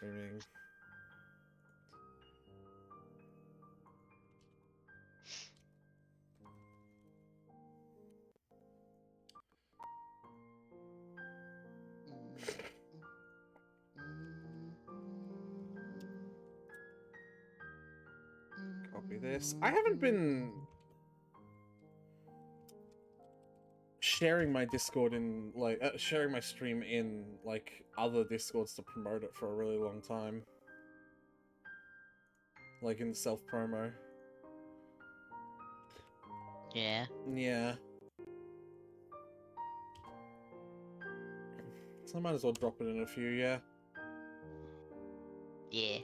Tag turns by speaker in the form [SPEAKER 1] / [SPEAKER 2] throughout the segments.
[SPEAKER 1] streaming. Copy this. I haven't been sharing my Discord in, like, sharing my stream in, like, other Discords to promote it for a really long time. Like, in self-promo.
[SPEAKER 2] Yeah.
[SPEAKER 1] Yeah. So I might as well drop it in a few, yeah.
[SPEAKER 2] Yeah.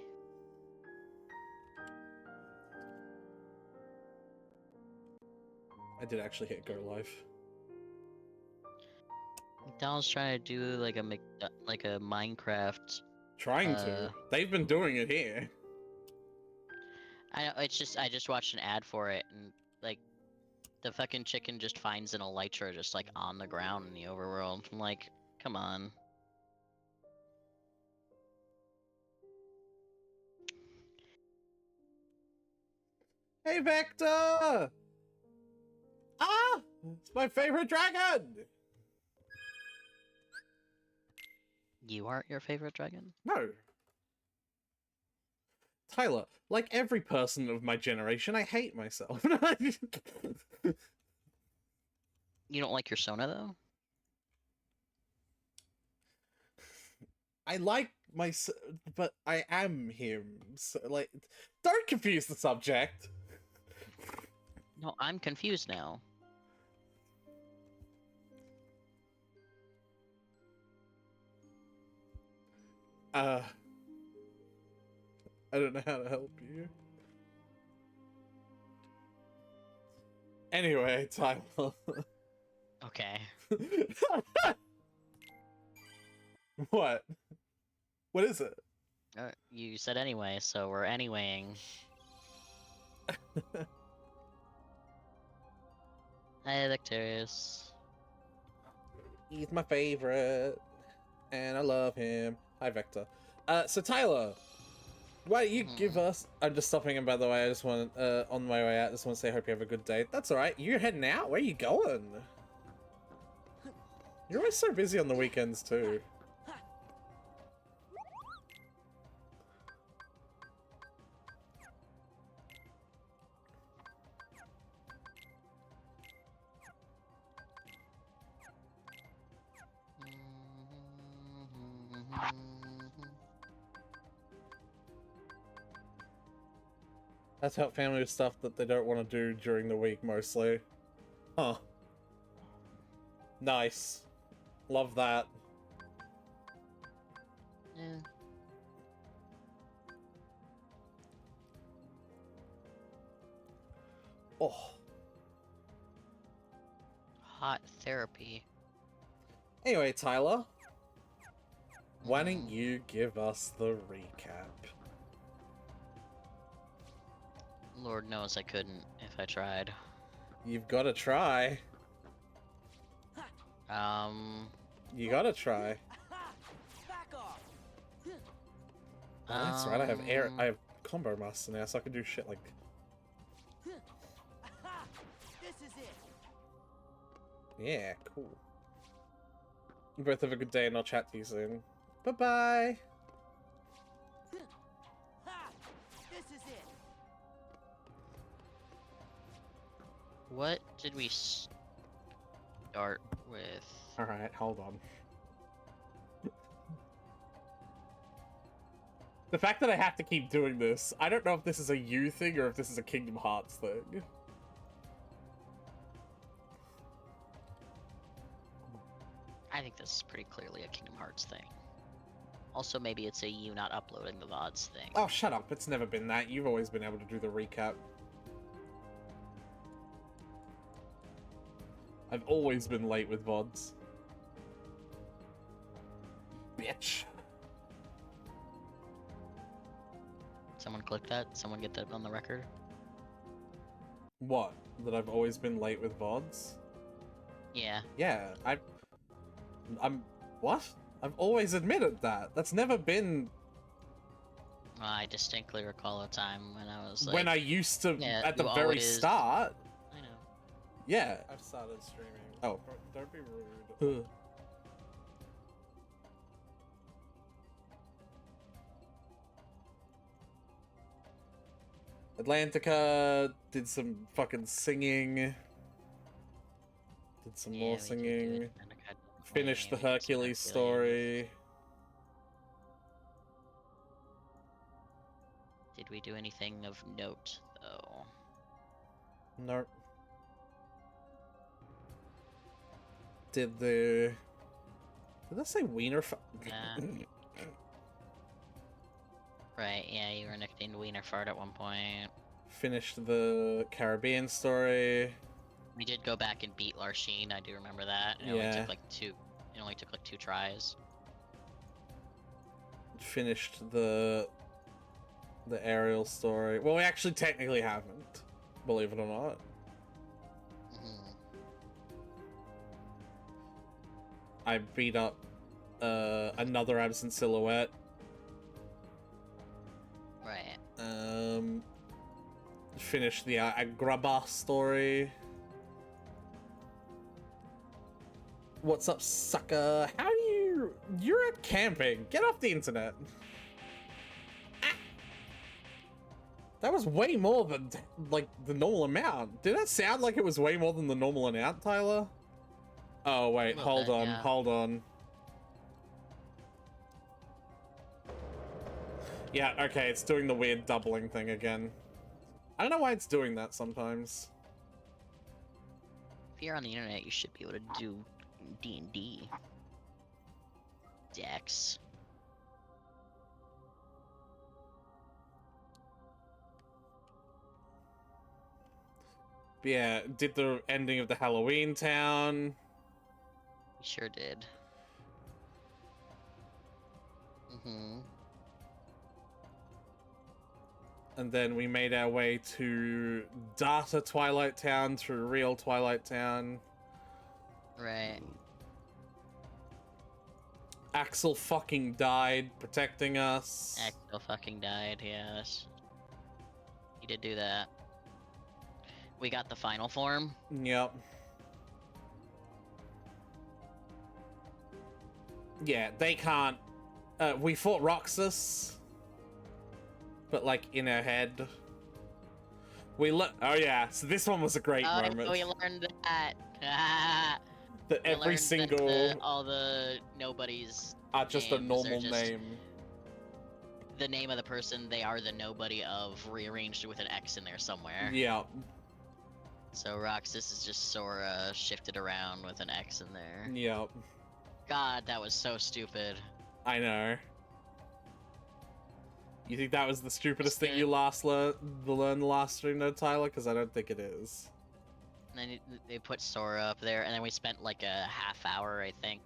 [SPEAKER 1] I did actually hit go live.
[SPEAKER 2] McDonald's trying to do like a Minecraft.
[SPEAKER 1] Trying to. They've been doing it here.
[SPEAKER 2] I know, it's just I just watched an ad for it, and like the fucking chicken just finds an elytra just like on the ground in the overworld. I'm like, come on.
[SPEAKER 1] Hey, Vector! Ah! It's my favorite dragon!
[SPEAKER 2] You aren't your favorite dragon?
[SPEAKER 1] No. Tyler, like every person of my generation, I hate myself.
[SPEAKER 2] You don't like your Sona though?
[SPEAKER 1] I like but I am him. So, like, don't confuse the subject.
[SPEAKER 2] No, I'm confused now.
[SPEAKER 1] I don't know how to help you. Anyway, Tyler.
[SPEAKER 2] Okay.
[SPEAKER 1] What? What is it?
[SPEAKER 2] You said anyway, so we're anywaying. Hi, Victorious.
[SPEAKER 1] He's my favorite, and I love him. Hi, Vector. So Tyler, why don't you give us... I'm just stopping him, by the way. I just want, on my way out, I just want to say I hope you have a good day. That's alright. You're heading out? Where are you going? You're always so busy on the weekends, too. That's help family with stuff that they don't want to do during the week, mostly. Huh. Nice. Love that.
[SPEAKER 2] Yeah.
[SPEAKER 1] Oh.
[SPEAKER 2] Hot therapy.
[SPEAKER 1] Anyway, Tyler, why don't you give us the recap?
[SPEAKER 2] Lord knows I couldn't if I tried.
[SPEAKER 1] You've got to try. You gotta try.
[SPEAKER 3] Back off.
[SPEAKER 1] Oh, that's right. I have combo master now, so I can do shit like.
[SPEAKER 3] This is it.
[SPEAKER 1] Yeah, cool. You both have a good day, and I'll chat to you soon. Bye bye.
[SPEAKER 3] This is it.
[SPEAKER 2] What did we start with?
[SPEAKER 1] Alright, hold on. The fact that I have to keep doing this, I don't know if this is a you thing or if this is a Kingdom Hearts thing.
[SPEAKER 2] I think this is pretty clearly a Kingdom Hearts thing. Also, maybe it's a you not uploading the VODs thing.
[SPEAKER 1] Oh, shut up. It's never been that. You've always been able to do the recap. I've always been late with VODs. Bitch.
[SPEAKER 2] Someone click that? Someone get that on the record?
[SPEAKER 1] What? That I've always been late with VODs?
[SPEAKER 2] Yeah.
[SPEAKER 1] Yeah, I'm... What? I've always admitted that. That's never been
[SPEAKER 2] I distinctly recall a time when I was like,
[SPEAKER 1] when I used to,
[SPEAKER 2] yeah,
[SPEAKER 1] at the
[SPEAKER 2] you
[SPEAKER 1] very
[SPEAKER 2] always-
[SPEAKER 1] start.
[SPEAKER 2] I know.
[SPEAKER 1] Yeah.
[SPEAKER 4] I've started streaming.
[SPEAKER 1] Oh.
[SPEAKER 4] Don't be rude.
[SPEAKER 1] Atlantica did some fucking singing. Did some
[SPEAKER 2] Yeah,
[SPEAKER 1] more
[SPEAKER 2] we did do
[SPEAKER 1] singing.
[SPEAKER 2] it, and I got-
[SPEAKER 1] Finished the
[SPEAKER 2] yeah, we did some
[SPEAKER 1] Hercules
[SPEAKER 2] Hercules.
[SPEAKER 1] story.
[SPEAKER 2] Did we do anything of note though?
[SPEAKER 1] Nope. Did the... Did I say wiener?
[SPEAKER 2] Nah. Right, yeah, you were nicknamed Wiener Fart at one point.
[SPEAKER 1] Finished the Caribbean story.
[SPEAKER 2] We did go back and beat Larsheen, I do remember that. It
[SPEAKER 1] Yeah.
[SPEAKER 2] only took like two tries.
[SPEAKER 1] Finished the aerial story. Well, we actually technically haven't, believe it or not.
[SPEAKER 2] Mhm.
[SPEAKER 1] I beat up another absent silhouette.
[SPEAKER 2] Right.
[SPEAKER 1] Finished the Agrabah story. What's up, sucker? How do you... You're at camping. Get off the internet. Ah. That was way more than, like, the normal amount. Did that sound like it was way more than the normal amount, Tyler? Oh, wait.
[SPEAKER 2] Little
[SPEAKER 1] Hold
[SPEAKER 2] bit,
[SPEAKER 1] on.
[SPEAKER 2] yeah.
[SPEAKER 1] Hold on. Yeah, okay. It's doing the weird doubling thing again. I don't know why it's doing that sometimes.
[SPEAKER 2] If you're on the internet, you should be able to do D&D. Dex.
[SPEAKER 1] But yeah, did the ending of the Halloween town.
[SPEAKER 2] We sure did. Mm-hmm.
[SPEAKER 1] And then we made our way to Data Twilight Town through real Twilight Town.
[SPEAKER 2] Right.
[SPEAKER 1] Axel fucking died protecting us.
[SPEAKER 2] Axel fucking died, yes. He did do that. We got the final form.
[SPEAKER 1] Yep. Yeah, they can't. We fought Roxas, but like in her head. Oh yeah, so this one was a great
[SPEAKER 2] Oh,
[SPEAKER 1] moment.
[SPEAKER 2] we learned that.
[SPEAKER 1] That
[SPEAKER 2] We
[SPEAKER 1] every
[SPEAKER 2] learned that
[SPEAKER 1] single
[SPEAKER 2] all the nobodies
[SPEAKER 1] are just a
[SPEAKER 2] names are
[SPEAKER 1] normal
[SPEAKER 2] just
[SPEAKER 1] name.
[SPEAKER 2] the name of the person they are the nobody of, rearranged with an X in there somewhere.
[SPEAKER 1] Yeah.
[SPEAKER 2] So Roxas is just Sora shifted around with an X in there.
[SPEAKER 1] Yep.
[SPEAKER 2] God, that was so stupid.
[SPEAKER 1] I know. You think that was the stupidest thing
[SPEAKER 2] Just
[SPEAKER 1] you learned the last stream, though, Tyler? Because I don't think it is.
[SPEAKER 2] And then they put Sora up there, and then we spent like a half hour, I think,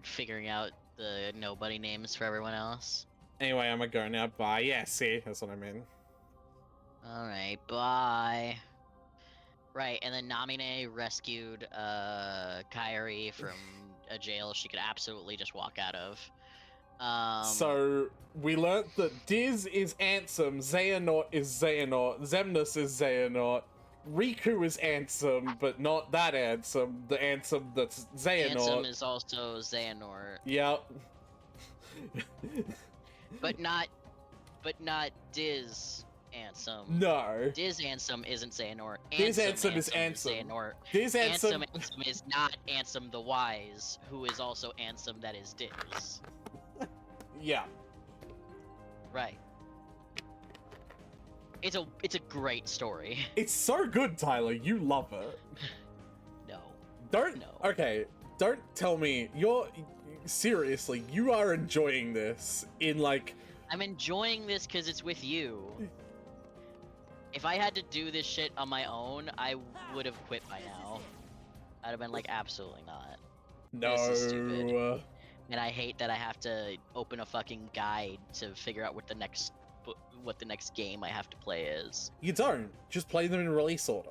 [SPEAKER 2] figuring out the nobody names for everyone else.
[SPEAKER 1] Anyway, I'm gonna go now. Bye. Yeah, see, that's what I mean.
[SPEAKER 2] Alright, bye. Right, and then Namine rescued Kairi from a jail she could absolutely just walk out of.
[SPEAKER 1] So we learnt that Diz is Ansem, Xehanort is Xehanort, Xemnas is Xehanort, Riku is Ansem, but not that Ansem, the Ansem that's Xehanort.
[SPEAKER 2] Ansem is also Xehanort,
[SPEAKER 1] Yep.
[SPEAKER 2] but not Diz Ansem.
[SPEAKER 1] No.
[SPEAKER 2] Diz Ansem isn't Xehanort.
[SPEAKER 1] Diz Ansem is
[SPEAKER 2] Ansem.
[SPEAKER 1] Ansem. Diz
[SPEAKER 2] Ansem
[SPEAKER 1] Ansem.
[SPEAKER 2] is not Ansem the Wise, who is also Ansem that is Diz.
[SPEAKER 1] Yeah.
[SPEAKER 2] Right. It's a great story.
[SPEAKER 1] It's so good, Tyler. You love it.
[SPEAKER 2] No.
[SPEAKER 1] Don't.
[SPEAKER 2] No.
[SPEAKER 1] Okay. Don't tell me seriously. You are enjoying this in like.
[SPEAKER 2] I'm enjoying this because it's with you. If I had to do this shit on my own, I would have quit by now. I'd have been like, absolutely not.
[SPEAKER 1] No.
[SPEAKER 2] This is stupid. And I hate that I have to open a fucking guide to figure out what the next game I have to play is.
[SPEAKER 1] You don't. Just play them in release order.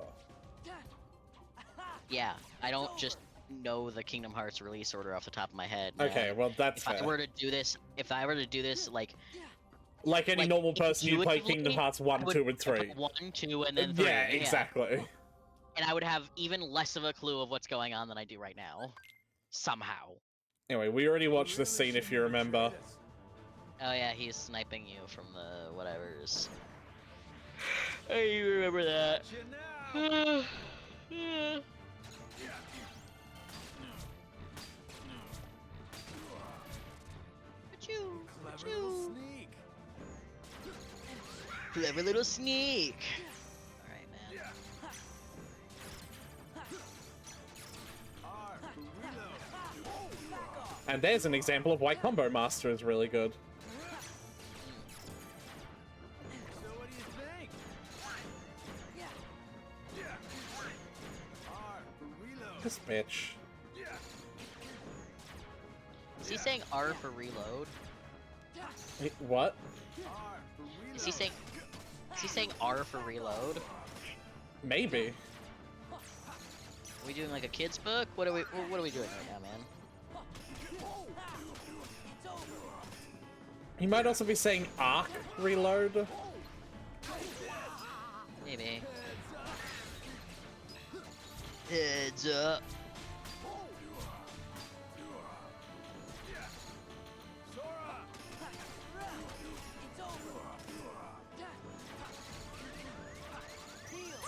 [SPEAKER 2] Yeah, I don't just know the Kingdom Hearts release order off the top of my head.
[SPEAKER 1] Okay, well that's
[SPEAKER 2] If
[SPEAKER 1] fair.
[SPEAKER 2] I were to do this like
[SPEAKER 1] Like any
[SPEAKER 2] Like,
[SPEAKER 1] normal person, you'd play
[SPEAKER 2] intuitively,
[SPEAKER 1] Kingdom Hearts
[SPEAKER 2] I
[SPEAKER 1] 1,
[SPEAKER 2] would
[SPEAKER 1] 2, and
[SPEAKER 2] pick
[SPEAKER 1] 3.
[SPEAKER 2] up 1, 2, and then 3.
[SPEAKER 1] Yeah, exactly.
[SPEAKER 2] And I would have even less of a clue of what's going on than I do right now. Somehow.
[SPEAKER 1] Anyway, we already watched this scene, if you remember.
[SPEAKER 2] Oh yeah, he's sniping you from the whatevers. I remember that.
[SPEAKER 3] Clever little sneak.
[SPEAKER 2] Clever little sneak. Alright, man.
[SPEAKER 3] R for reload. Back off.
[SPEAKER 1] And there's an example of why Combo Master is really good.
[SPEAKER 3] So what do you think? R for reload.
[SPEAKER 1] This bitch.
[SPEAKER 2] Is he saying R for reload?
[SPEAKER 1] Wait, what?
[SPEAKER 3] R for reload.
[SPEAKER 2] Is he saying R for reload?
[SPEAKER 1] Maybe.
[SPEAKER 2] Are we doing like a kid's book? What are we doing right now, man?
[SPEAKER 3] It's over.
[SPEAKER 1] He might also be saying Arc Reload.
[SPEAKER 2] Maybe. Heads up.
[SPEAKER 3] Sora. It's over. Heal.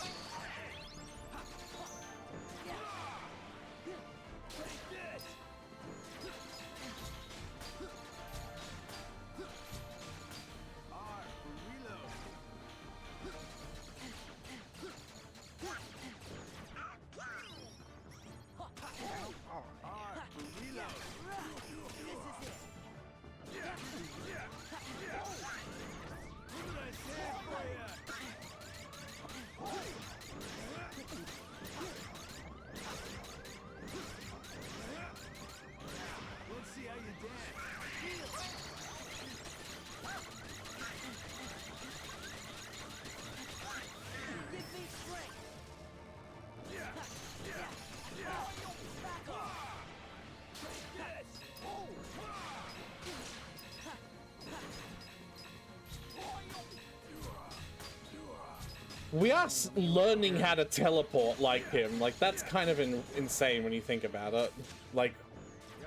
[SPEAKER 3] R for reload. R for reload. This is it. Let's see how you dance. Give me strength. Back off.
[SPEAKER 1] We are learning how to teleport like him. Like, that's kind of insane when you think about it. Like,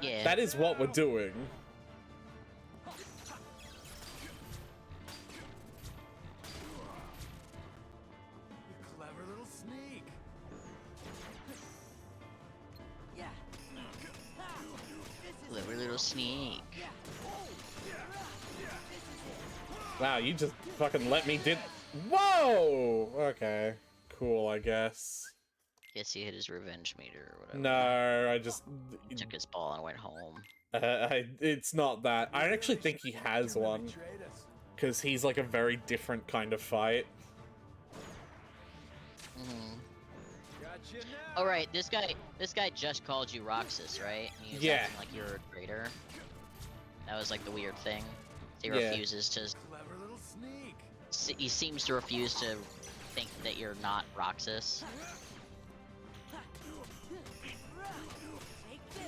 [SPEAKER 2] Yeah.
[SPEAKER 1] that is what we're doing.
[SPEAKER 3] You clever little sneak. Yeah. This is
[SPEAKER 2] Clever little sneak.
[SPEAKER 1] Wow, you just fucking let me did. Whoa! Okay. Cool, I guess.
[SPEAKER 2] Guess he hit his revenge meter or whatever.
[SPEAKER 1] No, I just.
[SPEAKER 2] He took his ball and went home.
[SPEAKER 1] It's not that. I actually think he has one.
[SPEAKER 3] betrayed us.
[SPEAKER 1] Because he's like a very different kind of fight.
[SPEAKER 2] Mm-hmm.
[SPEAKER 3] Gotcha now.
[SPEAKER 2] Oh right, this guy just called you Roxas, right? And he was
[SPEAKER 1] Yeah.
[SPEAKER 2] acting like you're a traitor. That was like the weird thing. He
[SPEAKER 1] Yeah.
[SPEAKER 2] refuses to.
[SPEAKER 3] Clever little sneak.
[SPEAKER 2] He seems to refuse to think that you're not Roxas.
[SPEAKER 3] Take this.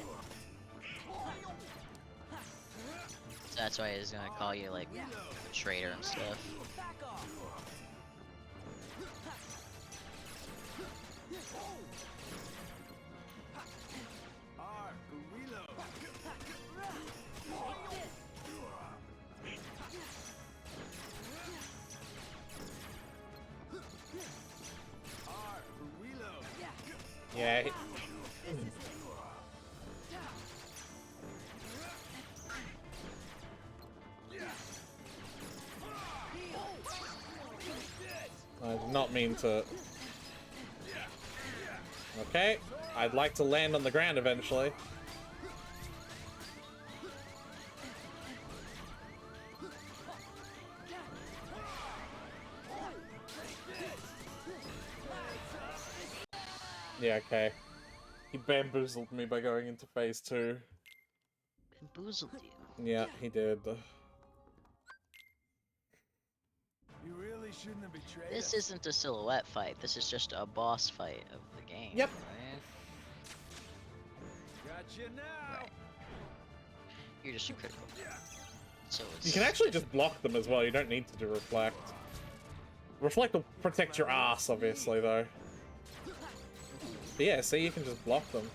[SPEAKER 2] So that's why he's gonna call you like a traitor and stuff.
[SPEAKER 3] Back off. R for reload. Take this. R for reload.
[SPEAKER 1] Yeah.
[SPEAKER 3] This is it.
[SPEAKER 1] I did not mean to. Okay. I'd like to land on the ground eventually. Yeah, okay. He bamboozled me by going into phase 2.
[SPEAKER 2] Bamboozled you.
[SPEAKER 1] Yeah, he did.
[SPEAKER 3] You really shouldn't have betrayed
[SPEAKER 2] This
[SPEAKER 3] us.
[SPEAKER 2] isn't a silhouette fight. This is just a boss fight of the game.
[SPEAKER 1] Yep.
[SPEAKER 2] Right?
[SPEAKER 3] Gotcha now.
[SPEAKER 2] Right. You're just a critical. So it's
[SPEAKER 1] You can actually just block them as well. You don't need to do reflect. Reflect will protect your ass, obviously, though. But yeah, see, you can just block them.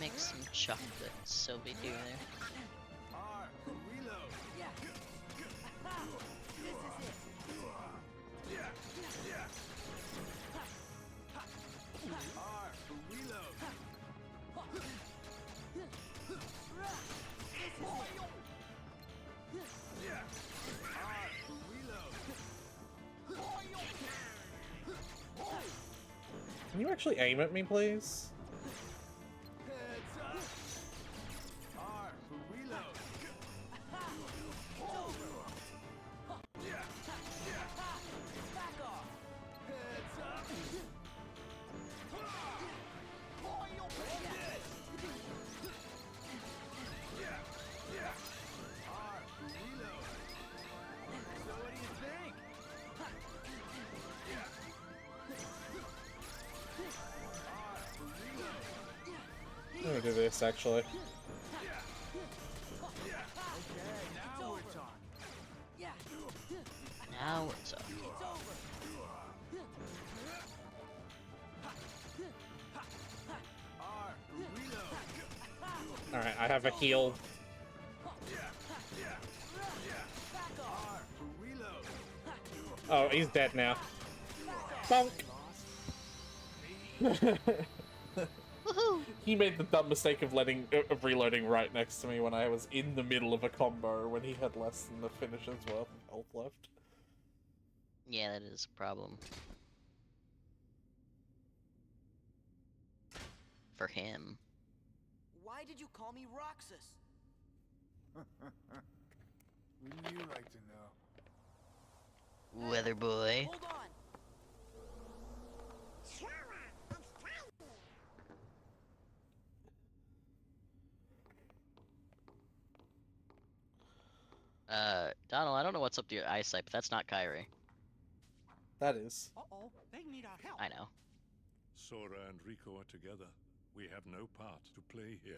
[SPEAKER 2] make some chocolate, Sylvie do there.
[SPEAKER 1] Can you actually aim at me, please? I'm gonna do this, actually.
[SPEAKER 2] Now what's up?
[SPEAKER 1] Alright, I have a heal. Oh, he's dead now. Bonk! He made the dumb mistake of reloading right next to me when I was in the middle of a combo when he had less than the finisher's worth of health left.
[SPEAKER 2] Yeah, that is a problem. For him.
[SPEAKER 3] Why did you call me Roxas?
[SPEAKER 5] Wouldn't you like to know?
[SPEAKER 2] Weather boy.
[SPEAKER 3] Hold on.
[SPEAKER 2] Donald, I don't know what's up to your eyesight, but that's not Kyrie.
[SPEAKER 1] That is.
[SPEAKER 6] Uh-oh, they need our help.
[SPEAKER 2] I know.
[SPEAKER 7] Sora and Rico are together. We have no part to play here.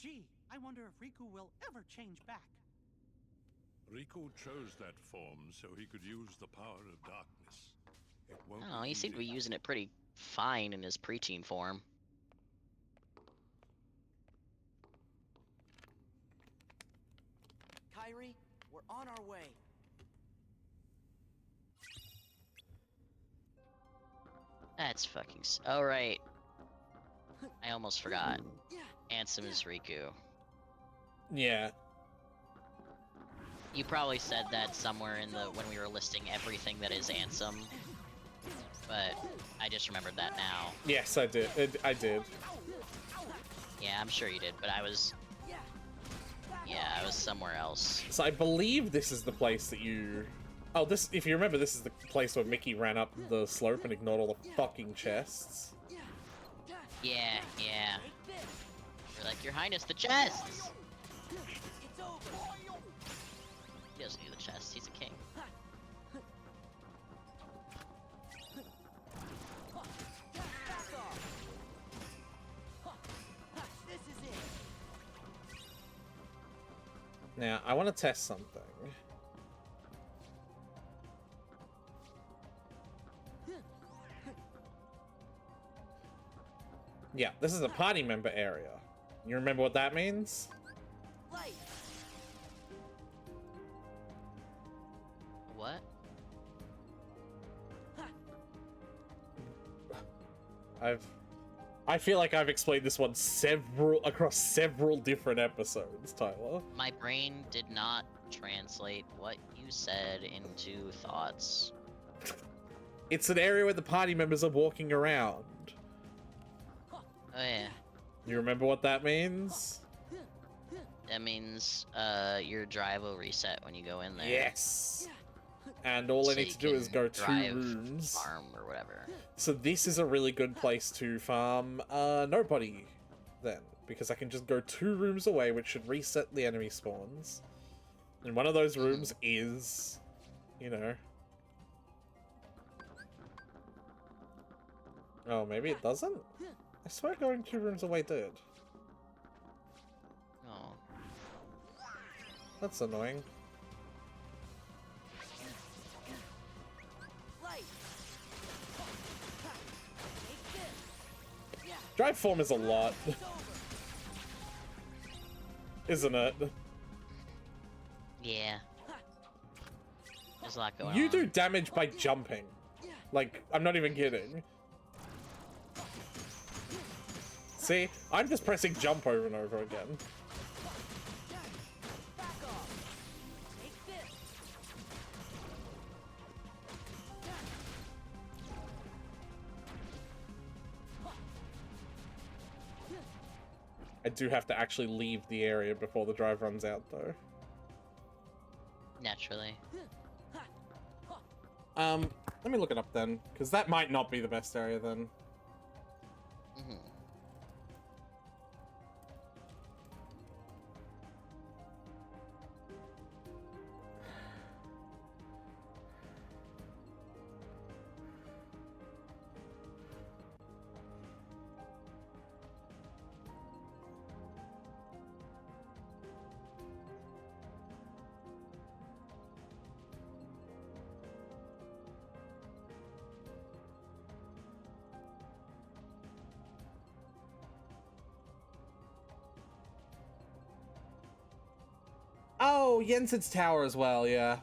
[SPEAKER 6] Gee, I wonder if Riku will ever change back.
[SPEAKER 7] Rico chose that form so he could use the power of darkness. It won't
[SPEAKER 2] Oh, he seemed to be
[SPEAKER 7] easy.
[SPEAKER 2] using it pretty fine in his preteen form.
[SPEAKER 3] Kyrie, we're on our way.
[SPEAKER 2] That's fucking oh right. I almost forgot. Ansem is Riku.
[SPEAKER 1] Yeah.
[SPEAKER 2] You probably said that somewhere in the when we were listing everything that is Ansem, but I just remembered that now.
[SPEAKER 1] Yes, I did. I did.
[SPEAKER 2] Yeah, I'm sure you did, but I was somewhere else.
[SPEAKER 1] So I believe this is the place that you... Oh, this, if you remember, this is the place where Mickey ran up the slope and ignored all the fucking chests.
[SPEAKER 2] Yeah. You're like, Your Highness, the chests!
[SPEAKER 3] It's over.
[SPEAKER 2] He doesn't need the chests, he's a king.
[SPEAKER 3] Back off. This is it.
[SPEAKER 1] Now, I want to test something. Yeah, this is a party member area. You remember what that means?
[SPEAKER 3] Light.
[SPEAKER 2] What?
[SPEAKER 1] I feel like I've explained this one across several different episodes, Tyler.
[SPEAKER 2] My brain did not translate what you said into thoughts.
[SPEAKER 1] It's an area where the party members are walking around.
[SPEAKER 2] Oh yeah.
[SPEAKER 1] You remember what that means?
[SPEAKER 2] That means your drive will reset when you go in there.
[SPEAKER 1] Yes. And all I
[SPEAKER 2] So
[SPEAKER 1] need
[SPEAKER 2] you
[SPEAKER 1] to do is
[SPEAKER 2] can
[SPEAKER 1] go 2
[SPEAKER 2] drive
[SPEAKER 1] rooms.
[SPEAKER 2] farm or whatever.
[SPEAKER 1] So this is a really good place to farm nobody then. Because I can just go 2 rooms away, which should reset the enemy spawns. And one of those rooms is you know. Oh, maybe it doesn't? I swear going 2 rooms away did.
[SPEAKER 2] Oh.
[SPEAKER 1] That's annoying.
[SPEAKER 3] Light. Take this. Yeah,
[SPEAKER 1] Drive form is a lot,
[SPEAKER 3] it's over.
[SPEAKER 1] isn't it?
[SPEAKER 2] Yeah. There's a lot going
[SPEAKER 1] You
[SPEAKER 2] on.
[SPEAKER 1] do damage by jumping. Like, I'm not even kidding. See? I'm just pressing jump over and over again.
[SPEAKER 3] Back off. Take this.
[SPEAKER 1] I do have to actually leave the area before the drive runs out, though.
[SPEAKER 2] Naturally.
[SPEAKER 1] Let me look it up then, because that might not be the best area then.
[SPEAKER 2] Hmm.
[SPEAKER 1] Oh, Jensen's Tower as well, yeah.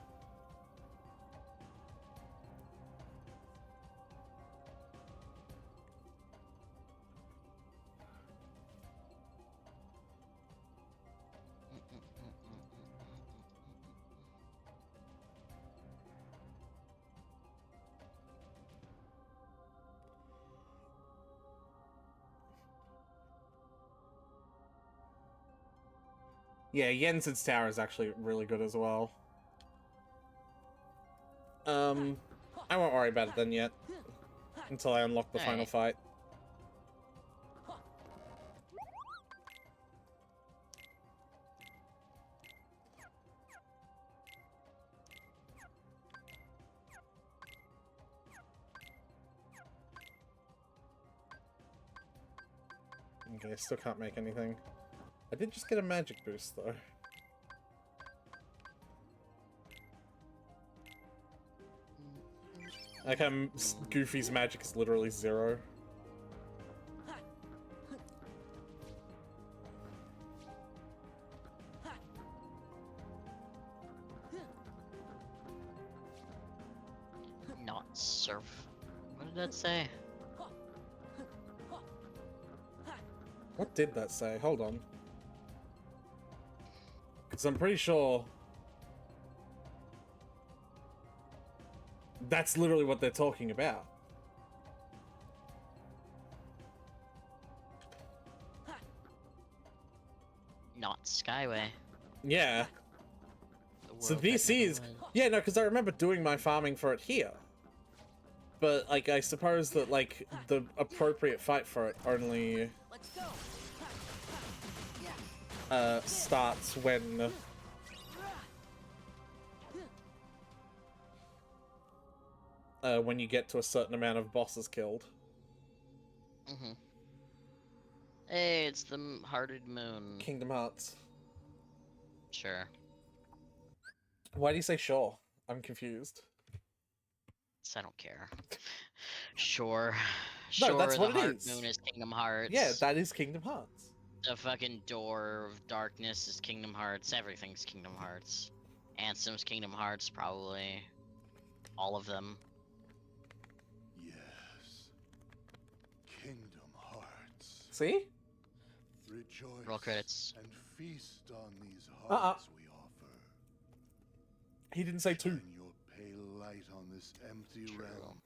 [SPEAKER 1] Yeah, Jensen's Tower is actually really good as well. I won't worry about it then yet. Until I unlock the final
[SPEAKER 2] Alright.
[SPEAKER 1] fight. Okay, still can't make anything. I did just get a magic boost, though. Like, Goofy's magic is literally 0.
[SPEAKER 2] Not surf. What did that say?
[SPEAKER 1] What did that say? Hold on. Because I'm pretty sure... that's literally what they're talking about.
[SPEAKER 2] Not Skyway.
[SPEAKER 1] Yeah.
[SPEAKER 2] The
[SPEAKER 1] So
[SPEAKER 2] world
[SPEAKER 1] this
[SPEAKER 2] that never
[SPEAKER 1] is...
[SPEAKER 2] was.
[SPEAKER 1] yeah, no, because I remember doing my farming for it here. But, like, I suppose that, like, the appropriate fight for it only
[SPEAKER 3] Let's go.
[SPEAKER 1] starts when... when you get to a certain amount of bosses killed.
[SPEAKER 2] Mm-hmm. Hey, it's the Hearted Moon.
[SPEAKER 1] Kingdom Hearts.
[SPEAKER 2] Sure.
[SPEAKER 1] Why do you say sure? I'm confused.
[SPEAKER 2] I don't care. Sure.
[SPEAKER 1] No,
[SPEAKER 2] Sure,
[SPEAKER 1] that's
[SPEAKER 2] the
[SPEAKER 1] what it
[SPEAKER 2] Heart
[SPEAKER 1] is.
[SPEAKER 2] Moon is Kingdom Hearts.
[SPEAKER 1] Yeah, that is Kingdom Hearts.
[SPEAKER 2] The fucking Door of Darkness is Kingdom Hearts. Everything's Kingdom Hearts. Ansem's Kingdom Hearts, probably. All of them.
[SPEAKER 5] Yes. Kingdom Hearts.
[SPEAKER 1] See?
[SPEAKER 5] Rejoice
[SPEAKER 2] Roll credits.
[SPEAKER 5] and feast on these
[SPEAKER 1] Uh-uh.
[SPEAKER 5] hearts we offer.
[SPEAKER 1] He didn't say 2.
[SPEAKER 5] Shine your pale light on this empty
[SPEAKER 2] True.
[SPEAKER 5] realm.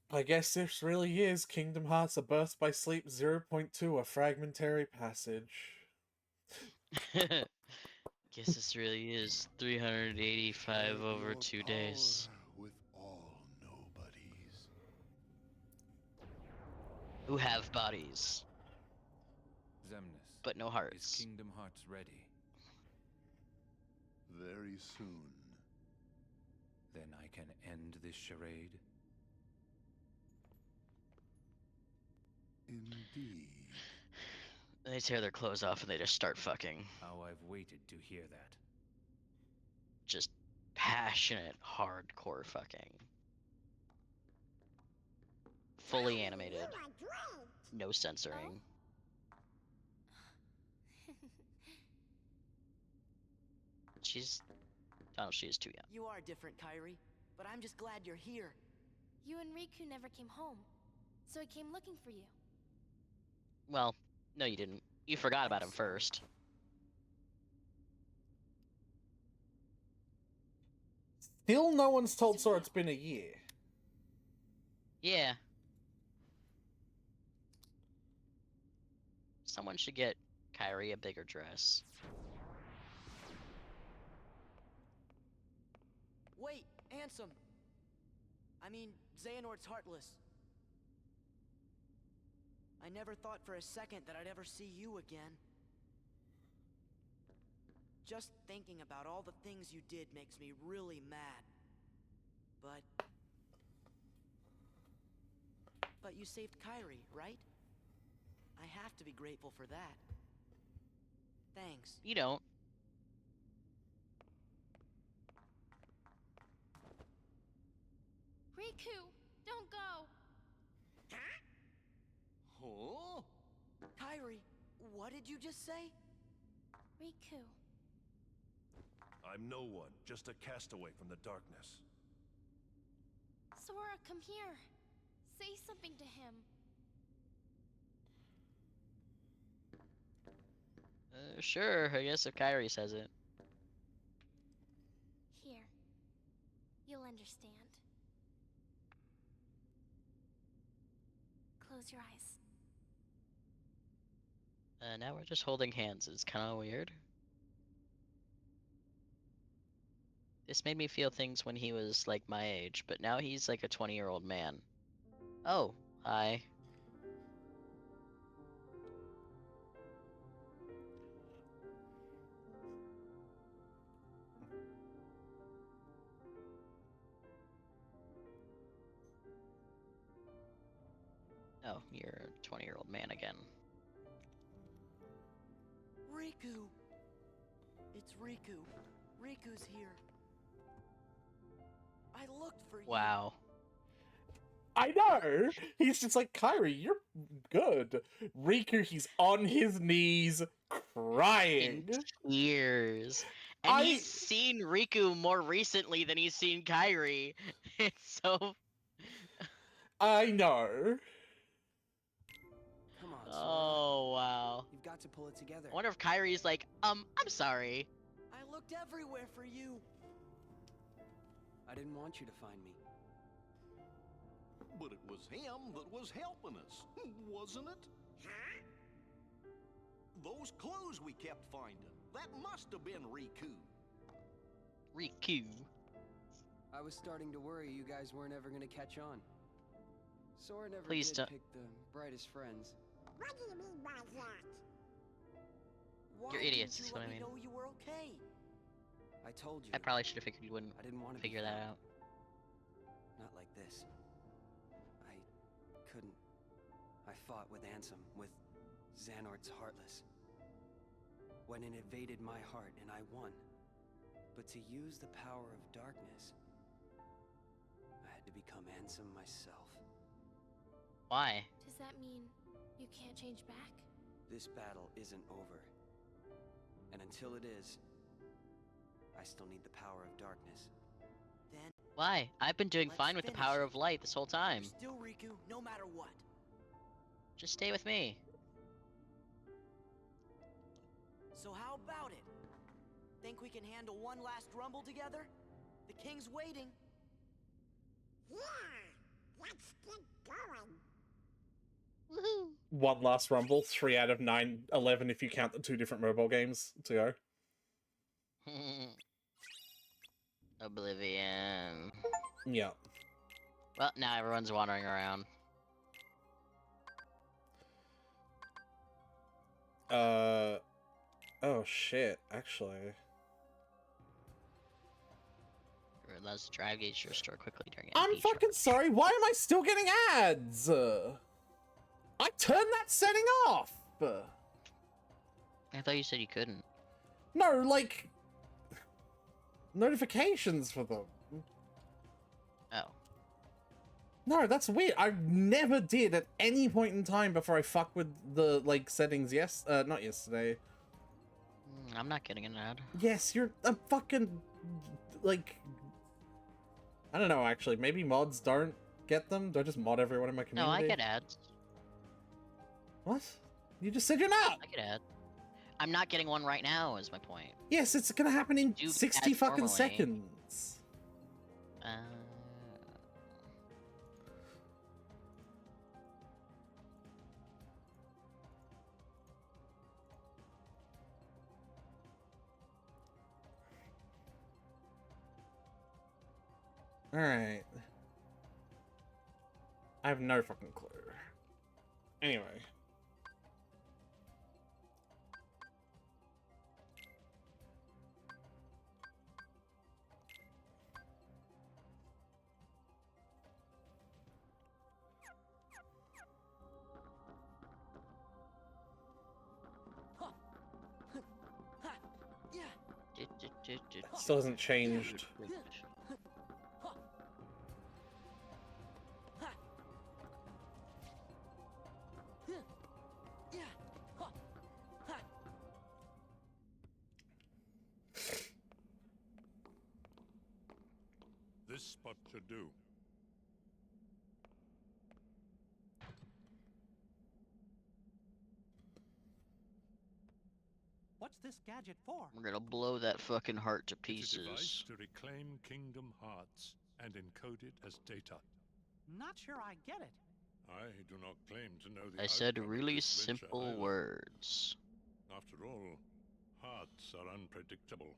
[SPEAKER 1] I guess this really is Kingdom Hearts A Birth by Sleep 0.2, a fragmentary passage.
[SPEAKER 2] Guess this really is 385
[SPEAKER 5] Share
[SPEAKER 2] over
[SPEAKER 5] your
[SPEAKER 2] 2 days.
[SPEAKER 5] power with all nobodies.
[SPEAKER 2] Who have bodies,
[SPEAKER 8] Xemnas,
[SPEAKER 2] but no
[SPEAKER 8] is
[SPEAKER 2] hearts.
[SPEAKER 8] Kingdom Hearts ready?
[SPEAKER 5] Very soon.
[SPEAKER 8] Then I can end this charade?
[SPEAKER 5] Indeed.
[SPEAKER 2] They tear their clothes off and they just start fucking.
[SPEAKER 8] How I've waited to hear that.
[SPEAKER 2] Just passionate, hardcore fucking. Fully animated. No censoring. She's... Oh, she is too young.
[SPEAKER 3] You are different, Kairi, but I'm just glad you're here.
[SPEAKER 9] You and Riku never came home, so I came looking for you.
[SPEAKER 2] Well, no you didn't. You forgot about him first.
[SPEAKER 1] Still no one's told Sora it's been a year.
[SPEAKER 2] Yeah. Someone should get Kairi a bigger dress.
[SPEAKER 3] Wait, Ansem. I mean, Xehanort's Heartless. I never thought for a second that I'd ever see you again. Just thinking about all the things you did makes me really mad. But you saved Kairi, right? I have to be grateful for that. Thanks.
[SPEAKER 2] You don't.
[SPEAKER 9] Riku, don't go!
[SPEAKER 3] Huh? Kairi, what did you just say?
[SPEAKER 9] Riku.
[SPEAKER 7] I'm no one, just a castaway from the darkness.
[SPEAKER 9] Sora, come here. Say something to him.
[SPEAKER 2] Sure, I guess if Kairi says it.
[SPEAKER 9] Here. You'll understand. Close your eyes.
[SPEAKER 2] Now we're just holding hands. It's kind of weird. This made me feel things when he was like my age, but now he's like a 20-year-old man. Oh, hi. Oh, you're a 20-year-old man again.
[SPEAKER 3] Riku! It's Riku. Riku's here. I looked for you.
[SPEAKER 2] Wow.
[SPEAKER 1] I know! He's just like, Kairi, you're good. Riku, he's on his knees, crying.
[SPEAKER 2] In tears. And he's seen Riku more recently than he's seen Kairi. It's so...
[SPEAKER 1] I know.
[SPEAKER 3] Come on, Sora.
[SPEAKER 2] Oh, wow.
[SPEAKER 3] You've got to pull it together.
[SPEAKER 2] I wonder if Kairi's like, I'm sorry.
[SPEAKER 3] I looked everywhere for you. I didn't want you to find me.
[SPEAKER 10] But it was him that was helping us, wasn't it? Huh? Those clues we kept finding, that must have been Riku.
[SPEAKER 2] Riku.
[SPEAKER 11] I was starting to worry you guys weren't ever gonna catch on. Sora never
[SPEAKER 2] Please
[SPEAKER 11] did
[SPEAKER 2] don't.
[SPEAKER 11] pick the brightest friends.
[SPEAKER 3] What do you mean by that? Why
[SPEAKER 2] You're idiots,
[SPEAKER 3] didn't
[SPEAKER 2] is
[SPEAKER 3] you
[SPEAKER 2] what
[SPEAKER 3] let
[SPEAKER 2] I
[SPEAKER 3] me
[SPEAKER 2] mean.
[SPEAKER 3] know you were okay?
[SPEAKER 11] I told you.
[SPEAKER 2] I probably should have figured you wouldn't
[SPEAKER 11] I didn't want to
[SPEAKER 2] figure that out.
[SPEAKER 11] Not like this. I couldn't. I fought with Ansem, with Xehanort's Heartless. When it invaded my heart and I won. But to use the power of darkness, I had to become Ansem myself.
[SPEAKER 2] Why?
[SPEAKER 9] Does that mean you can't change back?
[SPEAKER 11] This battle isn't over. And until it is, I still need the power of darkness.
[SPEAKER 3] Then
[SPEAKER 2] Why? I've been doing
[SPEAKER 3] Let's
[SPEAKER 2] fine with the
[SPEAKER 3] finish
[SPEAKER 2] power
[SPEAKER 3] it.
[SPEAKER 2] of light this whole time.
[SPEAKER 3] you're still Riku, no matter what.
[SPEAKER 2] Just stay with me.
[SPEAKER 3] So how about it? Think we can handle one last rumble together? The king's waiting. Yeah, let's get going.
[SPEAKER 2] Woohoo!
[SPEAKER 1] One last rumble, 3 out of 9, 11 if you count the 2 different mobile games to go.
[SPEAKER 2] Oblivion.
[SPEAKER 1] Yeah.
[SPEAKER 2] Well, now everyone's wandering around.
[SPEAKER 1] Oh shit, actually.
[SPEAKER 2] Let's navigate your store quickly during
[SPEAKER 1] I'm
[SPEAKER 2] MP
[SPEAKER 1] fucking
[SPEAKER 2] charge.
[SPEAKER 1] sorry. Why am I still getting ads? I turned that setting off.
[SPEAKER 2] I thought you said you couldn't.
[SPEAKER 1] No, like notifications for them.
[SPEAKER 2] Oh.
[SPEAKER 1] No, that's weird. I never did at any point in time before I fucked with the like settings. Not yesterday.
[SPEAKER 2] I'm not getting an ad.
[SPEAKER 1] Yes, you're a fucking like. I don't know. Actually, maybe mods don't get them. Do I just mod everyone in my community?
[SPEAKER 2] No, I get ads.
[SPEAKER 1] What? You just said you're not.
[SPEAKER 2] I get ad. I'm not getting one right now. Is my point.
[SPEAKER 1] Yes, it's gonna happen in
[SPEAKER 2] Do
[SPEAKER 1] 60
[SPEAKER 2] ads
[SPEAKER 1] fucking
[SPEAKER 2] normally.
[SPEAKER 1] seconds. Alright. I have no fucking clue. Anyway. Still hasn't changed.
[SPEAKER 7] This spot should do.
[SPEAKER 6] What's this gadget for?
[SPEAKER 2] We're gonna blow that fucking heart to
[SPEAKER 7] It's a device
[SPEAKER 2] pieces.
[SPEAKER 7] to reclaim Kingdom Hearts and encode it as data.
[SPEAKER 6] Not sure I get it.
[SPEAKER 7] I do not claim to know the
[SPEAKER 2] I said
[SPEAKER 7] outcome of
[SPEAKER 2] really
[SPEAKER 7] this venture
[SPEAKER 2] simple
[SPEAKER 7] either.
[SPEAKER 2] words.
[SPEAKER 7] After all, hearts are unpredictable.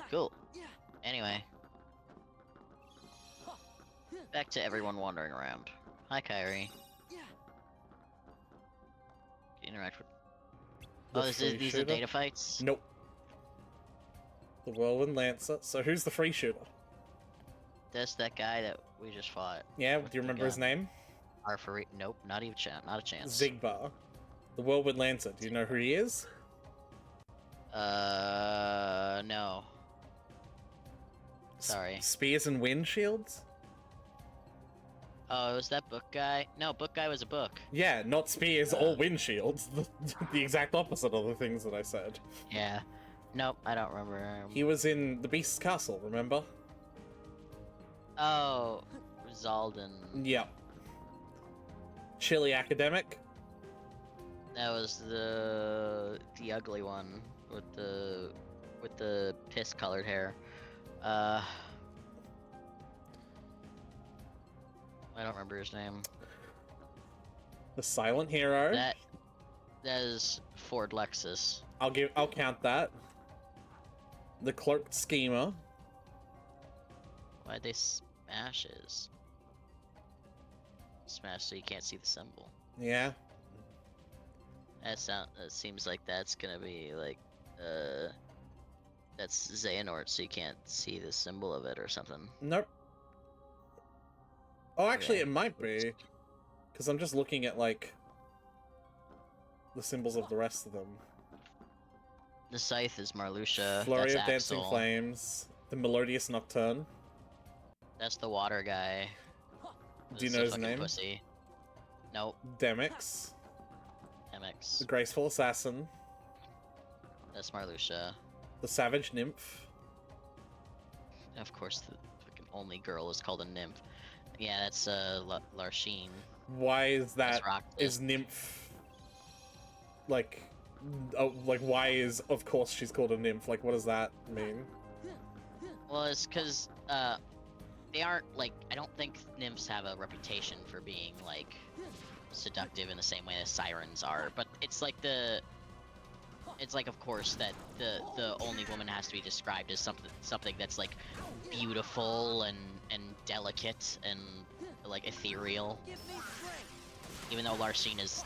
[SPEAKER 2] Cool. Anyway. Back to everyone wandering around. Hi, Kyrie. Interact with.
[SPEAKER 1] The
[SPEAKER 2] Oh,
[SPEAKER 1] free
[SPEAKER 2] these are
[SPEAKER 1] shooter?
[SPEAKER 2] data fights?
[SPEAKER 1] Nope. The Whirlwind Lancer. So who's the free shooter?
[SPEAKER 2] That's that guy that we just fought.
[SPEAKER 1] Yeah,
[SPEAKER 2] with
[SPEAKER 1] do you
[SPEAKER 2] the
[SPEAKER 1] remember his
[SPEAKER 2] gun.
[SPEAKER 1] name?
[SPEAKER 2] Arfari. Nope, not even not a chance.
[SPEAKER 1] Zigbar. The Whirlwind Lancer. Do you know who he is?
[SPEAKER 2] No. Sorry.
[SPEAKER 1] Spears and windshields?
[SPEAKER 2] Oh, was that book guy? No, book guy was a book.
[SPEAKER 1] Yeah, not spears or windshields. The exact opposite of the things that I said.
[SPEAKER 2] Yeah. Nope, I don't remember.
[SPEAKER 1] He was in the Beast's Castle, remember?
[SPEAKER 2] Oh, Zaldan.
[SPEAKER 1] Yep. Chilly Academic?
[SPEAKER 2] That was the ugly one with the piss colored hair. I don't remember his name.
[SPEAKER 1] The Silent Hero?
[SPEAKER 2] That is Ford Lexus.
[SPEAKER 1] I'll count that. The Cloaked Schemer.
[SPEAKER 2] Why'd they smash his? Smash so you can't see the symbol.
[SPEAKER 1] Yeah.
[SPEAKER 2] That seems like that's gonna be like that's Xehanort, so you can't see the symbol of it or something.
[SPEAKER 1] Nope. Oh, actually,
[SPEAKER 2] Okay.
[SPEAKER 1] it might be. Because I'm just looking at, like, the symbols of the rest of them.
[SPEAKER 2] The scythe is Marluxia.
[SPEAKER 1] Flurry
[SPEAKER 2] That's
[SPEAKER 1] of Dancing
[SPEAKER 2] Axel.
[SPEAKER 1] Flames. The Melodious Nocturne.
[SPEAKER 2] That's the water guy.
[SPEAKER 1] Do you
[SPEAKER 2] That's
[SPEAKER 1] know
[SPEAKER 2] a
[SPEAKER 1] his
[SPEAKER 2] fucking
[SPEAKER 1] name?
[SPEAKER 2] Pussy. Nope.
[SPEAKER 1] Demix.
[SPEAKER 2] MX.
[SPEAKER 1] The Graceful Assassin.
[SPEAKER 2] That's Marluxia.
[SPEAKER 1] The Savage Nymph.
[SPEAKER 2] Of course, the fucking only girl is called a nymph. Yeah, that's Larsheen.
[SPEAKER 1] Why is
[SPEAKER 2] That's
[SPEAKER 1] that?
[SPEAKER 2] Roxas.
[SPEAKER 1] Is Nymph... Like... like, why is... Of course she's called a nymph. Like, what does that mean?
[SPEAKER 2] Well, it's because they aren't like I don't think nymphs have a reputation for being like seductive in the same way as sirens are. But it's like of course that the only woman has to be described as something that's like beautiful and delicate and like ethereal.
[SPEAKER 3] Give me strength.
[SPEAKER 2] Even though Larcene is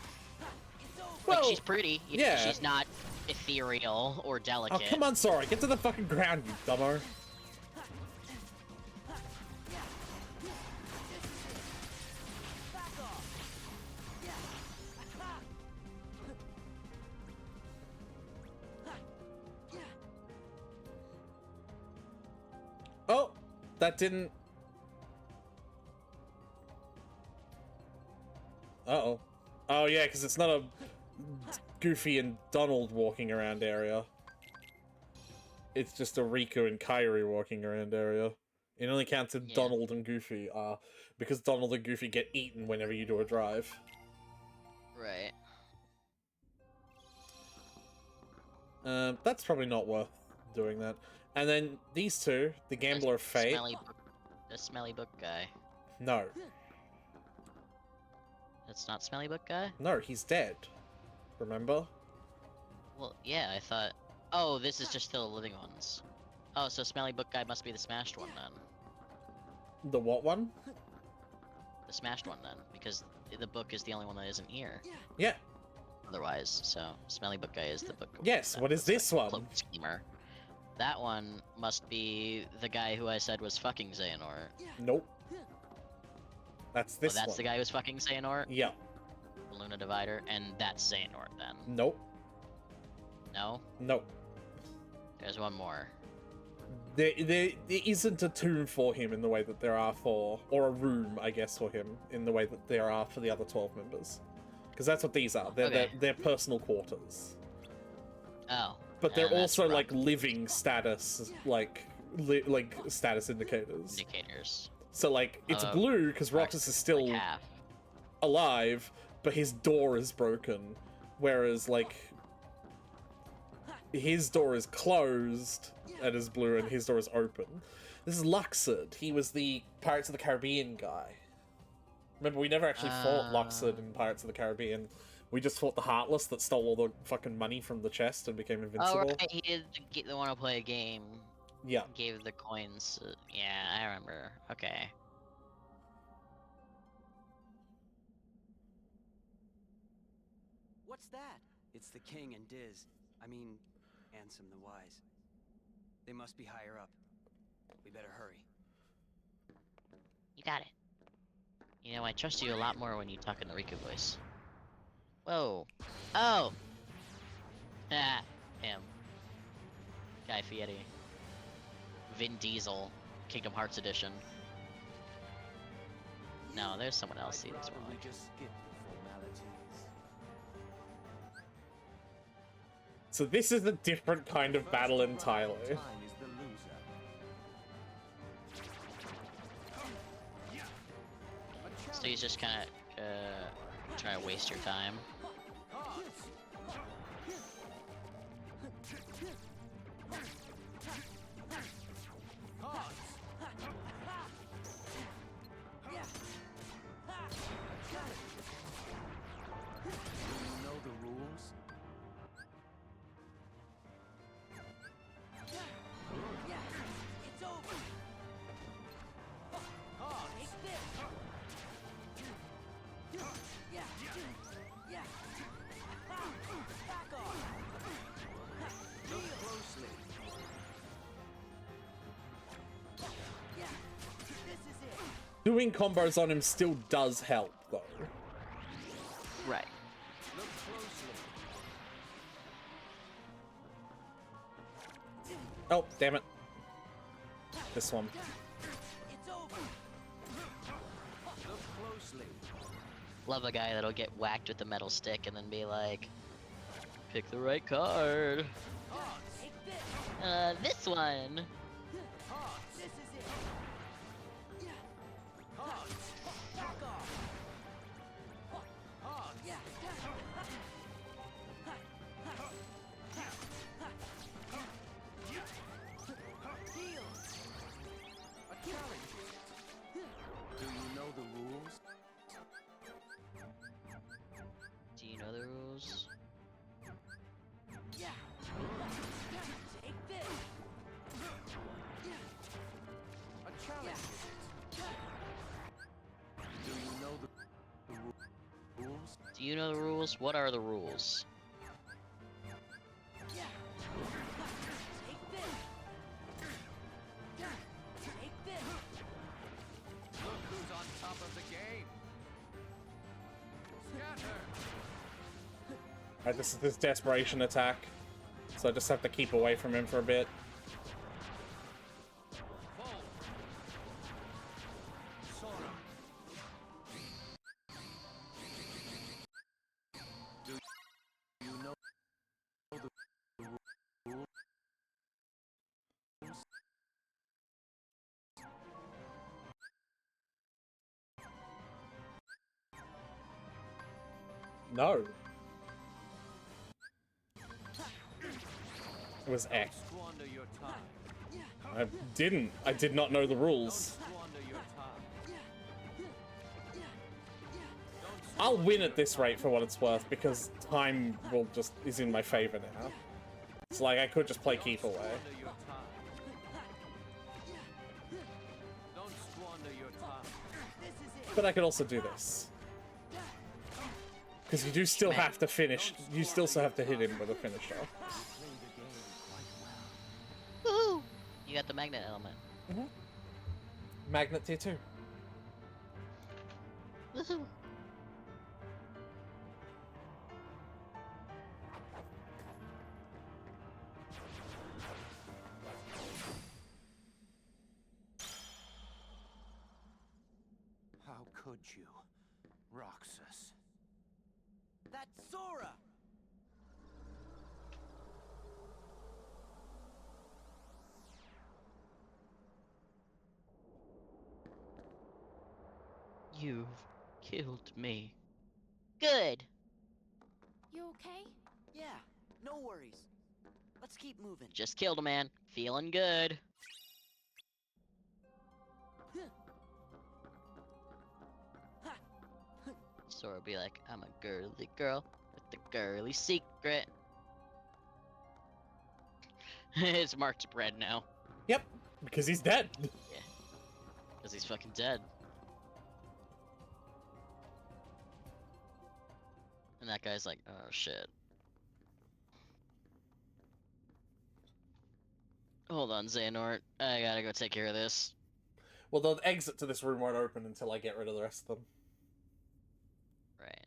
[SPEAKER 1] Well,
[SPEAKER 2] like she's pretty, you know,
[SPEAKER 1] yeah.
[SPEAKER 2] she's not ethereal or
[SPEAKER 1] Oh,
[SPEAKER 2] delicate.
[SPEAKER 1] come on, Sora, get to the fucking ground, you dumbo. Oh, that didn't... Uh-oh. Oh, yeah, because it's not a Goofy and Donald walking around area. It's just a Riku and Kairi walking around area. It only counts if Donald and Goofy are, because Donald and Goofy get eaten whenever you do a drive.
[SPEAKER 2] Right.
[SPEAKER 1] That's probably not worth doing that. And then these two, the Gambler of Fate.
[SPEAKER 2] The smelly book guy.
[SPEAKER 1] No.
[SPEAKER 2] That's not smelly book guy?
[SPEAKER 1] No, he's dead. Remember?
[SPEAKER 2] Well, yeah, I thought... Oh, this is just still the living ones. Oh, so smelly book guy must be the smashed one then.
[SPEAKER 1] The what one?
[SPEAKER 2] The smashed one then, because the book is the only one that isn't here.
[SPEAKER 1] Yeah.
[SPEAKER 2] Otherwise, so smelly book guy is the book.
[SPEAKER 1] Yes, what is this one?
[SPEAKER 2] Cloak schemer. That one must be the guy who I said was fucking Xehanort.
[SPEAKER 1] Nope. That's this
[SPEAKER 2] that's
[SPEAKER 1] one.
[SPEAKER 2] the guy who's fucking Xehanort?
[SPEAKER 1] Yeah.
[SPEAKER 2] The Luna Divider, and that's Xehanort then.
[SPEAKER 1] Nope.
[SPEAKER 2] No?
[SPEAKER 1] Nope.
[SPEAKER 2] There's one more.
[SPEAKER 1] There isn't a tomb for him in the way that there are for... Or a room, I guess, for him in the way that there are for the other 12 members. Because that's what these are. They're personal quarters.
[SPEAKER 2] Oh.
[SPEAKER 1] But they're
[SPEAKER 2] that's
[SPEAKER 1] also,
[SPEAKER 2] rough.
[SPEAKER 1] like, living status, like status indicators.
[SPEAKER 2] Indicators.
[SPEAKER 1] So, like, it's blue because Roxas is still
[SPEAKER 2] like half.
[SPEAKER 1] alive, but his door is broken. Whereas, like, his door is closed and is blue, and his door is open. This is Luxord. He was the Pirates of the Caribbean guy. Remember, we never actually fought Luxord in Pirates of the Caribbean. We just fought the Heartless that stole all the fucking money from the chest and became invincible.
[SPEAKER 2] Oh, right. He did want to play a game.
[SPEAKER 1] Yeah.
[SPEAKER 2] Gave the coins. Yeah, I remember. Okay.
[SPEAKER 11] What's that? It's the king and Diz. I mean, Ansem the Wise. They must be higher up. We better hurry.
[SPEAKER 2] You got it. You know, I trust you a lot more when you talk in the Riku voice. Whoa. Oh! Ah, him. Guy Fieri. Vin Diesel. Kingdom Hearts edition. No, there's someone else he looks more like.
[SPEAKER 1] So this is a different kind of battle entirely.
[SPEAKER 2] So he's just kind of trying to waste your time.
[SPEAKER 8] You know the rules?
[SPEAKER 3] It's over. Take this. Yeah. Back off. Look closely. Yeah. This is it.
[SPEAKER 1] Doing combos on him still does help, though.
[SPEAKER 2] Right.
[SPEAKER 3] Look closely.
[SPEAKER 1] Oh, damn it. This one.
[SPEAKER 3] It's over. Look closely.
[SPEAKER 2] Love a guy that'll get whacked with the metal stick and then be like, pick the right card.
[SPEAKER 3] Take this.
[SPEAKER 2] This one.
[SPEAKER 3] This is it. Back off. Yeah. Heal. A challenge.
[SPEAKER 8] Do you know the rules?
[SPEAKER 2] Do you know the rules?
[SPEAKER 3] Yeah. Take this. A challenge.
[SPEAKER 2] Do you know the rules? What are the rules?
[SPEAKER 3] Take this. Take this.
[SPEAKER 8] Look who's on top of the game. Scatter.
[SPEAKER 1] Alright, this is this desperation attack. So I just have to keep away from him for a bit.
[SPEAKER 8] Sora. Do you know the rules?
[SPEAKER 1] No. It was X.
[SPEAKER 8] Squander your time.
[SPEAKER 1] I didn't. I did not know the rules.
[SPEAKER 8] Squander your time.
[SPEAKER 1] I'll win at this rate for what it's worth because time will just is in my favor now. It's like I could just play keep away.
[SPEAKER 8] Squander your time. Don't squander your time.
[SPEAKER 1] But I could also do this. Because you do still have to finish. You still have to hit him with a finisher.
[SPEAKER 2] Woohoo! You got the magnet element.
[SPEAKER 1] Magnet tier 2.
[SPEAKER 2] Woohoo!
[SPEAKER 8] How could you, Roxas?
[SPEAKER 3] That's Sora.
[SPEAKER 2] You've killed me. Good.
[SPEAKER 9] You okay?
[SPEAKER 3] Yeah, no worries. Let's keep moving.
[SPEAKER 2] Just killed a man. Feeling good. Sora be like, I'm a girly girl with the girly secret. It's marked red now.
[SPEAKER 1] Yep, because he's dead.
[SPEAKER 2] Because he's fucking dead. And that guy's like, oh shit. Hold on, Xehanort. I gotta go take care of this.
[SPEAKER 1] Well, the exit to this room won't open until I get rid of the rest of them.
[SPEAKER 2] Right.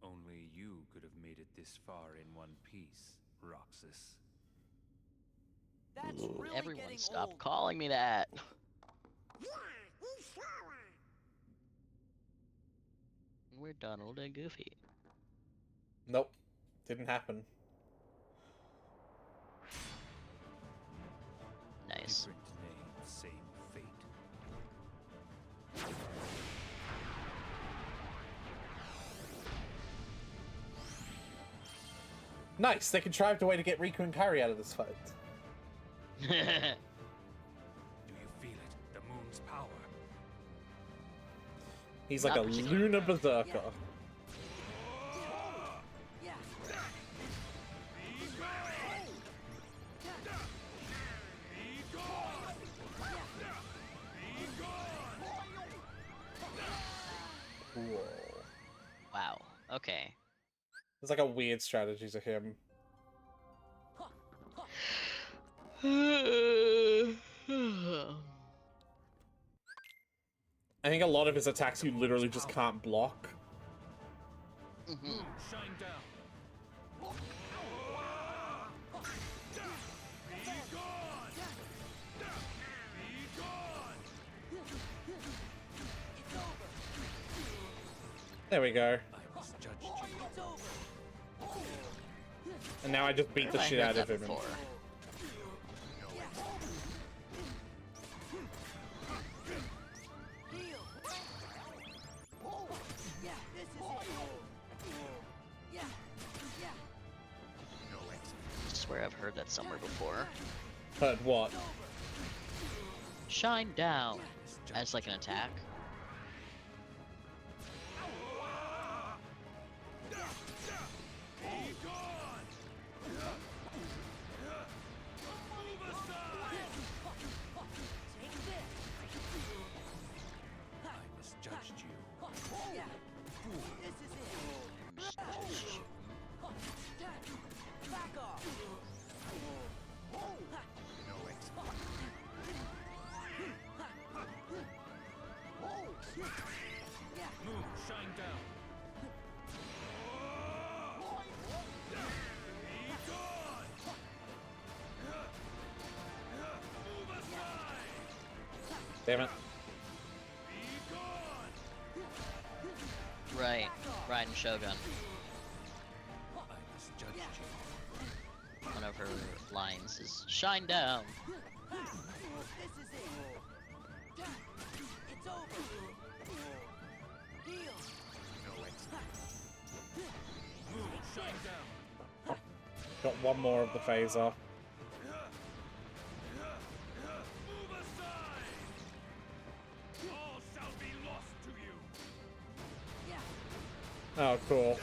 [SPEAKER 8] Only you could have made it this far in one piece, Roxas.
[SPEAKER 3] That's really
[SPEAKER 2] Everyone
[SPEAKER 3] getting
[SPEAKER 2] stop
[SPEAKER 3] old.
[SPEAKER 2] calling me that. We're Donald and Goofy.
[SPEAKER 1] Nope, didn't happen.
[SPEAKER 2] Nice.
[SPEAKER 8] Different name, same fate.
[SPEAKER 1] Nice, they contrived a way to get Riku and Kairi out of this fight.
[SPEAKER 8] Do you feel it? The moon's power.
[SPEAKER 1] He's like
[SPEAKER 2] Not
[SPEAKER 1] a
[SPEAKER 2] particularly.
[SPEAKER 1] lunar berserker. Whoa.
[SPEAKER 2] Wow. Okay.
[SPEAKER 1] There's like a weird strategy to him. I think a lot of his attacks you literally just can't block.
[SPEAKER 2] Mhm.
[SPEAKER 8] Shine down.
[SPEAKER 1] There we go.
[SPEAKER 8] I misjudged you.
[SPEAKER 1] And now I just beat the
[SPEAKER 2] I
[SPEAKER 1] shit
[SPEAKER 2] heard
[SPEAKER 1] out of
[SPEAKER 2] that
[SPEAKER 1] him.
[SPEAKER 2] before. I swear I've heard that somewhere before.
[SPEAKER 1] Heard what?
[SPEAKER 2] Shine down as like an attack.
[SPEAKER 8] I misjudged misjudged you.
[SPEAKER 3] This is it. Back off.
[SPEAKER 8] Moon, shine down.
[SPEAKER 1] Damn it.
[SPEAKER 2] Right. Raiden Shogun.
[SPEAKER 8] I misjudged you.
[SPEAKER 2] One of her lines is "Shine down."
[SPEAKER 3] This is it. It's over. Heal.
[SPEAKER 8] Moon, shine down.
[SPEAKER 1] Got one more of the phaser.
[SPEAKER 7] Move aside! All shall be lost to you.
[SPEAKER 1] Oh, cool.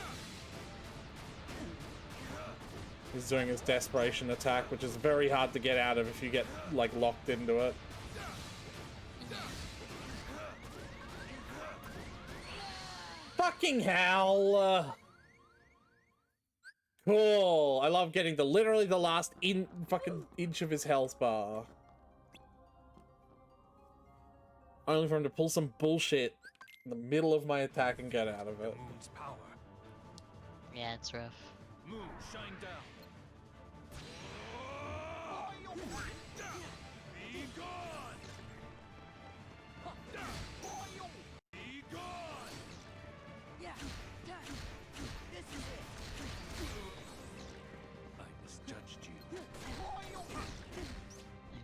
[SPEAKER 1] He's doing his desperation attack, which is very hard to get out of if you get, like, locked into it. Fucking hell! Cool. I love getting literally the last fucking inch of his health bar. Only for him to pull some bullshit in the middle of my attack and get out of it.
[SPEAKER 8] Moon's power.
[SPEAKER 2] Yeah, it's rough.
[SPEAKER 8] Moon, shine down.
[SPEAKER 7] Be gone! Be gone!
[SPEAKER 3] This is it.
[SPEAKER 8] I misjudged you.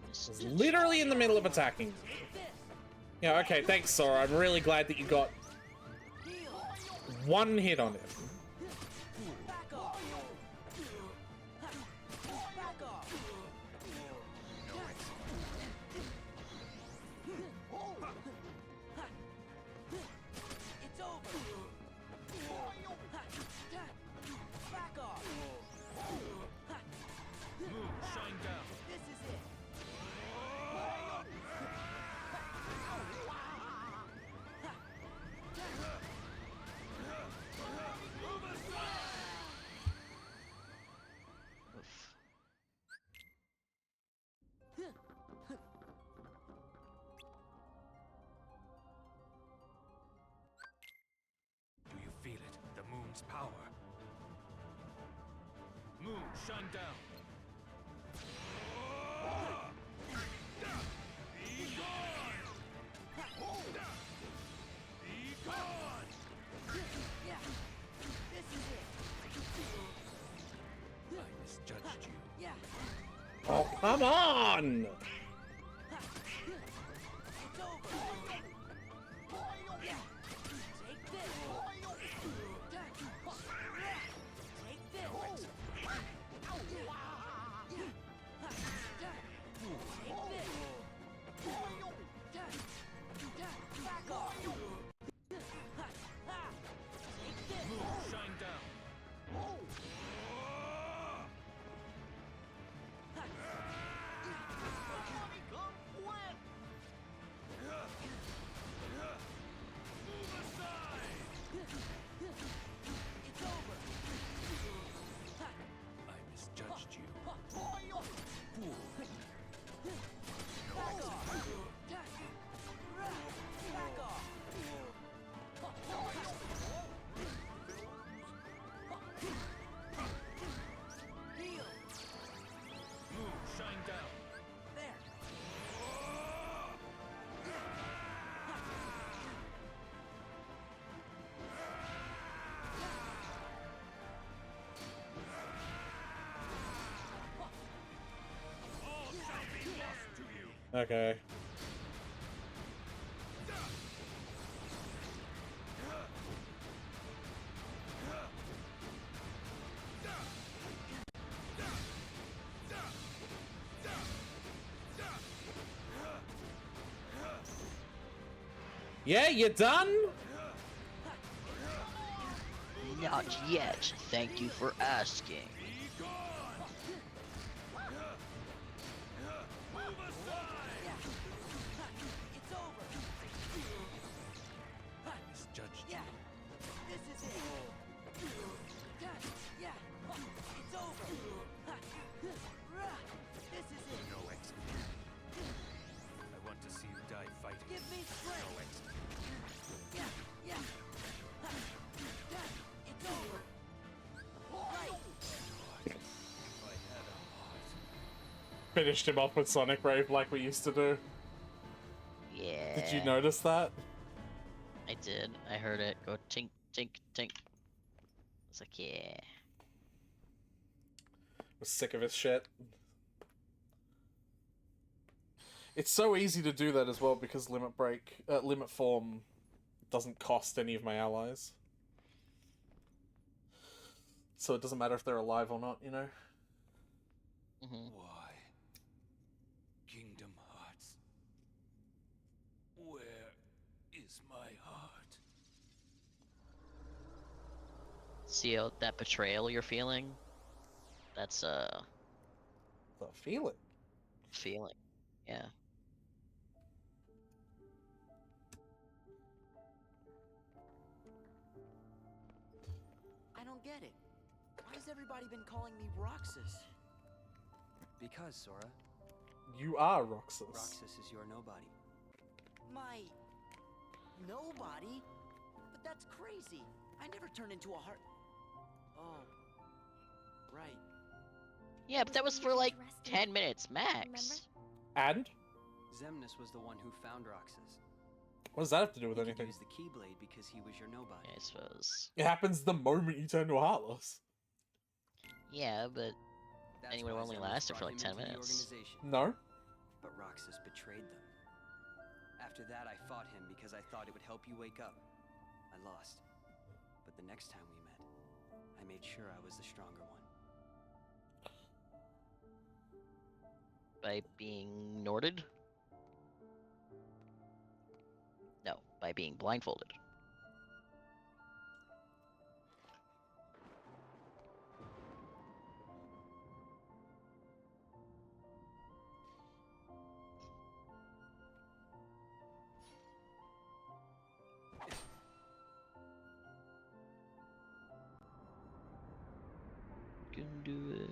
[SPEAKER 1] I was literally in the middle of attacking. Yeah, okay, thanks, Sora. I'm really glad that you got one hit on it.
[SPEAKER 3] Back off. Back off. It's over. Back off.
[SPEAKER 8] Moon, shine down.
[SPEAKER 3] This is it.
[SPEAKER 2] Oof.
[SPEAKER 8] Do you feel it? The moon's power. Moon, shine down.
[SPEAKER 7] Be gone! Be gone!
[SPEAKER 3] This is it.
[SPEAKER 8] I misjudged you.
[SPEAKER 1] Oh, come on!
[SPEAKER 3] It's over. Take this. Take this. Back off. Take this.
[SPEAKER 8] Moon, shine down.
[SPEAKER 3] It's over.
[SPEAKER 8] I misjudged you.
[SPEAKER 3] Back off. Back off. Heal.
[SPEAKER 8] Moon, shine down.
[SPEAKER 3] There.
[SPEAKER 7] All shall be lost to you.
[SPEAKER 1] Okay. Yeah, you done?
[SPEAKER 2] Not yet. Thank you for asking.
[SPEAKER 7] Be gone! Move aside!
[SPEAKER 3] It's over.
[SPEAKER 1] finished him off with Sonic Rave like we used to do.
[SPEAKER 2] Yeah.
[SPEAKER 1] Did you notice that?
[SPEAKER 2] I did. I heard it go tink, tink, tink. I was like, yeah.
[SPEAKER 1] Was sick of his shit. It's so easy to do that as well because Limit Form doesn't cost any of my allies. So it doesn't matter if they're alive or not, you know?
[SPEAKER 8] Why? Kingdom Hearts. Where is my heart?
[SPEAKER 2] See that betrayal you're feeling? That's
[SPEAKER 1] The feeling.
[SPEAKER 2] feeling. Yeah.
[SPEAKER 3] I don't get it. Why has everybody been calling me Roxas?
[SPEAKER 11] Because, Sora,
[SPEAKER 1] You are Roxas.
[SPEAKER 11] Roxas is your nobody.
[SPEAKER 3] My... nobody? But that's crazy. I never turned into a heart... Oh. Right.
[SPEAKER 2] Yeah, but that was for like 10 minutes max.
[SPEAKER 1] And?
[SPEAKER 11] Xemnas was the one who found Roxas.
[SPEAKER 1] What does that have to do with
[SPEAKER 11] He could
[SPEAKER 1] anything?
[SPEAKER 11] use the Keyblade because he was your nobody.
[SPEAKER 2] I suppose.
[SPEAKER 1] It happens the moment you turn to a Heartless.
[SPEAKER 2] Yeah, but
[SPEAKER 11] That's
[SPEAKER 2] anyway, it
[SPEAKER 11] why
[SPEAKER 2] only
[SPEAKER 11] Xemnas
[SPEAKER 2] lasted for
[SPEAKER 11] brought
[SPEAKER 2] like
[SPEAKER 11] him
[SPEAKER 2] 10
[SPEAKER 11] into the
[SPEAKER 2] minutes.
[SPEAKER 11] organization.
[SPEAKER 1] No?
[SPEAKER 11] But Roxas betrayed them. After that, I fought him because I thought it would help you wake up. I lost. But the next time we met, I made sure I was the stronger one.
[SPEAKER 2] By being Norded? No, by being blindfolded. Can do it.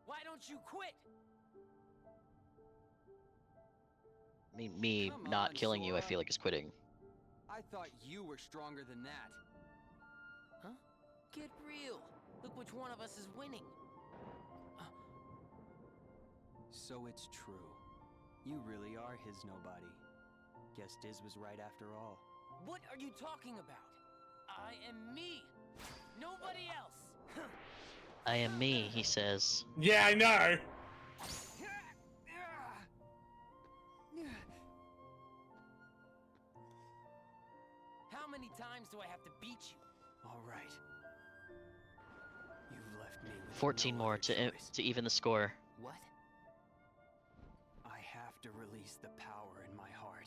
[SPEAKER 3] Why don't you quit?
[SPEAKER 2] Me
[SPEAKER 11] Come
[SPEAKER 2] not
[SPEAKER 11] on,
[SPEAKER 2] killing you, I
[SPEAKER 11] Sora.
[SPEAKER 2] feel like is quitting.
[SPEAKER 11] I thought you were stronger than that.
[SPEAKER 3] Huh? Get real. Look which one of us is winning.
[SPEAKER 11] So it's true. You really are his nobody. Guess Diz was right after all.
[SPEAKER 3] What are you talking about? I am me. Nobody else.
[SPEAKER 2] I am me, he says.
[SPEAKER 1] Yeah, I know!
[SPEAKER 3] How many times do I have to beat you?
[SPEAKER 11] All right. You've left me with
[SPEAKER 2] 14
[SPEAKER 11] no
[SPEAKER 2] more
[SPEAKER 11] other
[SPEAKER 2] to
[SPEAKER 11] choice.
[SPEAKER 2] to even the score.
[SPEAKER 3] What?
[SPEAKER 11] I have to release the power in my heart.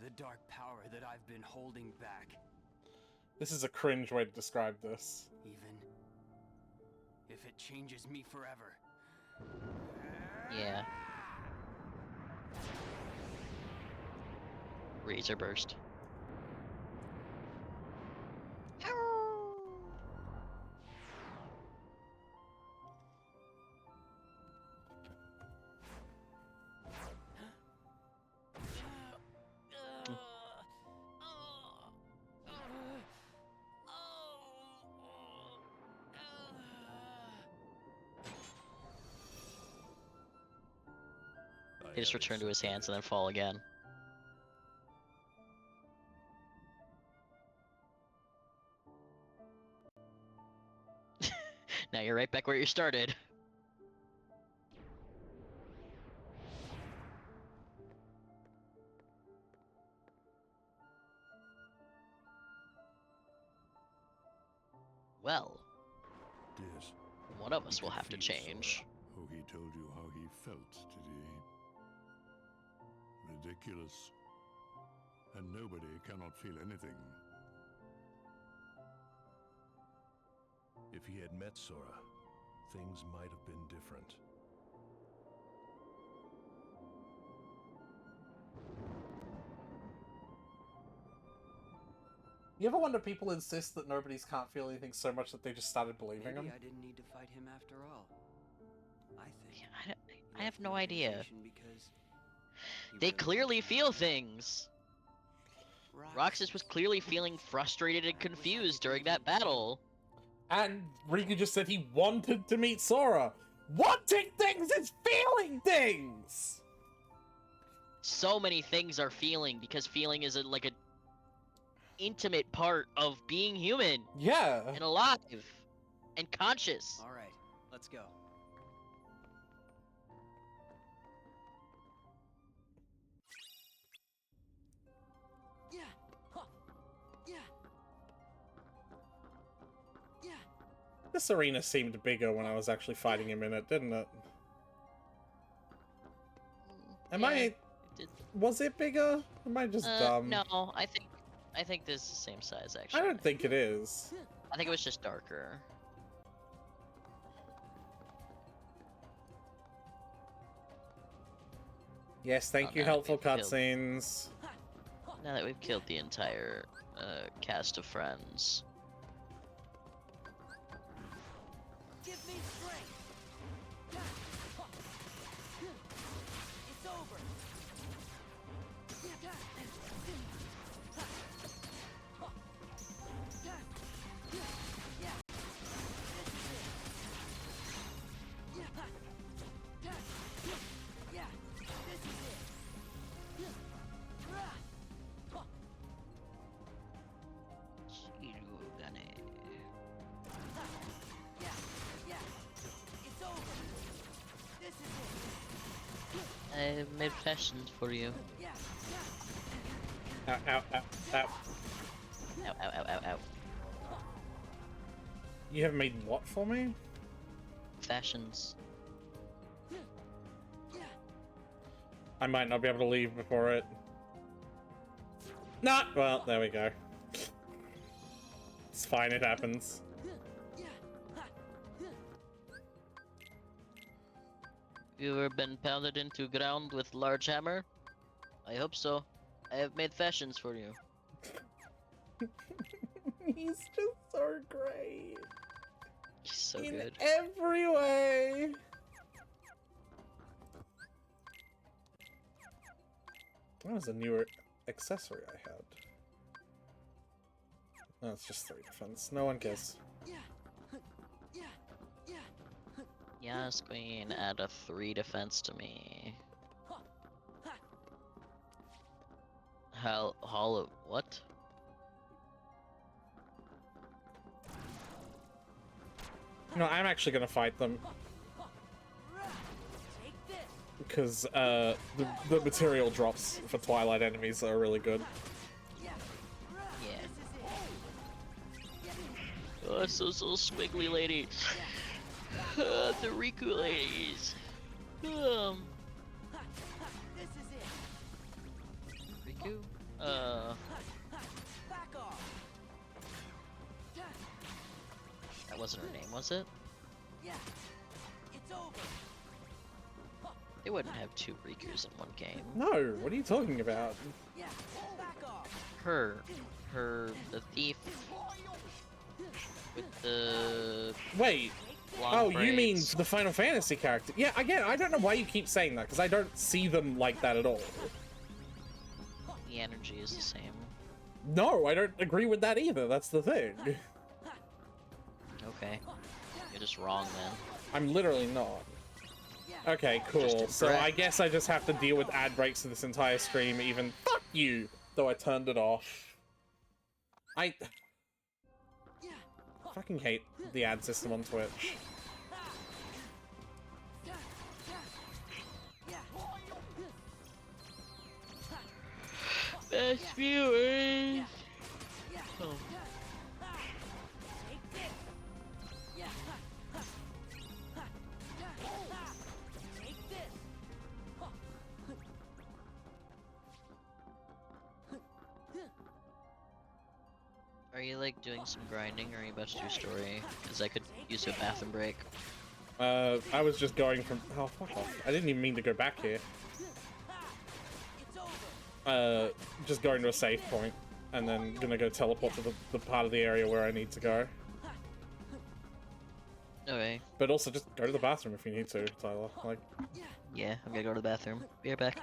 [SPEAKER 11] The dark power that I've been holding back.
[SPEAKER 1] This is a cringe way to describe this.
[SPEAKER 11] Even if it changes me forever.
[SPEAKER 2] Yeah. Razor burst. He just return to his hands and then fall again. Now you're right back where you started. Well,
[SPEAKER 7] Diz,
[SPEAKER 2] one of us
[SPEAKER 7] you
[SPEAKER 2] will
[SPEAKER 7] could
[SPEAKER 2] have to
[SPEAKER 7] feel Sora.
[SPEAKER 2] change.
[SPEAKER 7] Oh, he told you how he felt, did he? Ridiculous. And nobody cannot feel anything.
[SPEAKER 12] If he had met Sora, things might have been different.
[SPEAKER 1] You ever wonder people insist that nobodies can't feel anything so much that they just started believing
[SPEAKER 11] Maybe
[SPEAKER 1] them?
[SPEAKER 11] I didn't need to fight him after all. I think.
[SPEAKER 2] Yeah, I have no idea.
[SPEAKER 11] Because he
[SPEAKER 2] They
[SPEAKER 11] really
[SPEAKER 2] clearly
[SPEAKER 11] didn't
[SPEAKER 2] feel
[SPEAKER 11] have to.
[SPEAKER 2] things. Roxas was clearly feeling frustrated and confused during that battle.
[SPEAKER 1] And Riku just said he wanted to meet Sora. Wanting things is feeling things!
[SPEAKER 2] So many things are feeling because feeling is like a intimate part of being human
[SPEAKER 1] Yeah.
[SPEAKER 2] and alive and conscious.
[SPEAKER 11] All right, let's go.
[SPEAKER 3] Yeah. Huh. Yeah. Yeah.
[SPEAKER 1] This arena seemed bigger when I was actually fighting him in it, didn't it? Am
[SPEAKER 2] Yeah,
[SPEAKER 1] I...
[SPEAKER 2] it did.
[SPEAKER 1] Was it bigger? Am I just dumb?
[SPEAKER 2] No, I think this is the same size
[SPEAKER 1] I
[SPEAKER 2] actually.
[SPEAKER 1] don't think it is.
[SPEAKER 2] I think it was just darker.
[SPEAKER 1] Yes, thank
[SPEAKER 2] Oh,
[SPEAKER 1] you,
[SPEAKER 2] no,
[SPEAKER 1] helpful
[SPEAKER 2] we've killed-
[SPEAKER 1] cutscenes.
[SPEAKER 2] Now that we've killed the entire cast of friends.
[SPEAKER 3] Give me strength. It's over.
[SPEAKER 2] I made fashions for you.
[SPEAKER 1] Ow, ow, ow, ow.
[SPEAKER 2] Ow, ow, ow, ow, ow.
[SPEAKER 1] You have made what for me?
[SPEAKER 2] Fashions.
[SPEAKER 1] I might not be able to leave before it. Nah, well, there we go. It's fine, it happens.
[SPEAKER 2] You ever been pounded into ground with large hammer? I hope so. I have made fashions for you.
[SPEAKER 1] He's just so great.
[SPEAKER 2] He's so
[SPEAKER 1] in
[SPEAKER 2] good.
[SPEAKER 1] every way. That was a newer accessory I had. Oh, it's just 3 defense. No one cares.
[SPEAKER 2] Yes, Queen, add a 3 defense to me. Hollow, what?
[SPEAKER 1] No, I'm actually gonna fight them. Because, the material drops for Twilight enemies are really good.
[SPEAKER 2] Yeah. Oh, so squiggly lady. The Riku ladies. Riku? That wasn't her name, was it?
[SPEAKER 3] Yeah. It's over.
[SPEAKER 2] They wouldn't have 2 Rikus in one game.
[SPEAKER 1] No, what are you talking about?
[SPEAKER 3] Yeah. Back off.
[SPEAKER 2] The thief with the
[SPEAKER 1] Wait.
[SPEAKER 2] long
[SPEAKER 1] Oh, you mean
[SPEAKER 2] braids.
[SPEAKER 1] the Final Fantasy character? Yeah, again, I don't know why you keep saying that, because I don't see them like that at all.
[SPEAKER 2] The energy is the same.
[SPEAKER 1] No, I don't agree with that either, that's the thing.
[SPEAKER 2] Okay. You're just wrong then.
[SPEAKER 1] I'm literally not. Okay,
[SPEAKER 2] Just
[SPEAKER 1] cool. So
[SPEAKER 2] incorrect.
[SPEAKER 1] I guess I just have to deal with ad breaks for this entire stream, even. Fuck you! Though I turned it off. I fucking hate the ad system on Twitch.
[SPEAKER 2] Best viewers! Oh. Are you like doing some grinding or are you about to do story? Because I could use a bathroom break.
[SPEAKER 1] I was just going from. Oh, fuck off. I didn't even mean to go back here. Just going to a save point. and then gonna go teleport to the part of the area where I need to go.
[SPEAKER 2] Okay.
[SPEAKER 1] But also just go to the bathroom if you need to, Tyler. Like,
[SPEAKER 2] Yeah, I'm gonna go to the bathroom. Be right back.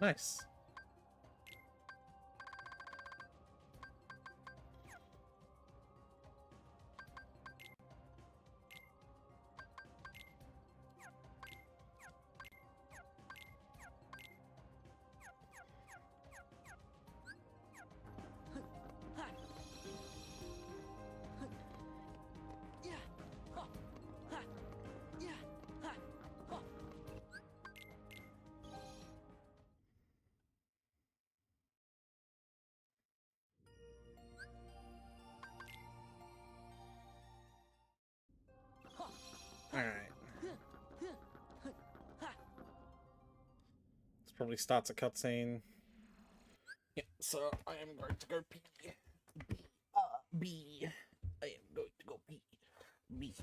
[SPEAKER 1] nice. Alright. This probably starts a cutscene. Yeah, so I am going to go pee. B. I am going to go pee. B.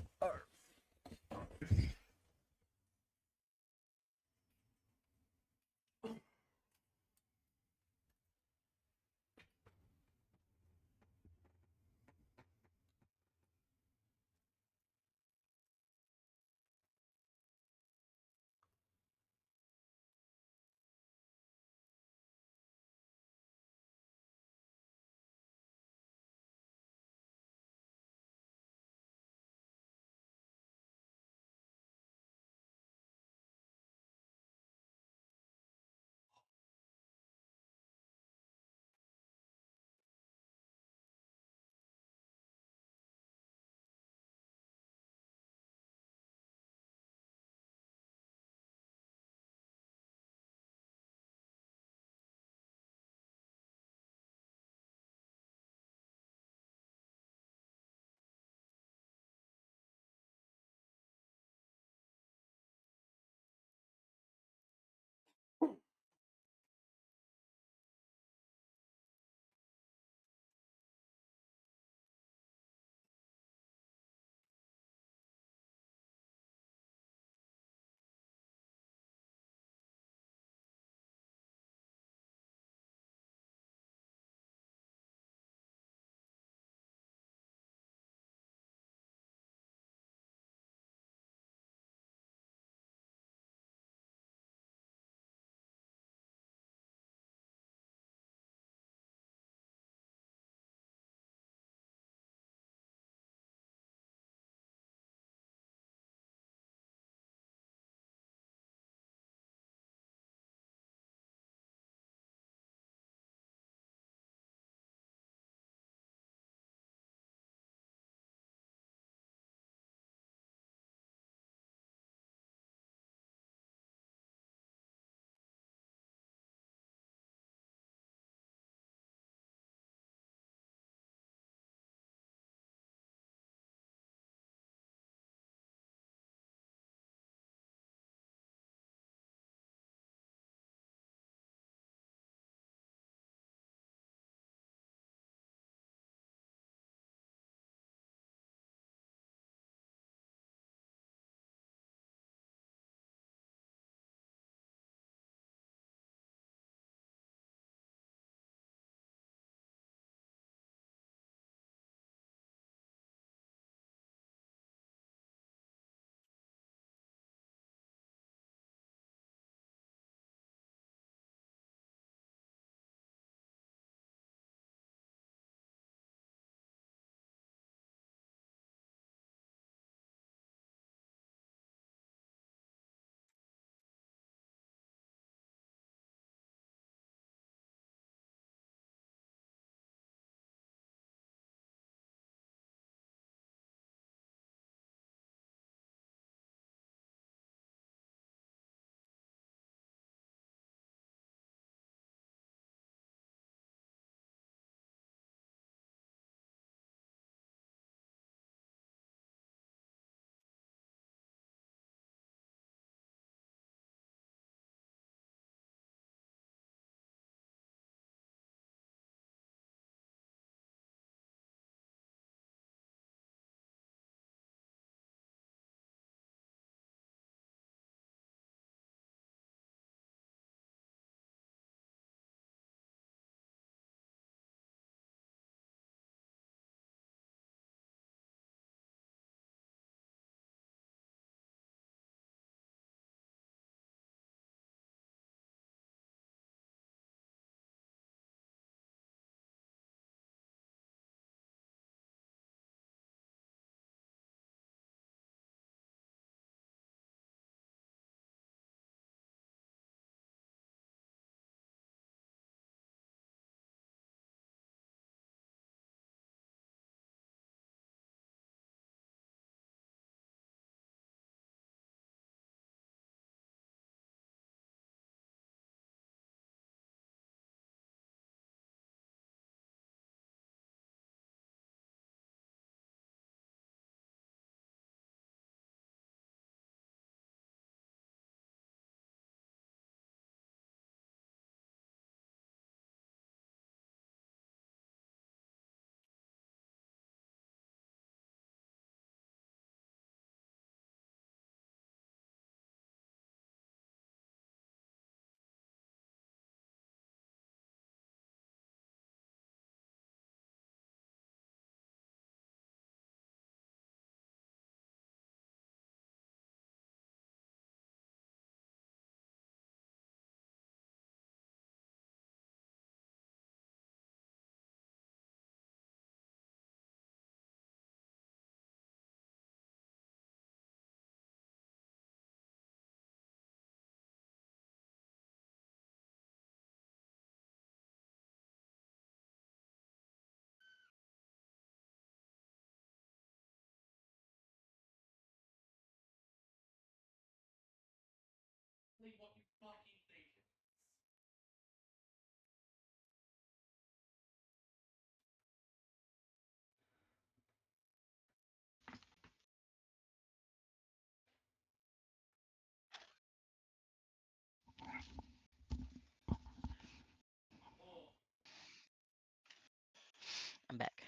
[SPEAKER 2] I'm back.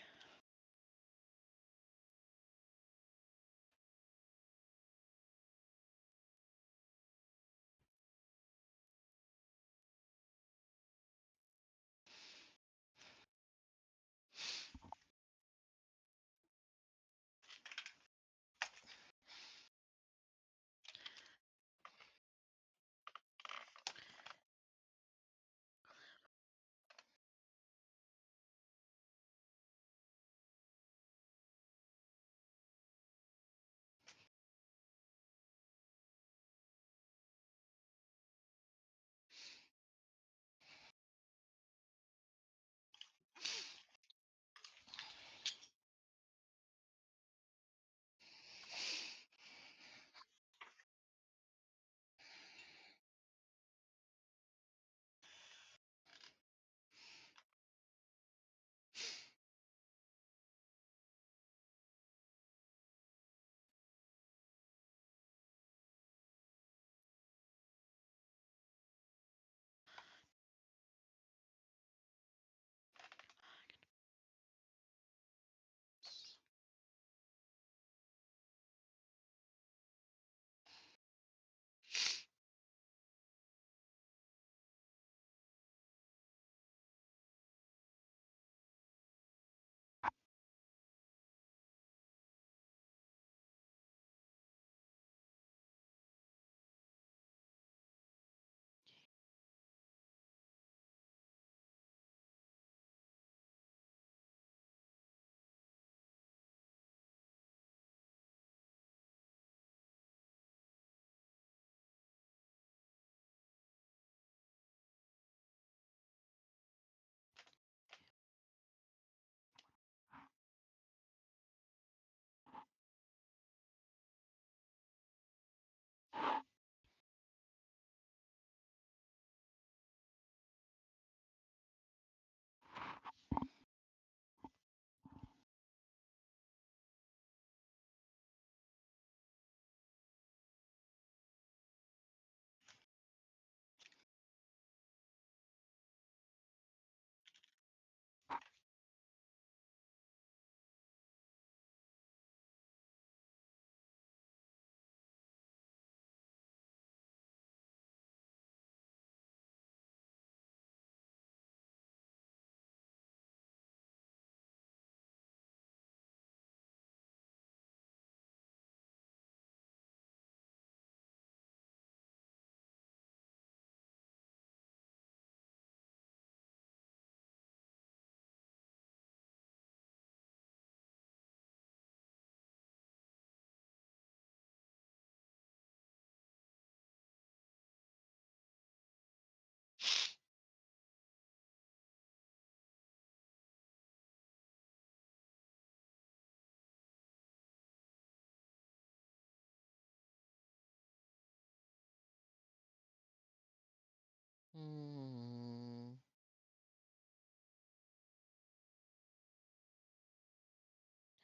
[SPEAKER 2] Hmm.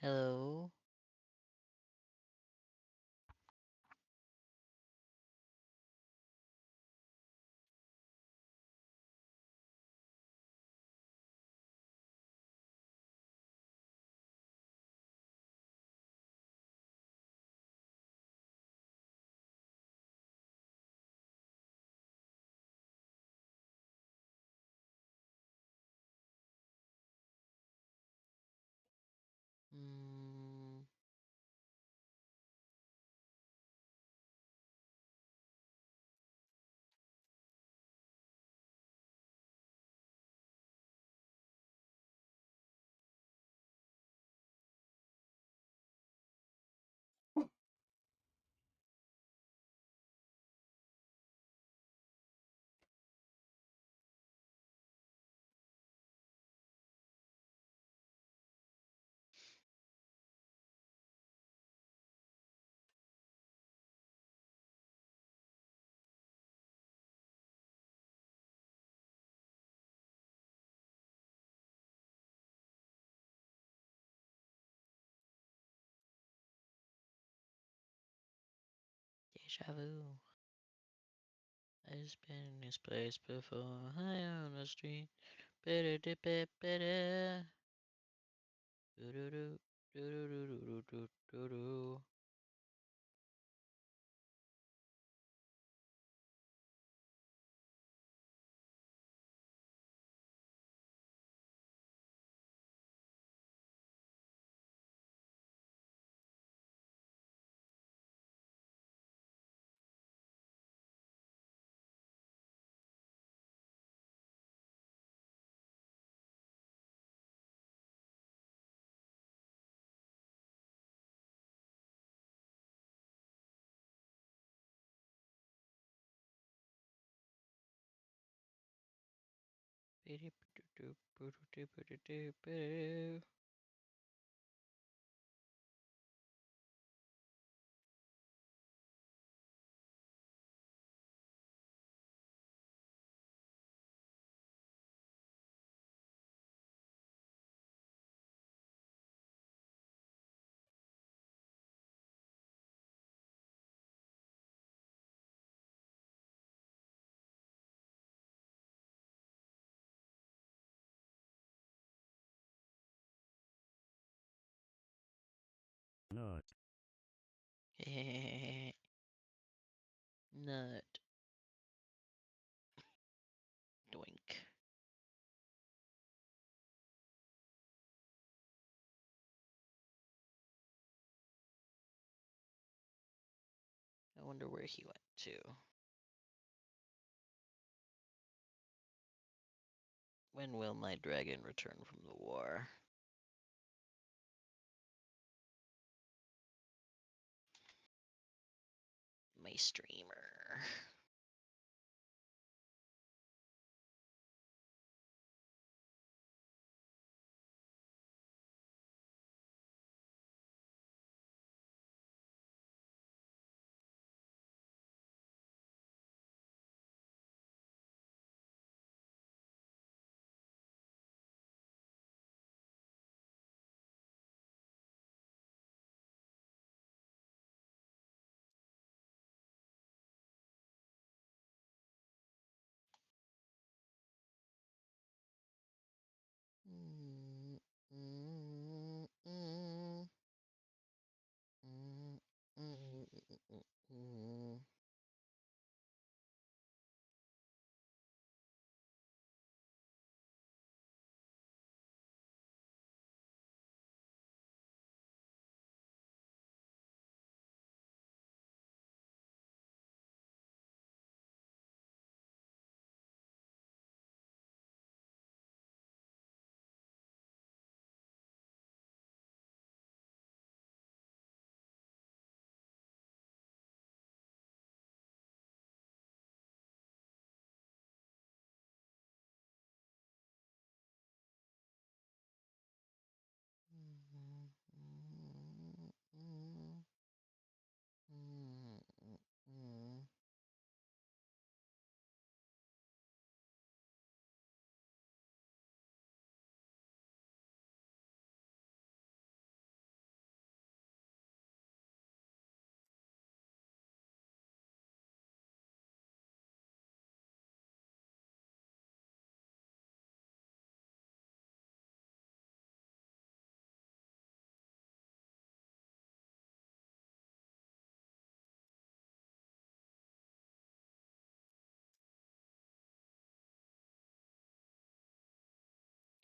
[SPEAKER 2] Hello. Hmm. Deja vu. I've been in this place before. High on the street. Better. Do-do-do, do-do-do-do-do-do-do. Bidi-bidi-do-bidi-do-bidi-do-bidi.
[SPEAKER 13] Nut.
[SPEAKER 2] Nut. Doink. I wonder where he went to. When will my dragon return from the war? My streamer.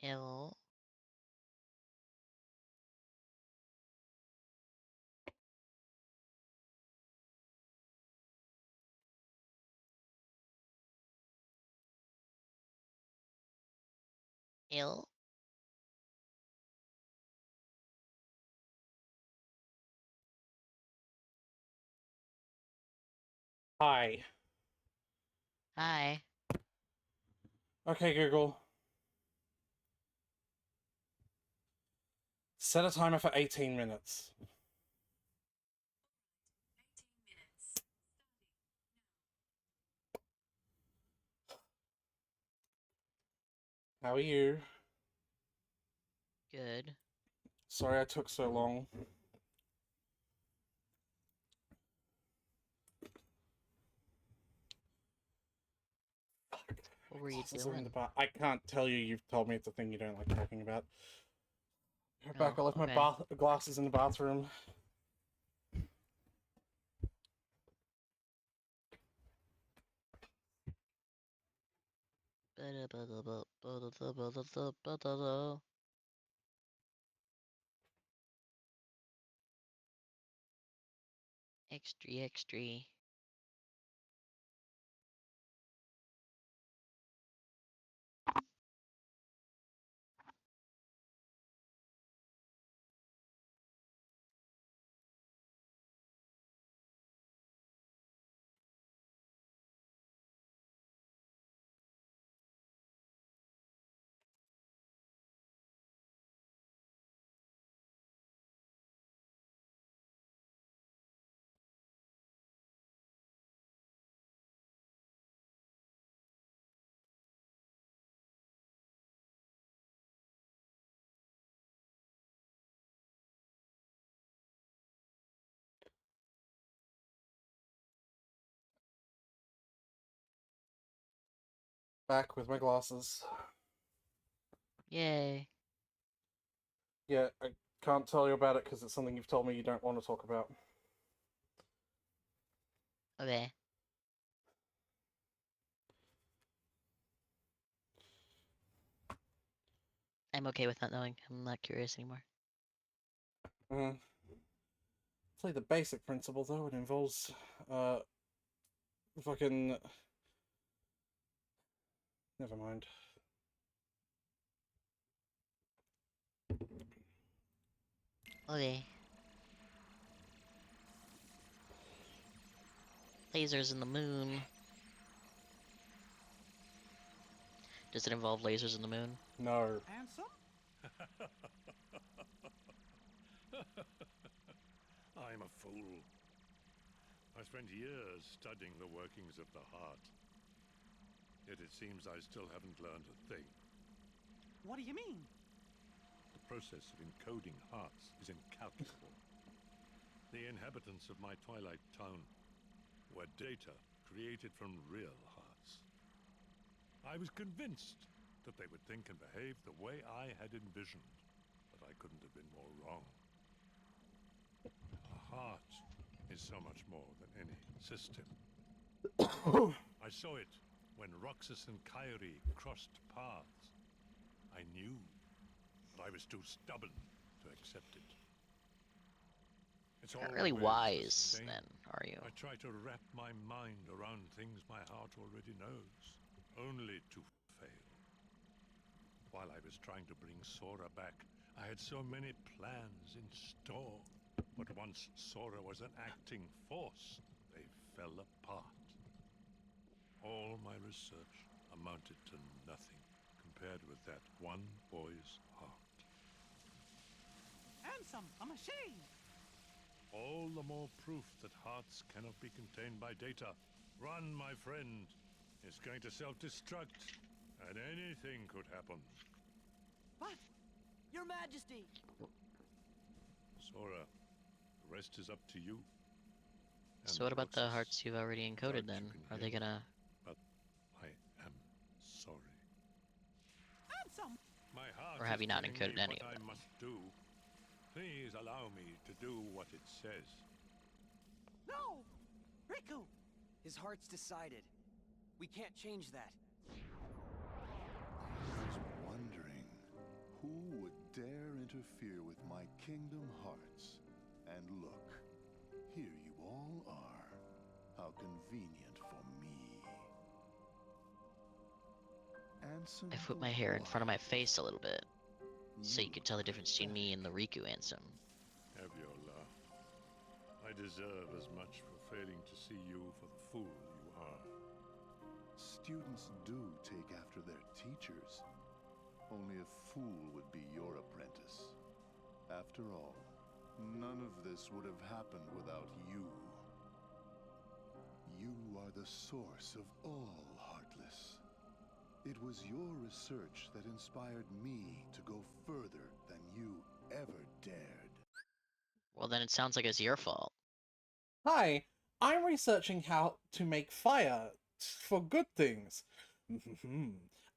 [SPEAKER 2] Ill. Ill.
[SPEAKER 1] Hi.
[SPEAKER 2] Hi.
[SPEAKER 1] Okay, Google. Set a timer for 18 minutes. How are you?
[SPEAKER 2] Good.
[SPEAKER 1] Sorry I took so long.
[SPEAKER 2] What were you
[SPEAKER 1] This is in
[SPEAKER 2] doing?
[SPEAKER 1] the bar. I can't tell you. You've told me it's a thing you don't like talking about. Back, I left my glasses in the bathroom.
[SPEAKER 2] Extra.
[SPEAKER 1] Back with my glasses.
[SPEAKER 2] Yay.
[SPEAKER 1] Yeah, I can't tell you about it because it's something you've told me you don't want to talk about.
[SPEAKER 2] Okay. I'm okay with not knowing. I'm not curious anymore.
[SPEAKER 1] It's like the basic principle, though. It involves, fucking... Never mind.
[SPEAKER 2] Okay. Lasers in the moon. Does it involve lasers in the moon?
[SPEAKER 1] No.
[SPEAKER 6] Handsome?
[SPEAKER 7] I'm a fool. I spent years studying the workings of the heart. Yet it seems I still haven't learned a thing.
[SPEAKER 6] What do you mean?
[SPEAKER 7] The process of encoding hearts is incalculable. The inhabitants of my Twilight town were data created from real hearts. I was convinced that they would think and behave the way I had envisioned, but I couldn't have been more wrong. A heart is so much more than any system. I saw it when Roxas and Kairi crossed paths. I knew, but I was too stubborn to accept it. It's
[SPEAKER 2] Not really
[SPEAKER 7] always
[SPEAKER 2] wise,
[SPEAKER 7] the same.
[SPEAKER 2] then, are you?
[SPEAKER 7] I try to wrap my mind around things my heart already knows, only to fail. While I was trying to bring Sora back, I had so many plans in store. But once Sora was an acting force, they fell apart. All my research amounted to nothing compared with that one boy's heart.
[SPEAKER 6] Handsome, a machine!
[SPEAKER 7] All the more proof that hearts cannot be contained by data. Run, my friend. It's going to self-destruct, and anything could happen.
[SPEAKER 3] But, Your Majesty!
[SPEAKER 7] Sora, the rest is up to you.
[SPEAKER 2] So what about the hearts you've already encoded then? Are they gonna...
[SPEAKER 7] But I am sorry.
[SPEAKER 6] Handsome!
[SPEAKER 7] My heart
[SPEAKER 2] Or have
[SPEAKER 7] is
[SPEAKER 2] you not
[SPEAKER 7] telling
[SPEAKER 2] encoded
[SPEAKER 7] me
[SPEAKER 2] any
[SPEAKER 7] what
[SPEAKER 2] of
[SPEAKER 7] I
[SPEAKER 2] them?
[SPEAKER 7] must do. Please allow me to do what it says.
[SPEAKER 6] No! Riku!
[SPEAKER 11] His heart's decided. We can't change that.
[SPEAKER 5] I was wondering who would dare interfere with my kingdom hearts. And look, here you all are. How convenient for me. Ansem
[SPEAKER 2] I put my hair in front of my face a little bit, so you could tell the difference between me and the Riku Ansem.
[SPEAKER 7] Have your laugh. I deserve as much for failing to see you for the fool you are.
[SPEAKER 5] Students do take after their teachers. Only a fool would be your apprentice. After all, none of this would have happened without you. You are the source of all Heartless. It was your research that inspired me to go further than you ever dared.
[SPEAKER 2] Well, then it sounds like it's your fault.
[SPEAKER 1] Hi, I'm researching how to make fire for good things.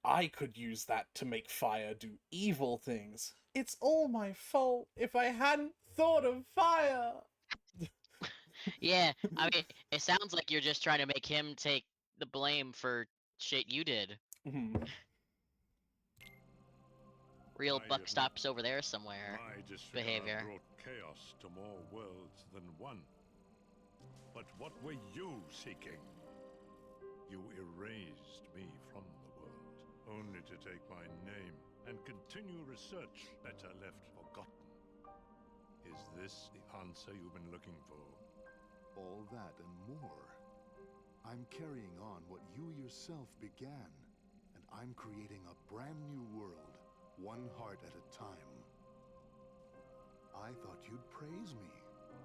[SPEAKER 1] I could use that to make fire do evil things. It's all my fault if I hadn't thought of fire.
[SPEAKER 2] Yeah, I mean, it sounds like you're just trying to make him take the blame for shit you did. Real
[SPEAKER 7] I
[SPEAKER 2] buck
[SPEAKER 7] admit
[SPEAKER 2] stops over there somewhere.
[SPEAKER 7] My disregard
[SPEAKER 2] Behavior.
[SPEAKER 7] brought chaos to more worlds than one. But what were you seeking? You erased me from the world, only to take my name and continue research better left forgotten. Is this the answer you've been looking for?
[SPEAKER 5] All that and more. I'm carrying on what you yourself began, and I'm creating a brand new world, one heart at a time. I thought you'd praise me,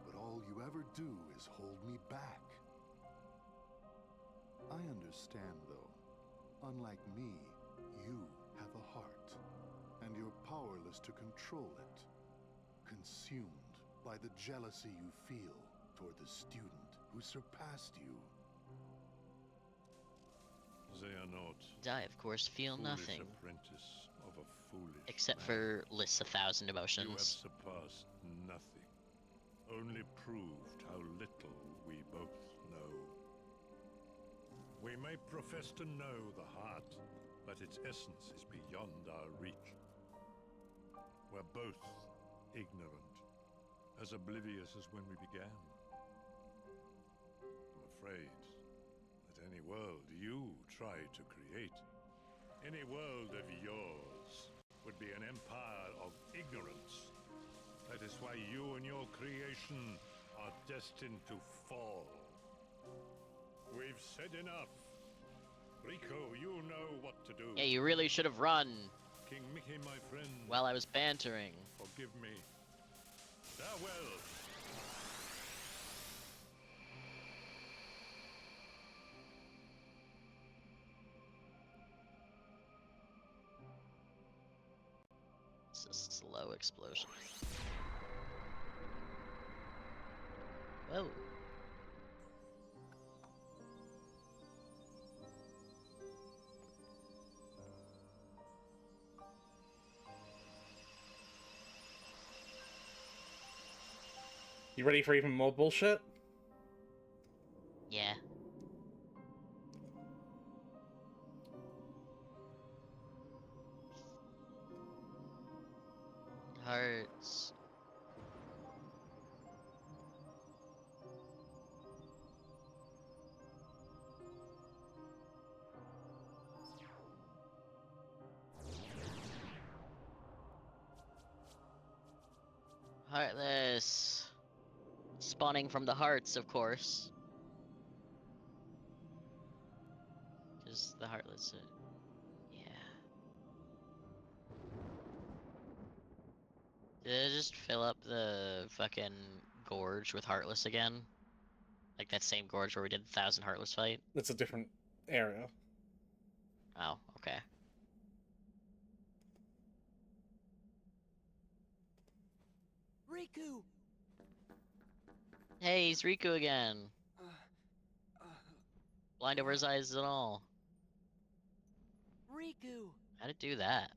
[SPEAKER 5] but all you ever do is hold me back. I understand, though. Unlike me, you have a heart, and you're powerless to control it. Consumed by the jealousy you feel toward the student who surpassed you.
[SPEAKER 7] Xehanort.
[SPEAKER 2] I, of course, feel
[SPEAKER 7] foolish
[SPEAKER 2] nothing.
[SPEAKER 7] Apprentice of a foolish
[SPEAKER 2] Except
[SPEAKER 7] man.
[SPEAKER 2] for lists 1,000
[SPEAKER 7] You have
[SPEAKER 2] emotions.
[SPEAKER 7] surpassed nothing. Only proved how little we both know. We may profess to know the heart, but its essence is beyond our reach. We're both ignorant, as oblivious as when we began. I'm afraid that any world you try to create, any world of yours, would be an empire of ignorance. That is why you and your creation are destined to fall. We've said enough. Rico, you know what to do.
[SPEAKER 2] Yeah, you really should have run
[SPEAKER 7] King Mickey, my friend,
[SPEAKER 2] while I was bantering.
[SPEAKER 7] forgive me. Farewell.
[SPEAKER 2] It's a slow explosion. Whoa.
[SPEAKER 1] You ready for even more bullshit?
[SPEAKER 2] Yeah. Hearts. Heartless. Spawning from the hearts, of course. Because the Heartless. Yeah. Did I just fill up the fucking gorge with Heartless again? Like that same gorge where we did the 1,000 Heartless fight?
[SPEAKER 1] That's a different area.
[SPEAKER 2] Oh, okay.
[SPEAKER 3] Riku!
[SPEAKER 2] Hey, he's Riku again. Blind over his eyes and all.
[SPEAKER 3] Riku!
[SPEAKER 2] How'd it do that?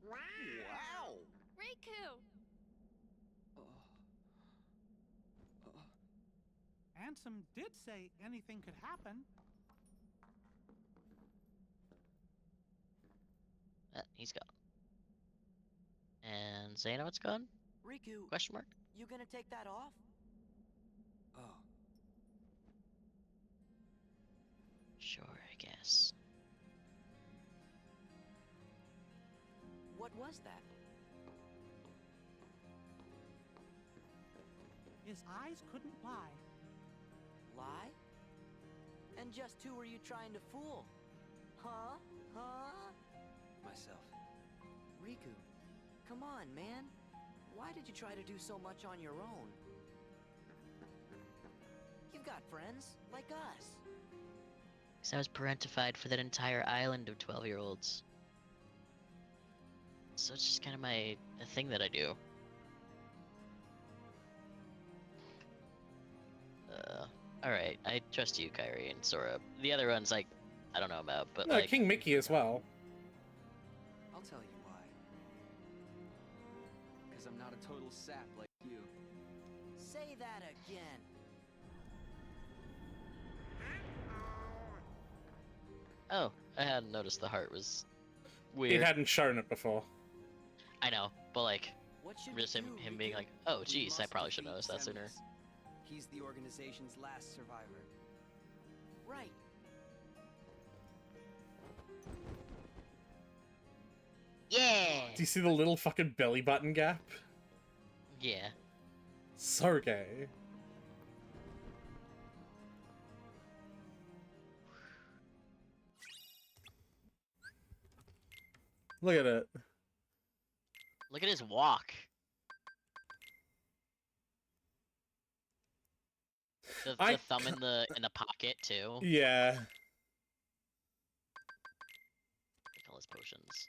[SPEAKER 3] Wow!
[SPEAKER 9] Riku!
[SPEAKER 6] Ansem did say anything could happen.
[SPEAKER 2] He's gone. And Xehanort's gone?
[SPEAKER 3] Riku,
[SPEAKER 2] Question mark?
[SPEAKER 3] you gonna take that off?
[SPEAKER 11] Oh.
[SPEAKER 2] Sure, I guess.
[SPEAKER 3] What was that?
[SPEAKER 6] His eyes couldn't lie.
[SPEAKER 3] Lie? And just who were you trying to fool? Huh? Huh?
[SPEAKER 11] Myself.
[SPEAKER 3] Riku, come on, man. Why did you try to do so much on your own? You've got friends, like us.
[SPEAKER 2] Because I was parentified for that entire island of 12-year-olds. So it's just kind of a thing that I do. Alright, I trust you, Kairi and Sora. The other one's like, I don't know about, but
[SPEAKER 1] No,
[SPEAKER 2] like
[SPEAKER 1] King Mickey as well.
[SPEAKER 11] I'll tell you why. Because I'm not a total sap like you.
[SPEAKER 3] Say that again.
[SPEAKER 2] oh, I hadn't noticed the heart was weird.
[SPEAKER 1] It hadn't shown it before.
[SPEAKER 2] I know, but like
[SPEAKER 3] What should
[SPEAKER 2] just
[SPEAKER 3] we
[SPEAKER 2] him
[SPEAKER 3] do,
[SPEAKER 2] him being
[SPEAKER 3] Riku?
[SPEAKER 2] like, oh
[SPEAKER 11] We
[SPEAKER 2] geez, I
[SPEAKER 11] must
[SPEAKER 2] probably should
[SPEAKER 11] defeat
[SPEAKER 2] notice that sooner.
[SPEAKER 11] Semmis. He's the organization's last survivor.
[SPEAKER 3] Right.
[SPEAKER 2] Yeah.
[SPEAKER 1] Do you see the little fucking belly button gap?
[SPEAKER 2] Yeah.
[SPEAKER 1] So gay. Look at it.
[SPEAKER 2] Look at his walk. The thumb in the pocket too.
[SPEAKER 1] Yeah.
[SPEAKER 2] Look at all his potions.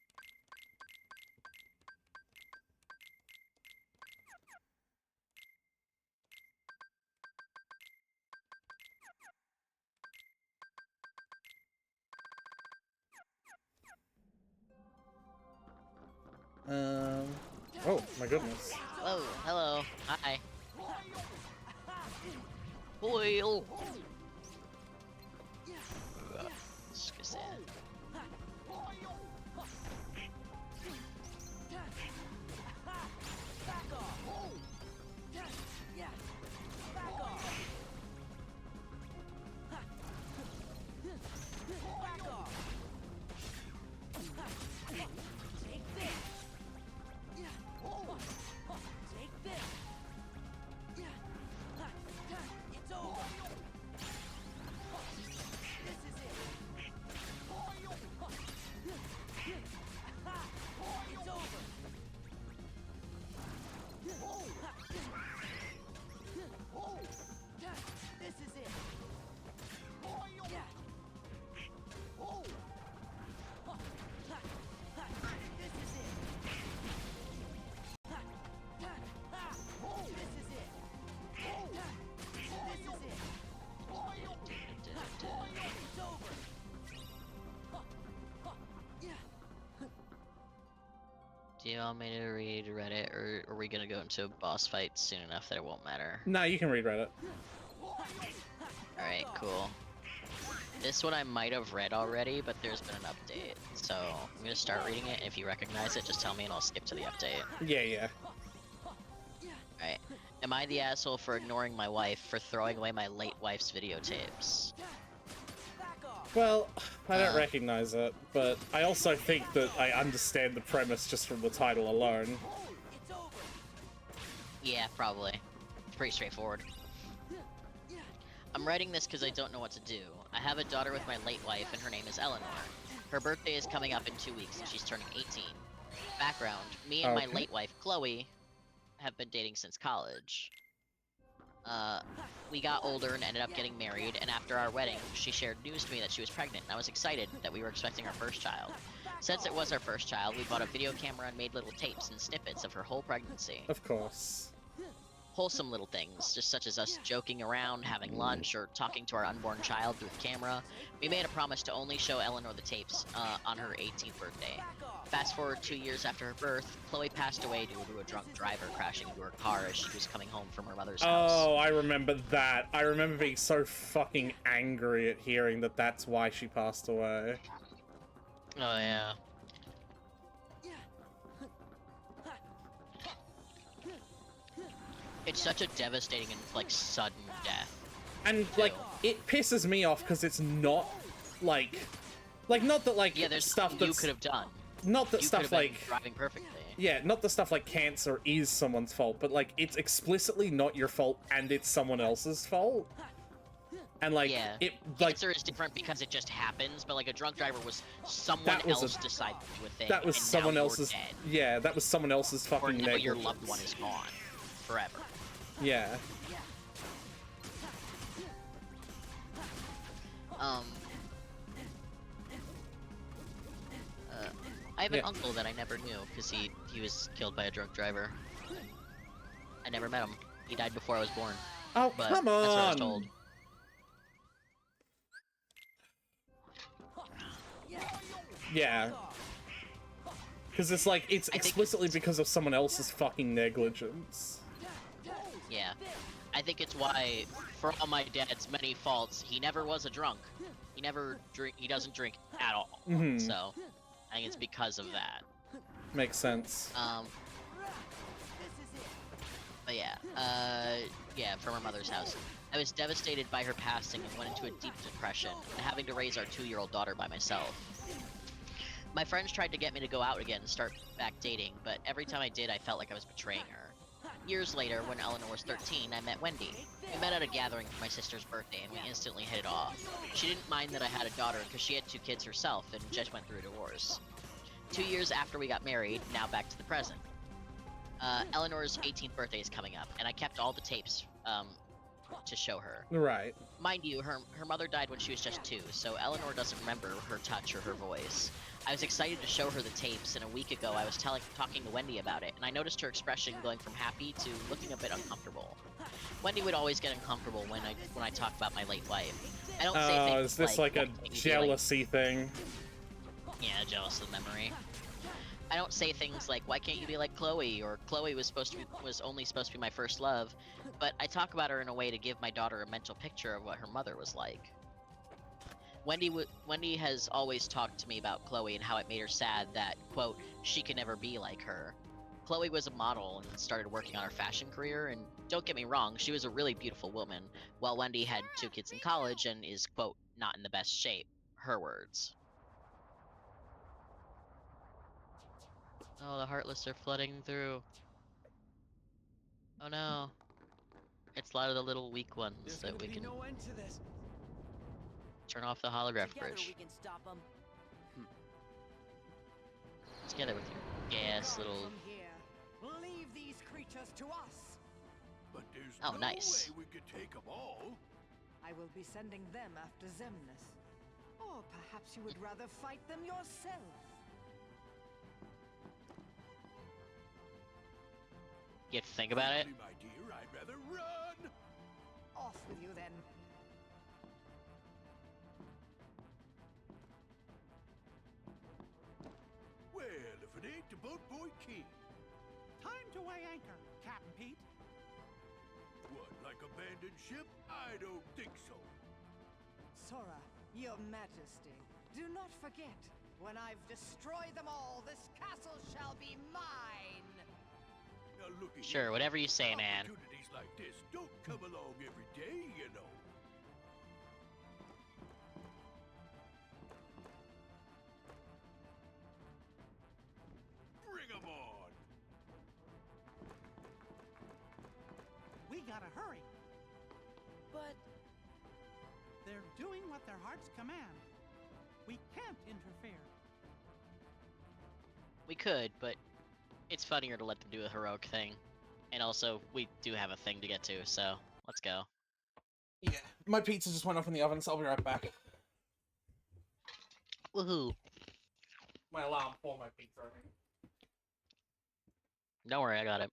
[SPEAKER 1] Oh my goodness.
[SPEAKER 2] Oh, hello. Hi. Boil. Excuse that. Do you want me to read Reddit, or are we gonna go into a boss fight soon enough that it won't matter?
[SPEAKER 1] No, you can read Reddit.
[SPEAKER 2] Alright, cool. This one I might have read already, but there's been an update. So, I'm gonna start reading it, and if you recognize it, just tell me and I'll skip to the update.
[SPEAKER 1] Yeah, yeah.
[SPEAKER 2] Alright. Am I the asshole for ignoring my wife for throwing away my late wife's videotapes?
[SPEAKER 1] Well, I don't recognize it, but I also think that I understand the premise just from the title alone.
[SPEAKER 2] Yeah, probably. It's pretty straightforward. I'm writing this because I don't know what to do. I have a daughter with my late wife, and her name is Eleanor. Her birthday is coming up in 2 weeks, and she's turning 18. Background, me and my
[SPEAKER 1] Okay.
[SPEAKER 2] late wife, Chloe, have been dating since college. We got older and ended up getting married, and after our wedding, she shared news to me that she was pregnant, and I was excited that we were expecting our first child. Since it was our first child, we bought a video camera and made little tapes and snippets of her whole pregnancy.
[SPEAKER 1] Of course.
[SPEAKER 2] Wholesome little things, just such as us joking around, having lunch, or talking to our unborn child through the camera. We made a promise to only show Eleanor the tapes on her 18th birthday. Fast forward 2 years after her birth, Chloe passed away due to a drunk driver crashing into her car as she was coming home from her mother's house.
[SPEAKER 1] Oh, I remember that. I remember being so fucking angry at hearing that that's why she passed away.
[SPEAKER 2] Oh, yeah. It's such a devastating and, like, sudden death.
[SPEAKER 1] And, like, it pisses me off because it's not, like, not that, like,
[SPEAKER 2] Yeah, there's
[SPEAKER 1] stuff
[SPEAKER 2] nothing you
[SPEAKER 1] that's...
[SPEAKER 2] could have done.
[SPEAKER 1] Not that
[SPEAKER 2] You
[SPEAKER 1] stuff
[SPEAKER 2] could have been
[SPEAKER 1] like...
[SPEAKER 2] driving perfectly.
[SPEAKER 1] Yeah, not the stuff like cancer is someone's fault, but, like, it's explicitly not your fault and it's someone else's fault. And, like,
[SPEAKER 2] Yeah.
[SPEAKER 1] it, like...
[SPEAKER 2] Cancer is different because it just happens, but, like, a drunk driver was someone else decided to do a thing,
[SPEAKER 1] That was
[SPEAKER 2] and
[SPEAKER 1] someone
[SPEAKER 2] now you're
[SPEAKER 1] else's...
[SPEAKER 2] dead.
[SPEAKER 1] Yeah, that was someone else's
[SPEAKER 2] Or
[SPEAKER 1] fucking
[SPEAKER 2] now
[SPEAKER 1] negligence.
[SPEAKER 2] your loved one is gone. Forever.
[SPEAKER 1] Yeah.
[SPEAKER 2] I have an uncle that I never knew because he was killed by a drunk driver. I never met him. He died before I was born.
[SPEAKER 1] Oh,
[SPEAKER 2] but
[SPEAKER 1] come
[SPEAKER 2] that's what I was
[SPEAKER 1] on!
[SPEAKER 2] told.
[SPEAKER 1] Yeah. Because it's like, it's explicitly because of someone else's fucking negligence.
[SPEAKER 2] Yeah. I think it's why, for all my dad's many faults, he never was a drunk. He never drink. He doesn't drink at all.
[SPEAKER 1] Mhm.
[SPEAKER 2] So, I think it's because of that.
[SPEAKER 1] Makes sense.
[SPEAKER 2] But yeah, yeah, from her mother's house. I was devastated by her passing and went into a deep depression, and having to raise our 2-year-old daughter by myself. My friends tried to get me to go out again and start back dating, but every time I did, I felt like I was betraying her. Years later, when Eleanor was 13, I met Wendy. We met at a gathering for my sister's birthday, and we instantly hit it off. She didn't mind that I had a daughter because she had 2 kids herself and just went through a divorce. 2 years after we got married, now back to the present. Eleanor's 18th birthday is coming up, and I kept all the tapes to show her.
[SPEAKER 1] Right.
[SPEAKER 2] Mind you, her mother died when she was just 2, so Eleanor doesn't remember her touch or her voice. I was excited to show her the tapes, and a week ago I was talking to Wendy about it, and I noticed her expression going from happy to looking a bit uncomfortable. Wendy would always get uncomfortable when I talk about my late wife. I don't say things
[SPEAKER 1] is this like a jealousy thing?
[SPEAKER 2] Yeah, jealous of the memory. I don't say things like, why can't you be like Chloe, or Chloe was only supposed to be my first love, but I talk about her in a way to give my daughter a mental picture of what her mother was like. Wendy has always talked to me about Chloe and how it made her sad that, quote, she could never be like her. Chloe was a model and started working on her fashion career, and don't get me wrong, she was a really beautiful woman, while Wendy had 2 kids in college and is, quote, not in the best shape. Her words. Oh, the Heartless are flooding through. Oh no. It's a lot of the little weak ones that we can
[SPEAKER 3] no end to this.
[SPEAKER 2] turn off the holograph
[SPEAKER 3] Together
[SPEAKER 2] bridge.
[SPEAKER 3] we can stop them.
[SPEAKER 2] Together with your gas little...
[SPEAKER 3] From here. Leave these creatures to us.
[SPEAKER 10] But there's
[SPEAKER 2] Oh,
[SPEAKER 10] no
[SPEAKER 2] nice.
[SPEAKER 10] way we could take them all.
[SPEAKER 3] I will be sending them after Xemnas. Or perhaps you would rather fight them yourself.
[SPEAKER 2] You have to think about it?
[SPEAKER 10] Frankly, my dear, I'd rather run.
[SPEAKER 3] Off with you then.
[SPEAKER 10] Well, if it ain't the Boat Boy King.
[SPEAKER 6] Time to weigh anchor, Captain Pete.
[SPEAKER 10] What, like abandoned ship? I don't think so.
[SPEAKER 3] Sora, your majesty, do not forget, when I've destroyed them all, this castle shall be mine!
[SPEAKER 10] Now look at
[SPEAKER 2] Sure,
[SPEAKER 10] here.
[SPEAKER 2] whatever you say, man.
[SPEAKER 10] Opportunities like this don't come along every day, you know. Bring 'em on!
[SPEAKER 6] We gotta hurry.
[SPEAKER 3] But
[SPEAKER 6] They're doing what their hearts command. We can't interfere.
[SPEAKER 2] We could, but it's funnier to let them do a heroic thing. And also, we do have a thing to get to, so let's go.
[SPEAKER 1] Yeah. My pizza just went off in the oven, so I'll be right back.
[SPEAKER 2] Woohoo!
[SPEAKER 1] My alarm for my pizza, I mean.
[SPEAKER 2] Don't worry, I got it.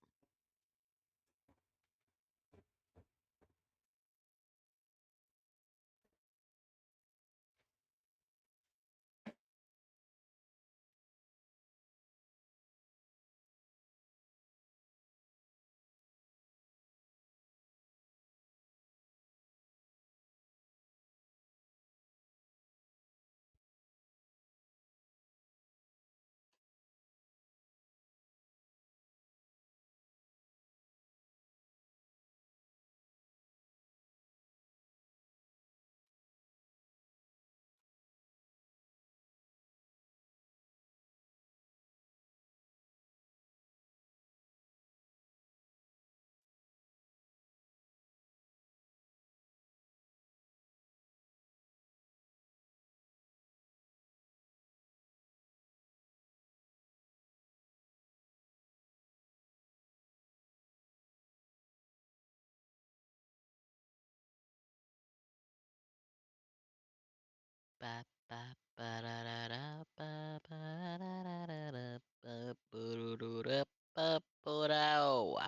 [SPEAKER 2] Ba ba ba da da da ba ba da da da da ba boo doo da ba boo da.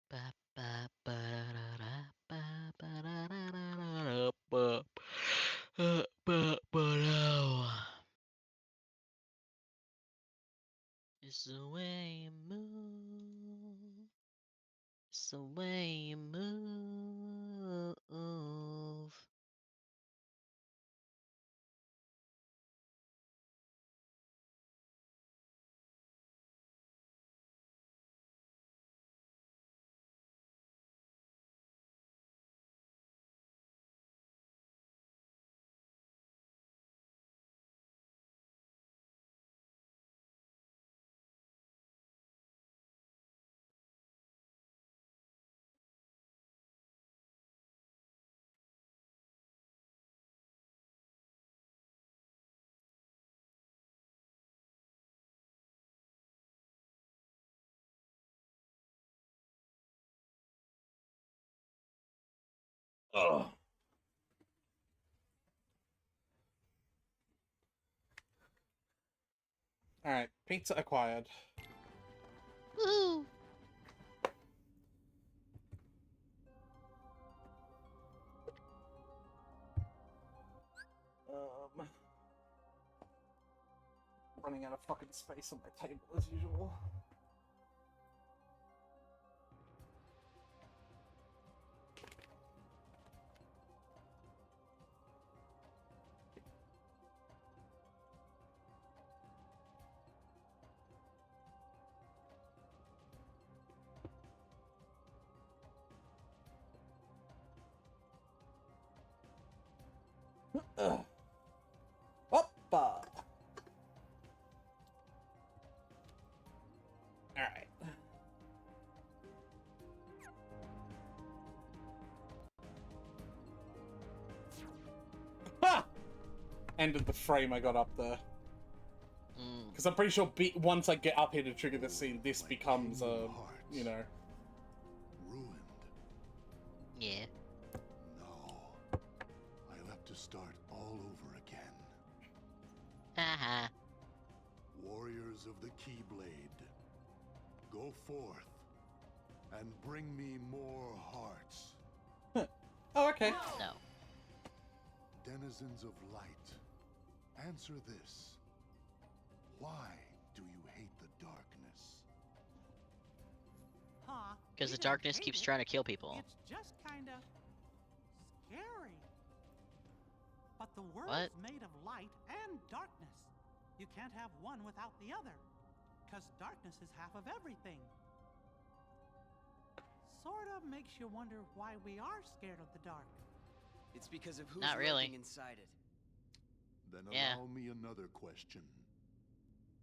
[SPEAKER 2] Ba ba ba da da da ba ba da da da da ba. It's the way you move. It's the way you move.
[SPEAKER 1] Ugh. Alright, pizza acquired.
[SPEAKER 2] Woo!
[SPEAKER 1] Running out of fucking space on my table as usual. Hoppa! Alright. Ha! Ended the frame I got up there. Because I'm pretty sure once I get up here to trigger the scene, this becomes, you know...
[SPEAKER 5] Ruined.
[SPEAKER 2] Yeah.
[SPEAKER 5] No. I'll have to start all over again.
[SPEAKER 2] Haha.
[SPEAKER 5] Warriors of the Keyblade, go forth and bring me more hearts.
[SPEAKER 1] Oh, okay.
[SPEAKER 2] No.
[SPEAKER 5] Denizens of light, answer this. Why do you hate the darkness?
[SPEAKER 6] Huh?
[SPEAKER 2] Because
[SPEAKER 6] we
[SPEAKER 2] the
[SPEAKER 6] don't
[SPEAKER 2] darkness
[SPEAKER 6] hate
[SPEAKER 2] keeps
[SPEAKER 6] it.
[SPEAKER 2] trying to kill people.
[SPEAKER 6] It's just kinda scary. But the world's
[SPEAKER 2] What?
[SPEAKER 6] made of light and darkness. You can't have one without the other. Because darkness is half of everything. Sort of makes you wonder why we are scared of the dark.
[SPEAKER 11] It's because of who's
[SPEAKER 2] Not really.
[SPEAKER 11] lurking inside it.
[SPEAKER 5] Then
[SPEAKER 2] Yeah.
[SPEAKER 5] allow me another question.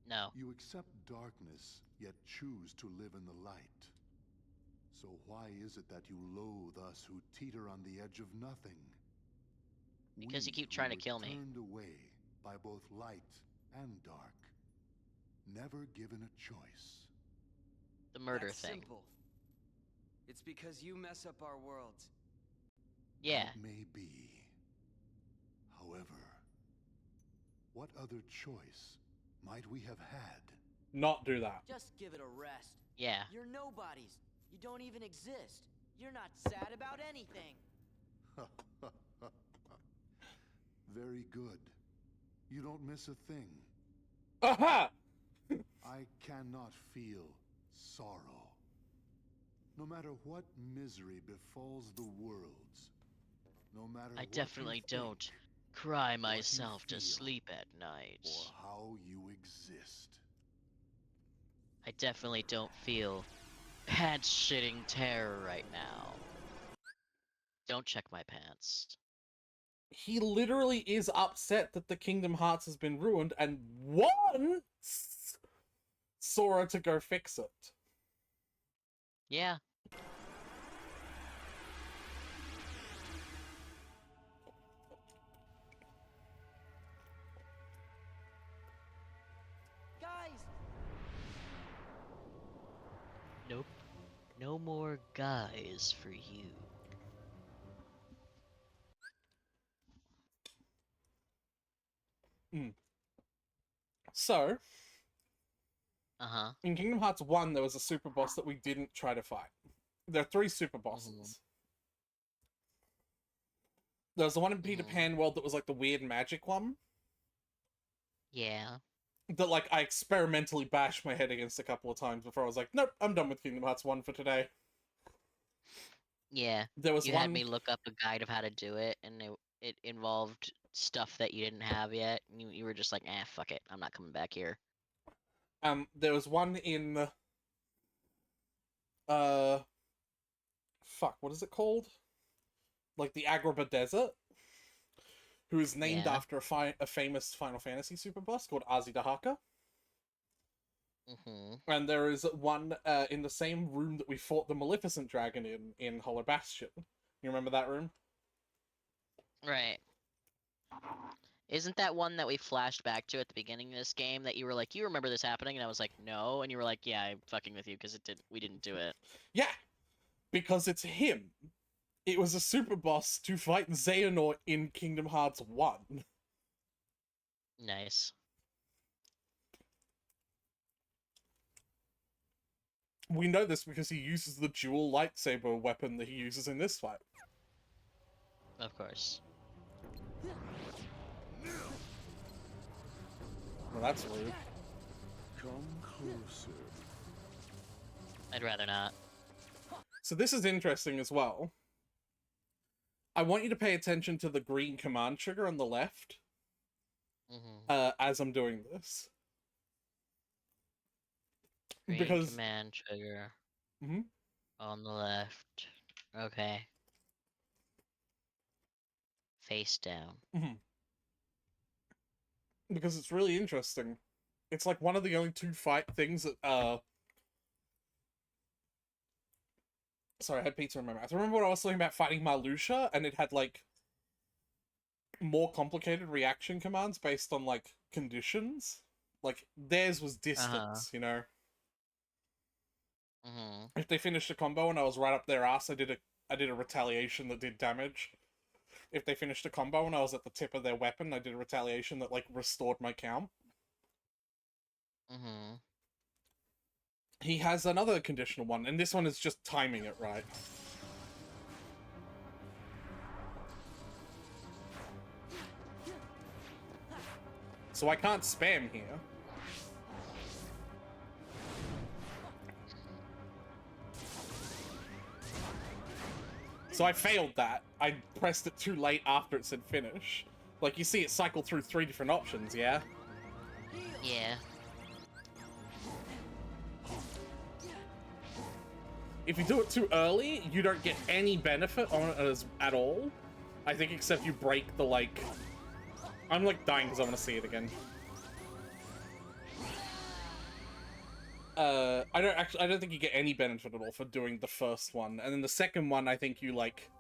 [SPEAKER 2] No.
[SPEAKER 5] You accept darkness, yet choose to live in the light. So why is it that you loathe us who teeter on the edge of nothing?
[SPEAKER 2] Because you
[SPEAKER 5] We
[SPEAKER 2] keep
[SPEAKER 5] who
[SPEAKER 2] trying to
[SPEAKER 5] were
[SPEAKER 2] kill me.
[SPEAKER 5] Turned away by both light and dark. Never given a choice.
[SPEAKER 2] The murder
[SPEAKER 11] That's
[SPEAKER 2] thing.
[SPEAKER 11] simple. It's because you mess up our worlds.
[SPEAKER 2] Yeah.
[SPEAKER 5] That may be. However, what other choice might we have had?
[SPEAKER 1] Not do that.
[SPEAKER 3] Just give it a rest.
[SPEAKER 2] Yeah.
[SPEAKER 3] You're nobodies. You don't even exist. You're not sad about anything.
[SPEAKER 5] Very good. You don't miss a thing.
[SPEAKER 1] Aha!
[SPEAKER 5] I cannot feel sorrow. No matter what misery befalls the worlds, no matter
[SPEAKER 2] I
[SPEAKER 5] what
[SPEAKER 2] definitely
[SPEAKER 5] you think,
[SPEAKER 2] don't cry
[SPEAKER 5] you
[SPEAKER 2] myself to
[SPEAKER 5] feel,
[SPEAKER 2] sleep at night.
[SPEAKER 5] or how you exist.
[SPEAKER 2] I definitely don't feel pants-shitting terror right now. Don't check my pants.
[SPEAKER 1] He literally is upset that the Kingdom Hearts has been ruined and wants Sora to go fix it.
[SPEAKER 2] Yeah.
[SPEAKER 3] Guys!
[SPEAKER 2] Nope. No more guys for you.
[SPEAKER 1] So,
[SPEAKER 2] Uh-huh.
[SPEAKER 1] in Kingdom Hearts 1, there was a super boss that we didn't try to fight. There are 3 super bosses. There was the one in Peter Pan World that was like the weird magic one.
[SPEAKER 2] Yeah.
[SPEAKER 1] that like I experimentally bashed my head against a couple of times before I was like, nope, I'm done with Kingdom Hearts 1 for today.
[SPEAKER 2] Yeah.
[SPEAKER 1] There was
[SPEAKER 2] you
[SPEAKER 1] one...
[SPEAKER 2] had me look up a guide of how to do it, and it involved stuff that you didn't have yet. You were just like, fuck it, I'm not coming back here.
[SPEAKER 1] There was one in... Fuck, what is it called? Like the Agrabah Desert, who is named after a famous Final Fantasy super boss called Azidahaka. And there is one in the same room that we fought the Maleficent Dragon in Hollow Bastion. You remember that room?
[SPEAKER 2] Right. Isn't that one that we flashed back to at the beginning of this game that you were like, you remember this happening? And I was like, no. And you were like, yeah, I'm fucking with you because we didn't do it.
[SPEAKER 1] Yeah, because it's him. It was a super boss to fight Xehanort in Kingdom Hearts 1.
[SPEAKER 2] Nice.
[SPEAKER 1] We know this because he uses the dual lightsaber weapon that he uses in this fight.
[SPEAKER 2] Of course.
[SPEAKER 1] Well, that's rude.
[SPEAKER 5] Come closer.
[SPEAKER 2] I'd rather not.
[SPEAKER 1] So this is interesting as well. I want you to pay attention to the green command trigger on the left. As I'm doing this.
[SPEAKER 2] Green
[SPEAKER 1] because
[SPEAKER 2] command trigger on the left. Okay. Face down.
[SPEAKER 1] Because it's really interesting. It's like one of the only two fight things that sorry, I had pizza in my mouth. Remember when I was talking about fighting Marluxia and it had like more complicated reaction commands based on like conditions? Like theirs was distance, you know? If they finished a combo and I was right up their ass, I did a retaliation that did damage. If they finished a combo and I was at the tip of their weapon, I did a retaliation that like restored my count. He has another conditional one, and this one is just timing it right. So I can't spam here. So I failed that. I pressed it too late after it said finish. Like, you see it cycled through 3 different options, yeah?
[SPEAKER 2] Yeah.
[SPEAKER 1] If you do it too early, you don't get any benefit on it at all. I think except you break the, like... I'm, like, dying because I want to see it again. I don't think you get any benefit at all for doing the first one. And then the second one, I think you, like...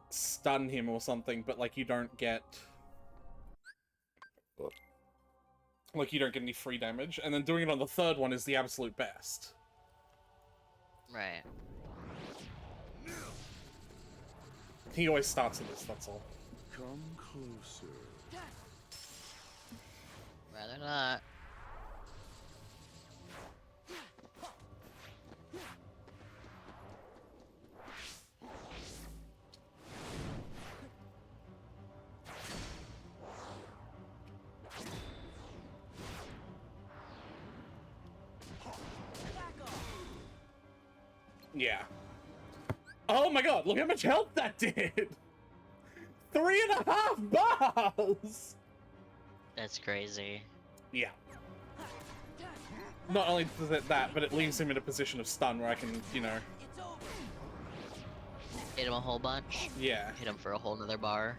[SPEAKER 1] stun him or something, but, like, you don't get... like, you don't get any free damage. And then doing it on the third one is the absolute best.
[SPEAKER 2] Right.
[SPEAKER 1] He always starts with this, that's all.
[SPEAKER 5] Come closer.
[SPEAKER 2] Rather not.
[SPEAKER 1] Yeah. Oh my god, look how much health that did! 3.5 bars!
[SPEAKER 2] That's crazy.
[SPEAKER 1] Yeah. Not only does it that, but it leaves him in a position of stun where I can, you know...
[SPEAKER 2] Hit him a whole bunch?
[SPEAKER 1] Yeah.
[SPEAKER 2] Hit him for a whole nother bar?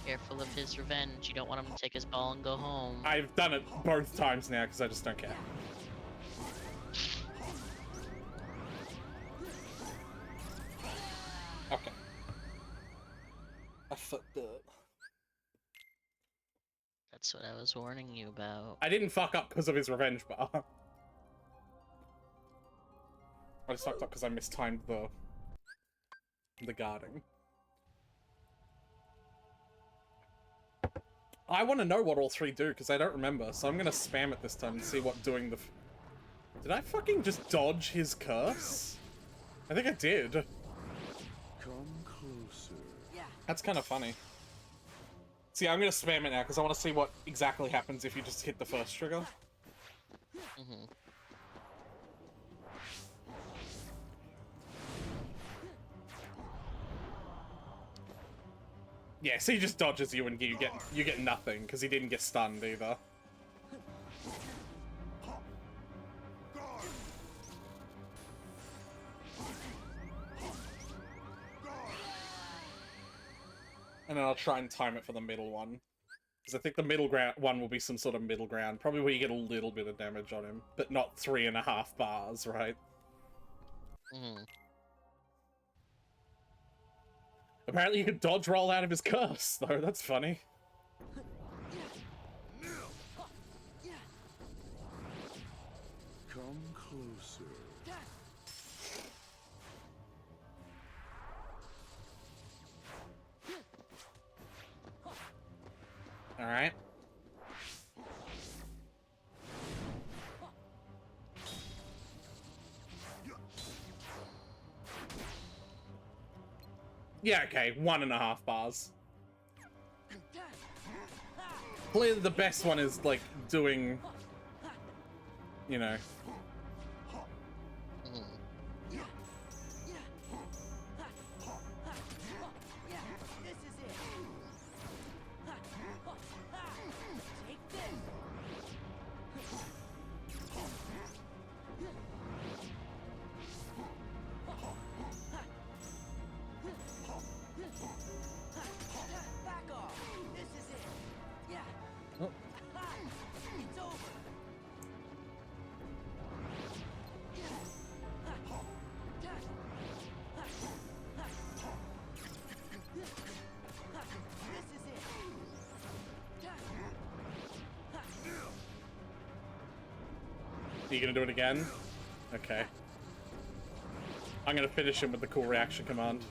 [SPEAKER 2] Careful of his revenge. You don't want him to take his ball and go home.
[SPEAKER 1] I've done it both times now because I just don't care. Okay. I fucked up.
[SPEAKER 2] That's what I was warning you about.
[SPEAKER 1] I didn't fuck up because of his revenge bar. I just fucked up because I mistimed the guarding. I want to know what all three do, because I don't remember, so I'm going to spam it this time and see what doing the Did I fucking just dodge his curse? I think I did.
[SPEAKER 5] Come closer.
[SPEAKER 1] That's kind of funny. See, I'm gonna spam it now because I want to see what exactly happens if you just hit the first trigger.
[SPEAKER 2] Mm-hmm.
[SPEAKER 1] Yeah, so he just dodges you and you get nothing because he didn't get stunned either. And then I'll try and time it for the middle one. Because I think the middle one will be some sort of middle ground. Probably where you get a little bit of damage on him. But not 3.5 bars, right?
[SPEAKER 2] Mm-hmm.
[SPEAKER 1] Apparently you can dodge roll out of his curse, though. That's funny.
[SPEAKER 5] Come closer.
[SPEAKER 1] Alright. Yeah, okay, 1.5 bars. Clearly the best one is, like, doing, you know... Are you gonna do it again? Okay. I'm gonna finish him with the cool reaction command.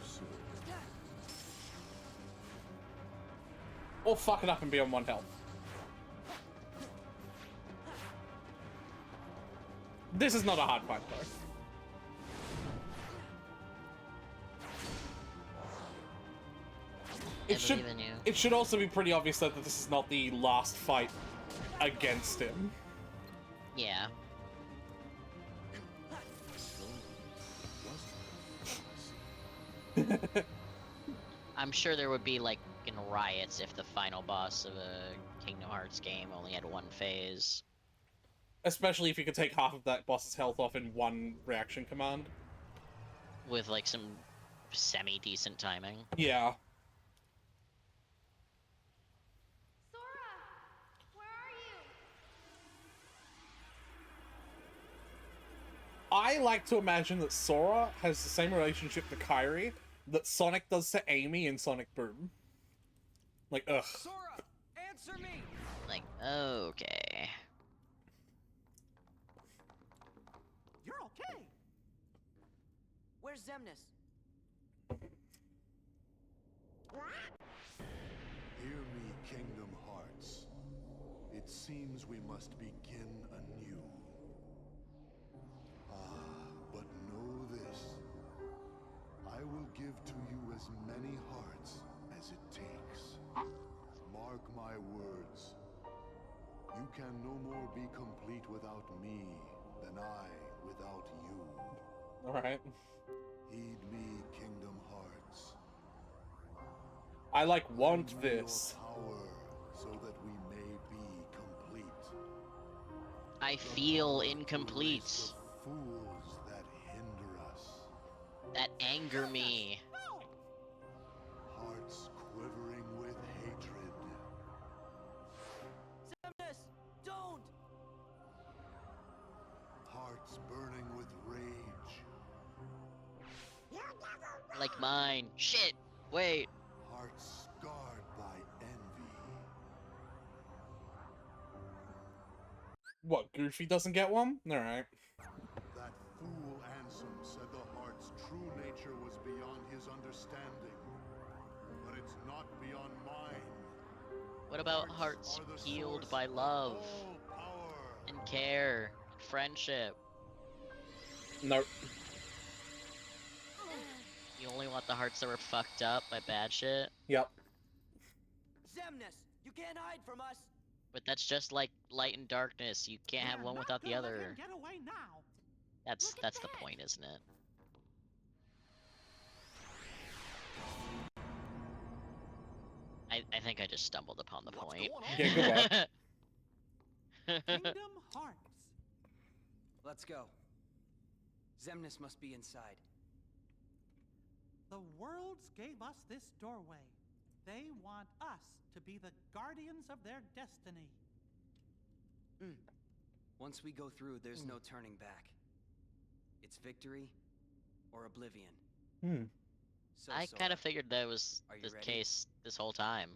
[SPEAKER 1] Or fuck it up and be on 1 health. This is not a hard fight, though. It should also be pretty obvious that this is not the last fight against him.
[SPEAKER 2] Yeah. I'm sure there would be like riots if the final boss of a Kingdom Hearts game only had 1 phase.
[SPEAKER 1] Especially if you could take half of that boss's health off in 1 reaction command.
[SPEAKER 2] With like some semi-decent timing.
[SPEAKER 1] Yeah.
[SPEAKER 9] Sora! Where are you?
[SPEAKER 1] I like to imagine that Sora has the same relationship to Kairi that Sonic does to Amy in Sonic Boom. Like, ugh.
[SPEAKER 3] Sora, answer me.
[SPEAKER 2] Like, okay.
[SPEAKER 3] You're okay. Where's Xemnas?
[SPEAKER 5] Hear me, Kingdom Hearts. It seems we must begin anew. But know this. I will give to you as many hearts as it takes. Mark my words. You can no more be complete without me than I without you.
[SPEAKER 1] Alright.
[SPEAKER 5] Heed me, Kingdom Hearts.
[SPEAKER 1] I like want this.
[SPEAKER 5] Power so that we may be complete.
[SPEAKER 2] I feel incomplete.
[SPEAKER 5] Fools that hinder us.
[SPEAKER 2] That anger me.
[SPEAKER 5] Hearts quivering with hatred.
[SPEAKER 3] Xemnas, don't!
[SPEAKER 5] Hearts burning with rage.
[SPEAKER 2] Like mine. Shit! Wait.
[SPEAKER 5] Hearts scarred by envy.
[SPEAKER 1] What, Goofy doesn't get one? Alright.
[SPEAKER 5] That fool Ansem said the heart's true nature was beyond his understanding. But it's not beyond mine.
[SPEAKER 2] What about hearts
[SPEAKER 5] are the
[SPEAKER 2] healed
[SPEAKER 5] source
[SPEAKER 2] by
[SPEAKER 5] of
[SPEAKER 2] love
[SPEAKER 5] all power.
[SPEAKER 2] and care and friendship?
[SPEAKER 1] Nope.
[SPEAKER 2] You only want the hearts that were fucked up by bad shit?
[SPEAKER 1] Yep.
[SPEAKER 3] Xemnas, you can't hide from us.
[SPEAKER 2] But that's just like light and darkness. You can't have
[SPEAKER 6] We're
[SPEAKER 2] one
[SPEAKER 6] not
[SPEAKER 2] without the
[SPEAKER 6] gonna let
[SPEAKER 2] other.
[SPEAKER 6] him get away now.
[SPEAKER 2] That's the point, isn't it? I think I just stumbled upon the point.
[SPEAKER 1] Yeah, good luck.
[SPEAKER 6] Kingdom Hearts.
[SPEAKER 11] Let's go. Xemnas must be inside.
[SPEAKER 6] The worlds gave us this doorway. They want us to be the guardians of their destiny.
[SPEAKER 11] Once we go through, there's no turning back. It's victory or oblivion. So,
[SPEAKER 2] I kind of figured that was
[SPEAKER 11] Are you
[SPEAKER 2] the
[SPEAKER 11] ready?
[SPEAKER 2] case this whole time.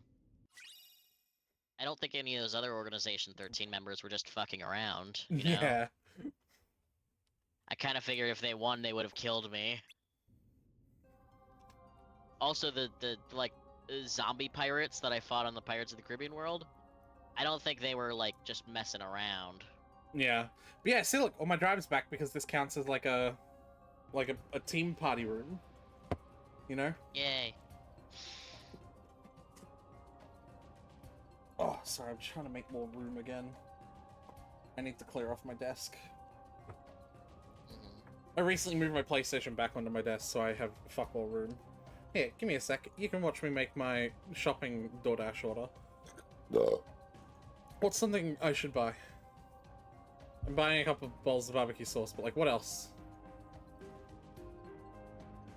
[SPEAKER 2] I don't think any of those other Organization 13 members were just fucking around, you know?
[SPEAKER 1] Yeah.
[SPEAKER 2] I kind of figured if they won, they would have killed me. Also, the zombie pirates that I fought on the Pirates of the Caribbean world, I don't think they were, like, just messing around.
[SPEAKER 1] Yeah. But yeah, see, look, all my drive's back because this counts as like a team party room. You know?
[SPEAKER 2] Yay.
[SPEAKER 1] Oh, sorry, I'm trying to make more room again. I need to clear off my desk. I recently moved my PlayStation back onto my desk, so I have fuck all room. Here, give me a sec. You can watch me make my shopping DoorDash order. What's something I should buy? I'm buying a couple of bowls of barbecue sauce, but like, what else?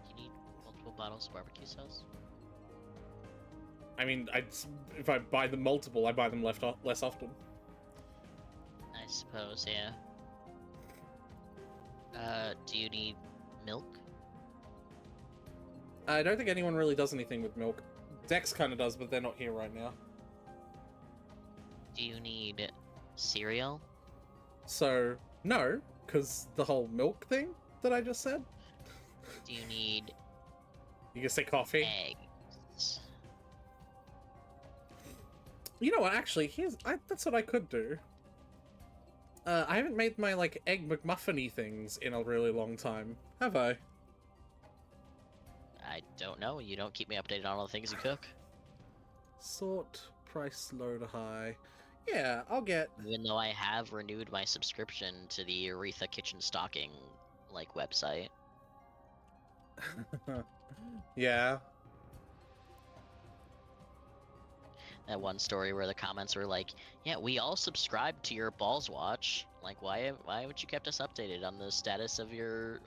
[SPEAKER 2] You need multiple bottles of barbecue sauce?
[SPEAKER 1] I mean, if I buy them multiple, I buy them less often.
[SPEAKER 2] I suppose, yeah. Do you need milk?
[SPEAKER 1] I don't think anyone really does anything with milk. Dex kind of does, but they're not here right now.
[SPEAKER 2] Do you need cereal?
[SPEAKER 1] So, no, because the whole milk thing that I just said.
[SPEAKER 2] Do you need
[SPEAKER 1] You can say coffee?
[SPEAKER 2] eggs?
[SPEAKER 1] You know what, actually, that's what I could do. I haven't made my, like, egg McMuffin-y things in a really long time, have I?
[SPEAKER 2] I don't know. You don't keep me updated on all the things you cook.
[SPEAKER 1] Sort, price low to high. Yeah, I'll get...
[SPEAKER 2] Even though I have renewed my subscription to the Aretha Kitchen Stocking, like, website.
[SPEAKER 1] Yeah.
[SPEAKER 2] That one story where the comments were like, yeah, we all subscribe to your Balls Watch. Like, why haven't you kept us updated on the status of your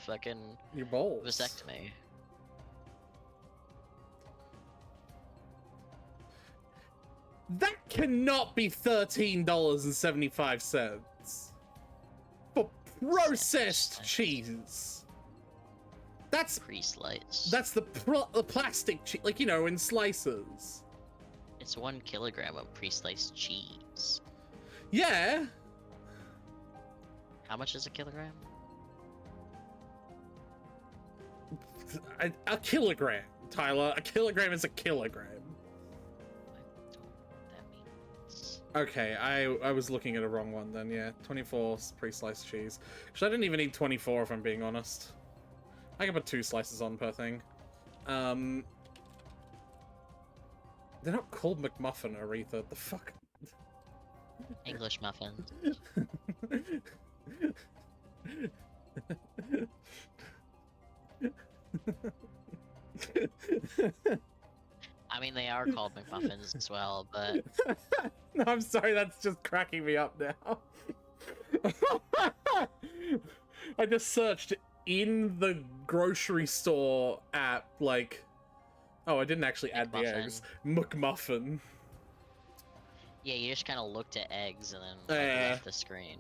[SPEAKER 2] fucking...
[SPEAKER 1] Your balls.
[SPEAKER 2] vasectomy?
[SPEAKER 1] That cannot be $13.75 for processed cheese. That's
[SPEAKER 2] pre-slice.
[SPEAKER 1] That's the plastic cheese, like, you know, in slices.
[SPEAKER 2] It's 1 kilogram of pre-sliced cheese.
[SPEAKER 1] Yeah.
[SPEAKER 2] How much is a kilogram?
[SPEAKER 1] A kilogram, Tyler. A kilogram is a kilogram. Okay, I was looking at a wrong one then, yeah. 24 pre-sliced cheese. Actually, I didn't even need 24 if I'm being honest. I can put 2 slices on per thing. They're not called McMuffin, Aretha. The fuck?
[SPEAKER 2] English muffins. I mean, they are called McMuffins as well, but...
[SPEAKER 1] No, I'm sorry, that's just cracking me up now. I just searched in the grocery store app, like... Oh, I didn't actually add the eggs. McMuffin.
[SPEAKER 2] Yeah, you just kind of looked at eggs and then left the screen.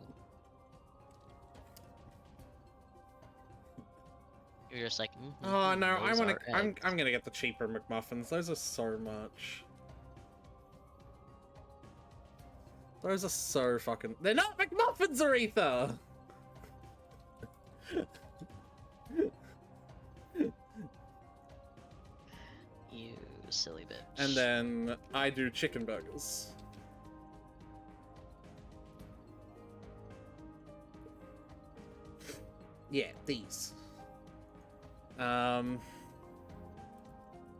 [SPEAKER 2] You're just like,
[SPEAKER 1] oh no, I want to.
[SPEAKER 2] I'm
[SPEAKER 1] I'm gonna get the cheaper McMuffins. Those are so much. Those are so fucking. They're not McMuffins, Aretha.
[SPEAKER 2] You silly bitch.
[SPEAKER 1] And then I do chicken burgers. Yeah, these. I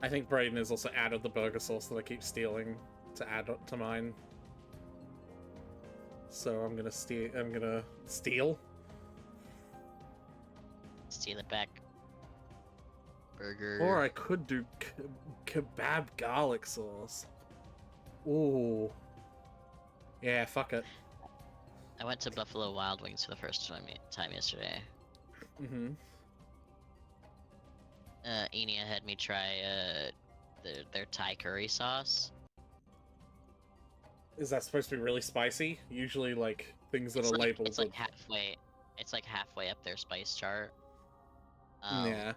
[SPEAKER 1] think Brayden is also out of the burger sauce that I keep stealing to add to mine. So I'm gonna steal.
[SPEAKER 2] Steal it back. Burger.
[SPEAKER 1] Or I could do kebab garlic sauce. Ooh. Yeah, fuck it.
[SPEAKER 2] I went to Buffalo Wild Wings for the first time yesterday.
[SPEAKER 1] Mm-hmm.
[SPEAKER 2] Enia had me try their Thai curry sauce.
[SPEAKER 1] Is that supposed to be really spicy? Usually, like, things that
[SPEAKER 2] It's
[SPEAKER 1] are
[SPEAKER 2] like,
[SPEAKER 1] labeled.
[SPEAKER 2] It's like halfway. It's like halfway up their spice chart.
[SPEAKER 1] Yeah.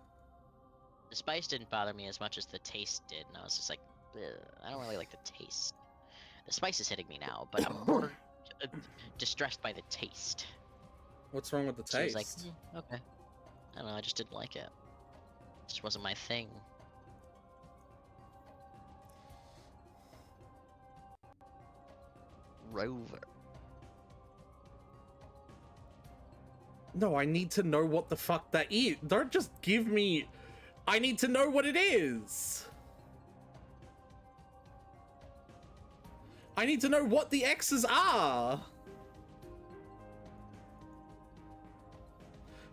[SPEAKER 2] The spice didn't bother me as much as the taste did, and I was just like, ugh, I don't really like the taste. The spice is hitting me now, but I'm more distressed by the taste.
[SPEAKER 1] What's wrong with the
[SPEAKER 2] So I was
[SPEAKER 1] taste?
[SPEAKER 2] like, okay. I don't know, I just didn't like it. It just wasn't my thing. Rover.
[SPEAKER 1] No, I need to know what the fuck that is. Don't just give me... I need to know what it is. I need to know what the X's are.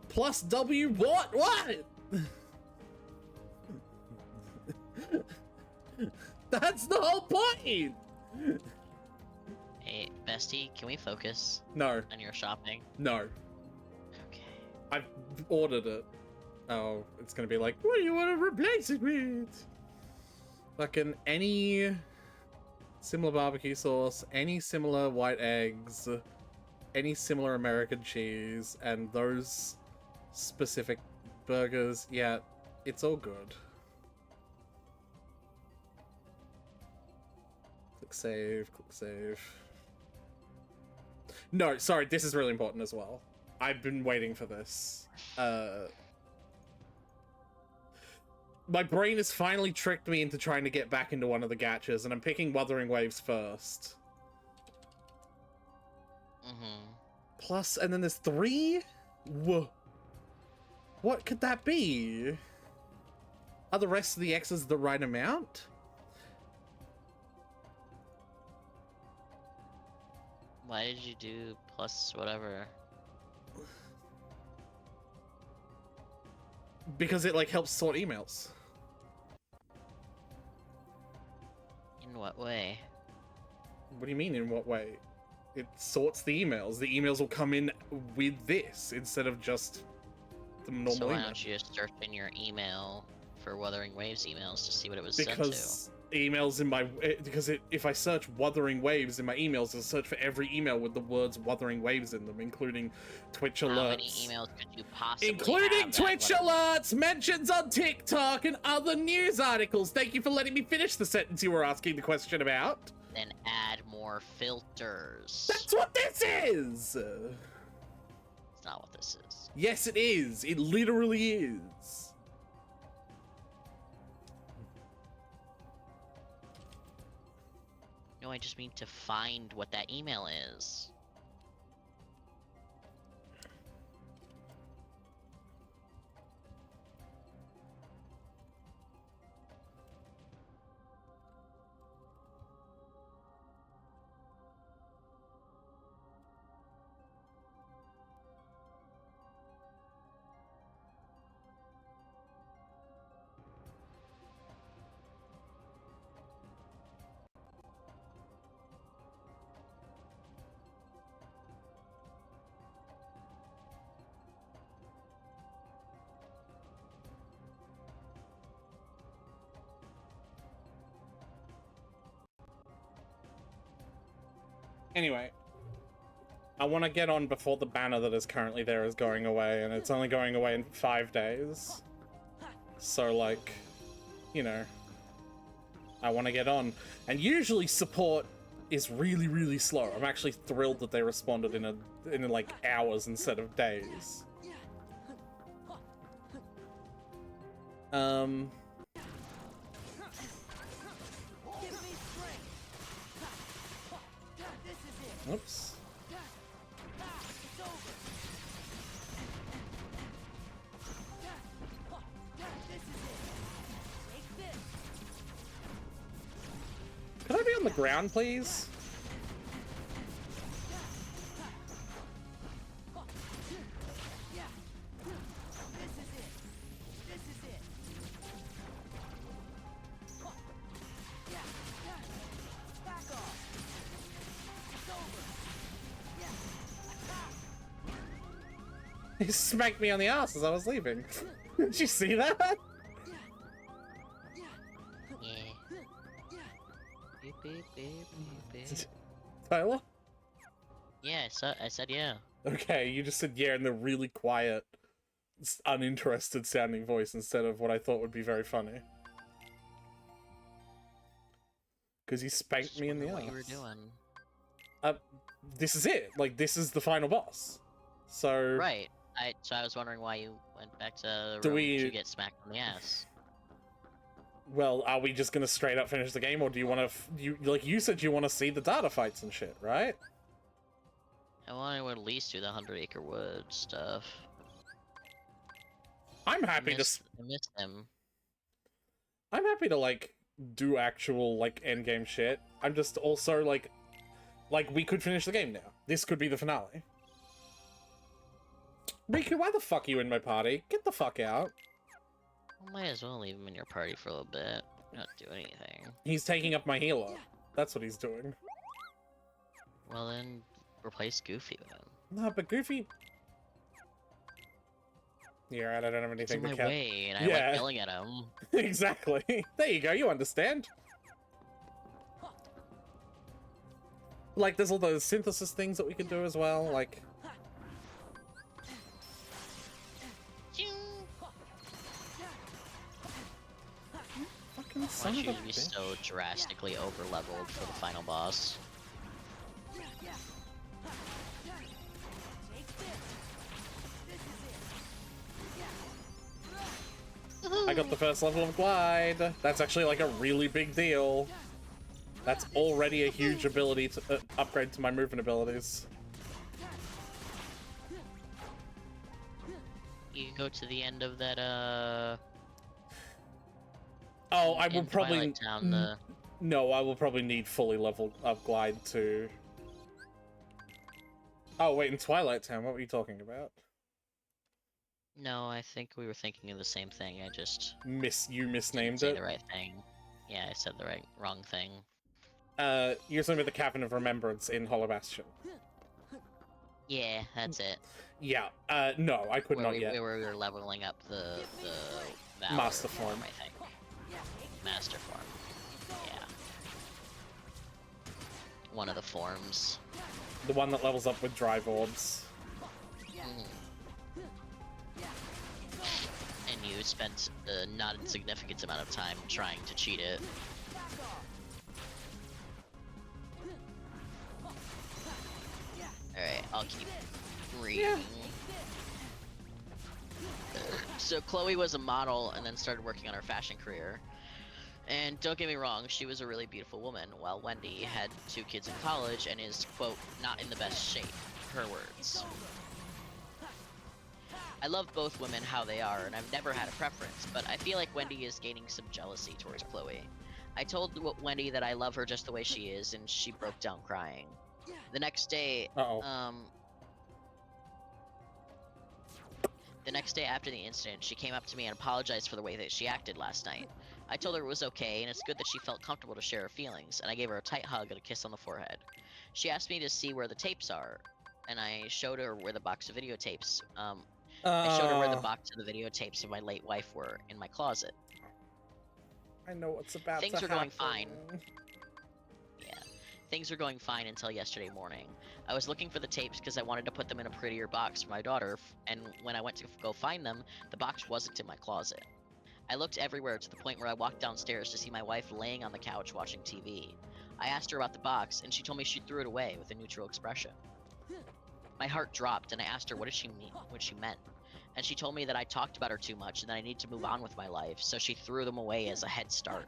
[SPEAKER 1] Plus W what? What? That's the whole point.
[SPEAKER 2] Hey, bestie, can we focus?
[SPEAKER 1] No.
[SPEAKER 2] On your shopping?
[SPEAKER 1] No.
[SPEAKER 2] Okay.
[SPEAKER 1] I've ordered it. Oh, it's gonna be like, what do you want to replace it with? Fucking any similar barbecue sauce, any similar white eggs, any similar American cheese, and those specific burgers, yeah, it's all good. Click save, click save. No, sorry, this is really important as well. I've been waiting for this. My brain has finally tricked me into trying to get back into one of the gachas, and I'm picking Wuthering Waves first.
[SPEAKER 2] Mm-hmm.
[SPEAKER 1] Plus, and then there's 3? Whoa. What could that be? Are the rest of the X's the right amount?
[SPEAKER 2] Why did you do plus whatever?
[SPEAKER 1] Because it, like, helps sort emails.
[SPEAKER 2] In what way?
[SPEAKER 1] What do you mean, in what way? It sorts the emails. The emails will come in with this, instead of just the normal
[SPEAKER 2] So why
[SPEAKER 1] email.
[SPEAKER 2] don't you just search in your email for Wuthering Waves emails to see what it was sent to?
[SPEAKER 1] Because emails in my... if I search Wuthering Waves in my emails, it'll search for every email with the words Wuthering Waves in them, including Twitch alerts.
[SPEAKER 2] How many emails could you possibly
[SPEAKER 1] Including
[SPEAKER 2] have
[SPEAKER 1] Twitch alerts, mentions on TikTok, and other news articles. Thank you for letting me finish the sentence you were asking the question about.
[SPEAKER 2] Then add more filters.
[SPEAKER 1] That's what this is!
[SPEAKER 2] It's not what this is.
[SPEAKER 1] Yes, it is. It literally is.
[SPEAKER 2] No, I just mean to find what that email is.
[SPEAKER 1] Anyway, I want to get on before the banner that is currently there is going away, and it's only going away in 5 days. So, like, you know, I want to get on. And usually support is really, really slow. I'm actually thrilled that they responded in like hours instead of days. Oops. on the ground, please? He smacked me on the ass as I was leaving. Did you see that?
[SPEAKER 2] Yeah. Beep, beep, beep, beep, beep.
[SPEAKER 1] Tyler?
[SPEAKER 2] Yeah, I said yeah.
[SPEAKER 1] Okay, you just said yeah in the really quiet, uninterested sounding voice instead of what I thought would be very funny. Because he spanked me in the ass.
[SPEAKER 2] What you were doing?
[SPEAKER 1] This is it. Like, this is the final boss. So...
[SPEAKER 2] Right. So I was wondering why you went back to
[SPEAKER 1] Do
[SPEAKER 2] room
[SPEAKER 1] we-
[SPEAKER 2] to get smacked on the ass.
[SPEAKER 1] Well, are we just gonna straight up finish the game, or do you want to... you said you want to see the data fights and shit, right?
[SPEAKER 2] I want to at least do the 100-acre wood stuff.
[SPEAKER 1] I'm happy to...
[SPEAKER 2] I miss them.
[SPEAKER 1] I'm happy to, like, do actual, like, endgame shit. I'm just also, like, we could finish the game now. This could be the finale. Riku, why the fuck are you in my party? Get the fuck out.
[SPEAKER 2] Well, might as well leave him in your party for a little bit. Not do anything.
[SPEAKER 1] He's taking up my healer. That's what he's doing.
[SPEAKER 2] Well then, replace Goofy with him.
[SPEAKER 1] No, but Goofy... You're right, I don't have
[SPEAKER 2] It's
[SPEAKER 1] anything
[SPEAKER 2] in
[SPEAKER 1] to
[SPEAKER 2] my
[SPEAKER 1] cap.
[SPEAKER 2] way, and I like yelling at him.
[SPEAKER 1] Exactly. There you go, you understand. Like, there's all those synthesis things that we can do as well, like... Fucking
[SPEAKER 2] I
[SPEAKER 1] son
[SPEAKER 2] want
[SPEAKER 1] of a
[SPEAKER 2] you to be
[SPEAKER 1] bitch.
[SPEAKER 2] so drastically over-leveled for the final boss.
[SPEAKER 1] I got the first level of Glide. That's actually like a really big deal. That's already a huge ability to upgrade to my movement abilities.
[SPEAKER 2] You can go to the end of that,
[SPEAKER 1] Oh, I will
[SPEAKER 2] in
[SPEAKER 1] probably...
[SPEAKER 2] Twilight Town, the...
[SPEAKER 1] No, I will probably need fully leveled up Glide to... Oh, wait, in Twilight Town, what were you talking about?
[SPEAKER 2] No, I think we were thinking of the same thing. I just
[SPEAKER 1] You misnamed
[SPEAKER 2] say
[SPEAKER 1] it?
[SPEAKER 2] the right thing. Yeah, I said the wrong thing.
[SPEAKER 1] You're talking about the Cavern of Remembrance in Hollow Bastion.
[SPEAKER 2] Yeah, that's it.
[SPEAKER 1] Yeah, no, I could
[SPEAKER 2] Where
[SPEAKER 1] not
[SPEAKER 2] we,
[SPEAKER 1] yet.
[SPEAKER 2] where we were leveling up the Valor
[SPEAKER 1] Master form.
[SPEAKER 2] I think. Master form. Yeah. One of the forms.
[SPEAKER 1] The one that levels up with Drive Orbs.
[SPEAKER 2] Mm. And you spent a not insignificant amount of time trying to cheat it. Alright, I'll keep reading. So Chloe was a model and then started working on her fashion career. And don't get me wrong, she was a really beautiful woman, while Wendy had 2 kids in college and is, quote, not in the best shape. Her words. I love both women how they are, and I've never had a preference, but I feel like Wendy is gaining some jealousy towards Chloe. I told Wendy that I love her just the way she is, and she broke down crying. The next day, the next day after the incident, she came up to me and apologized for the way that she acted last night. I told her it was okay, and it's good that she felt comfortable to share her feelings, and I gave her a tight hug and a kiss on the forehead. She asked me to see where the tapes are, and I showed her where the box of videotapes, I showed her where the box of the videotapes of my late wife were, in my closet.
[SPEAKER 1] I know what's about
[SPEAKER 2] Things
[SPEAKER 1] to
[SPEAKER 2] were going
[SPEAKER 1] happen.
[SPEAKER 2] fine. Yeah. Things were going fine until yesterday morning. I was looking for the tapes because I wanted to put them in a prettier box for my daughter, and when I went to go find them, the box wasn't in my closet. I looked everywhere to the point where I walked downstairs to see my wife laying on the couch watching TV. I asked her about the box, and she told me she threw it away with a neutral expression. My heart dropped, and I asked her what she meant. And she told me that I talked about her too much and that I need to move on with my life, so she threw them away as a head start.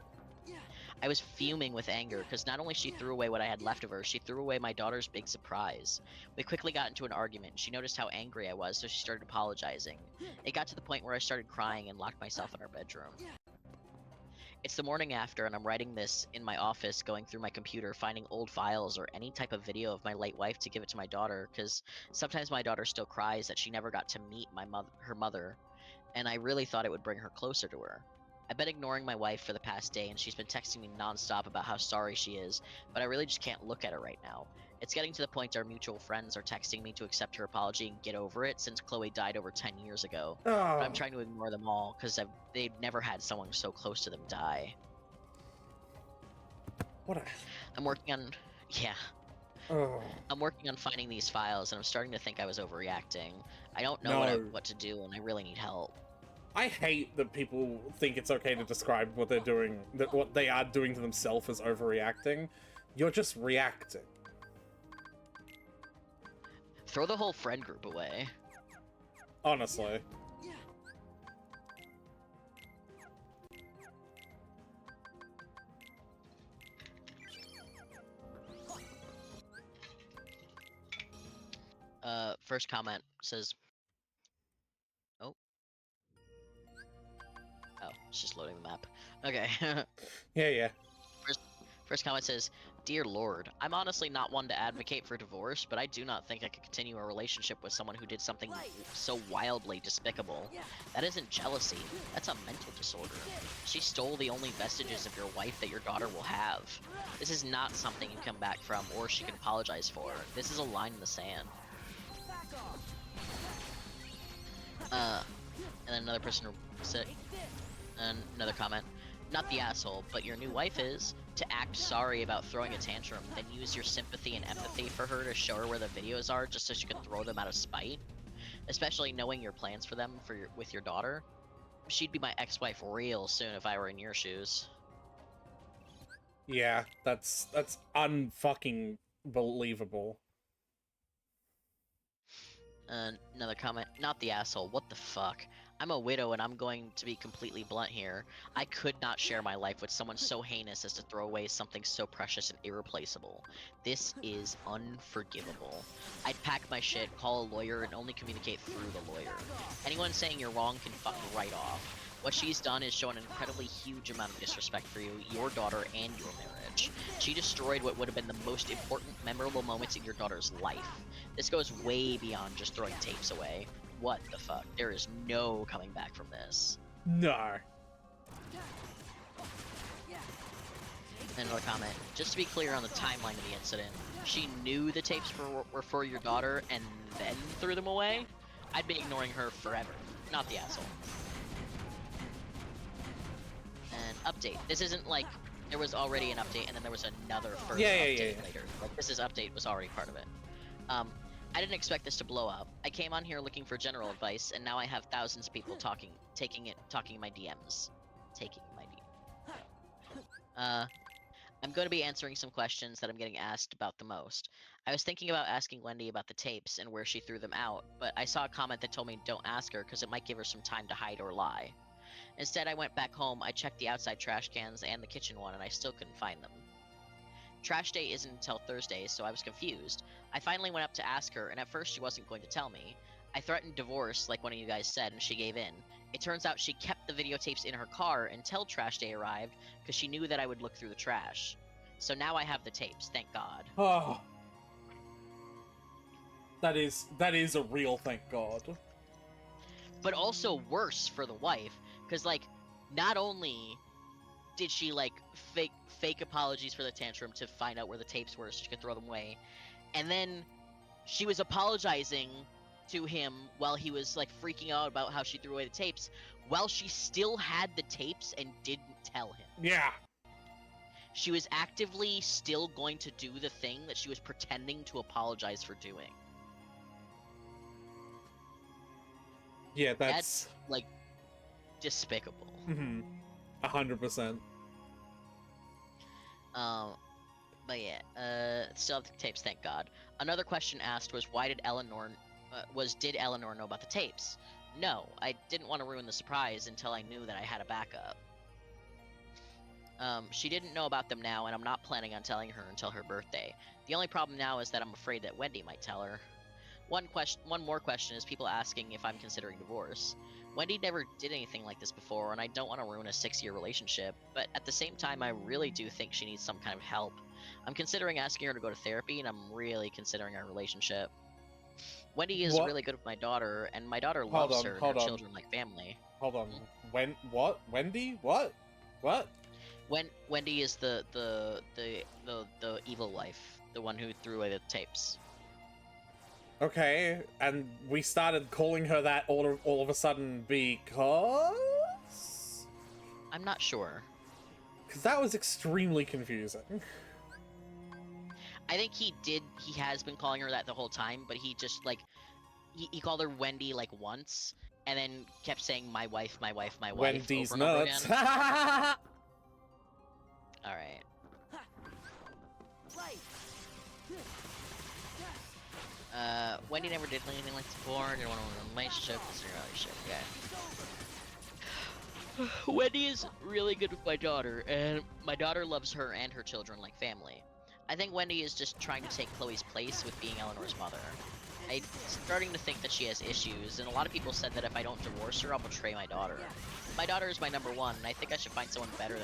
[SPEAKER 2] I was fuming with anger, because not only she threw away what I had left of her, she threw away my daughter's big surprise. We quickly got into an argument. She noticed how angry I was, so she started apologizing. It got to the point where I started crying and locked myself in our bedroom. It's the morning after, and I'm writing this in my office, going through my computer, finding old files or any type of video of my late wife to give it to my daughter, because sometimes my daughter still cries that she never got to meet her mother, and I really thought it would bring her closer to her. I've been ignoring my wife for the past day, and she's been texting me nonstop about how sorry she is, but I really just can't look at her right now. It's getting to the point our mutual friends are texting me to accept her apology and get over it, since Chloe died over 10 years ago. But I'm trying to ignore them all, because they've never had someone so close to them die.
[SPEAKER 1] What a...
[SPEAKER 2] I'm working on... Yeah.
[SPEAKER 1] Oh.
[SPEAKER 2] I'm working on finding these files, and I'm starting to think I was overreacting. I don't know what to do, and I really need help.
[SPEAKER 1] I hate that people think it's okay to describe what they're doing, that what they are doing to themselves as overreacting. You're just reacting.
[SPEAKER 2] Throw the whole friend group away.
[SPEAKER 1] Honestly.
[SPEAKER 2] First comment says... Oh, it's just loading the map. Okay.
[SPEAKER 1] Yeah.
[SPEAKER 2] First comment says, "Dear Lord, I'm honestly not one to advocate for divorce, but I do not think I could continue a relationship with someone who did something so wildly despicable. That isn't jealousy, that's a mental disorder. She stole the only vestiges of your wife that your daughter will have. This is not something you come back from or she can apologize for. This is a line in the sand." And then another person said, another comment, "Not the asshole, but your new wife is. To act sorry about throwing a tantrum, then use your sympathy and empathy for her to show her where the videos are just so she can throw them out of spite. Especially knowing your plans for them with your daughter. She'd be my ex-wife real soon if I were in your shoes."
[SPEAKER 1] Yeah, that's unfucking believable.
[SPEAKER 2] Another comment, "Not the asshole, what the fuck? I'm a widow and I'm going to be completely blunt here. I could not share my life with someone so heinous as to throw away something so precious and irreplaceable. This is unforgivable. I'd pack my shit, call a lawyer, and only communicate through the lawyer. Anyone saying you're wrong can fuck right off. What she's done is show an incredibly huge amount of disrespect for you, your daughter, and your marriage. She destroyed what would have been the most important, memorable moments in your daughter's life. This goes way beyond just throwing tapes away. What the fuck? There is no coming back from this."
[SPEAKER 1] No.
[SPEAKER 2] And another comment, "Just to be clear on the timeline of the incident, she knew the tapes were for your daughter and then threw them away? I'd be ignoring her forever. Not the asshole." And update. This isn't like there was already an update and then there was another first update later. Like, this update was already part of it. "I didn't expect this to blow up. I came on here looking for general advice, and now I have thousands of people talking in my DMs. Taking my DMs. I'm going to be answering some questions that I'm getting asked about the most. I was thinking about asking Wendy about the tapes and where she threw them out, but I saw a comment that told me don't ask her because it might give her some time to hide or lie. Instead, I went back home, I checked the outside trash cans and the kitchen one, and I still couldn't find them. Trash day isn't until Thursday, so I was confused. I finally went up to ask her, and at first she wasn't going to tell me. I threatened divorce, like one of you guys said, and she gave in. It turns out she kept the videotapes in her car until trash day arrived, because she knew that I would look through the trash. So now I have the tapes, thank God."
[SPEAKER 1] Oh. That is a real thank God.
[SPEAKER 2] But also worse for the wife, because, like, not only did she, like, fake apologies for the tantrum to find out where the tapes were so she could throw them away, and then she was apologizing to him while he was, like, freaking out about how she threw away the tapes, while she still had the tapes and didn't tell him.
[SPEAKER 1] Yeah.
[SPEAKER 2] She was actively still going to do the thing that she was pretending to apologize for doing.
[SPEAKER 1] Yeah, that's
[SPEAKER 2] like, despicable.
[SPEAKER 1] 100%.
[SPEAKER 2] But yeah, still have the tapes, thank God. Another question asked was, did Eleanor know about the tapes? No, I didn't want to ruin the surprise until I knew that I had a backup. She didn't know about them now, and I'm not planning on telling her until her birthday. The only problem now is that I'm afraid that Wendy might tell her. One more question is people asking if I'm considering divorce. Wendy never did anything like this before, and I don't want to ruin a 6-year relationship, but at the same time, I really do think she needs some kind of help. I'm considering asking her to go to therapy, and I'm really considering our relationship. Wendy is really good with my daughter, and my daughter loves her and her children like family.
[SPEAKER 1] Hold on. What? Wendy? What? What?
[SPEAKER 2] Wendy is the evil wife, the one who threw away the tapes.
[SPEAKER 1] Okay, and we started calling her that all of a sudden because...
[SPEAKER 2] I'm not sure.
[SPEAKER 1] Because that was extremely confusing.
[SPEAKER 2] I think he has been calling her that the whole time, but he just, like, he called her Wendy, like, once, and then kept saying, my wife, my wife, my wife,
[SPEAKER 1] Wendy's
[SPEAKER 2] over and over
[SPEAKER 1] nuts.
[SPEAKER 2] again. Alright. Wendy never did anything like this before, didn't want to ruin a relationship, it's a relationship, yeah. Wendy is really good with my daughter, and my daughter loves her and her children like family. I think Wendy is just trying to take Chloe's place with being Eleanor's mother. I'm starting to think that she has issues, and a lot of people said that if I don't divorce her, I'll betray my daughter. My daughter is my number one, and I think I should find someone better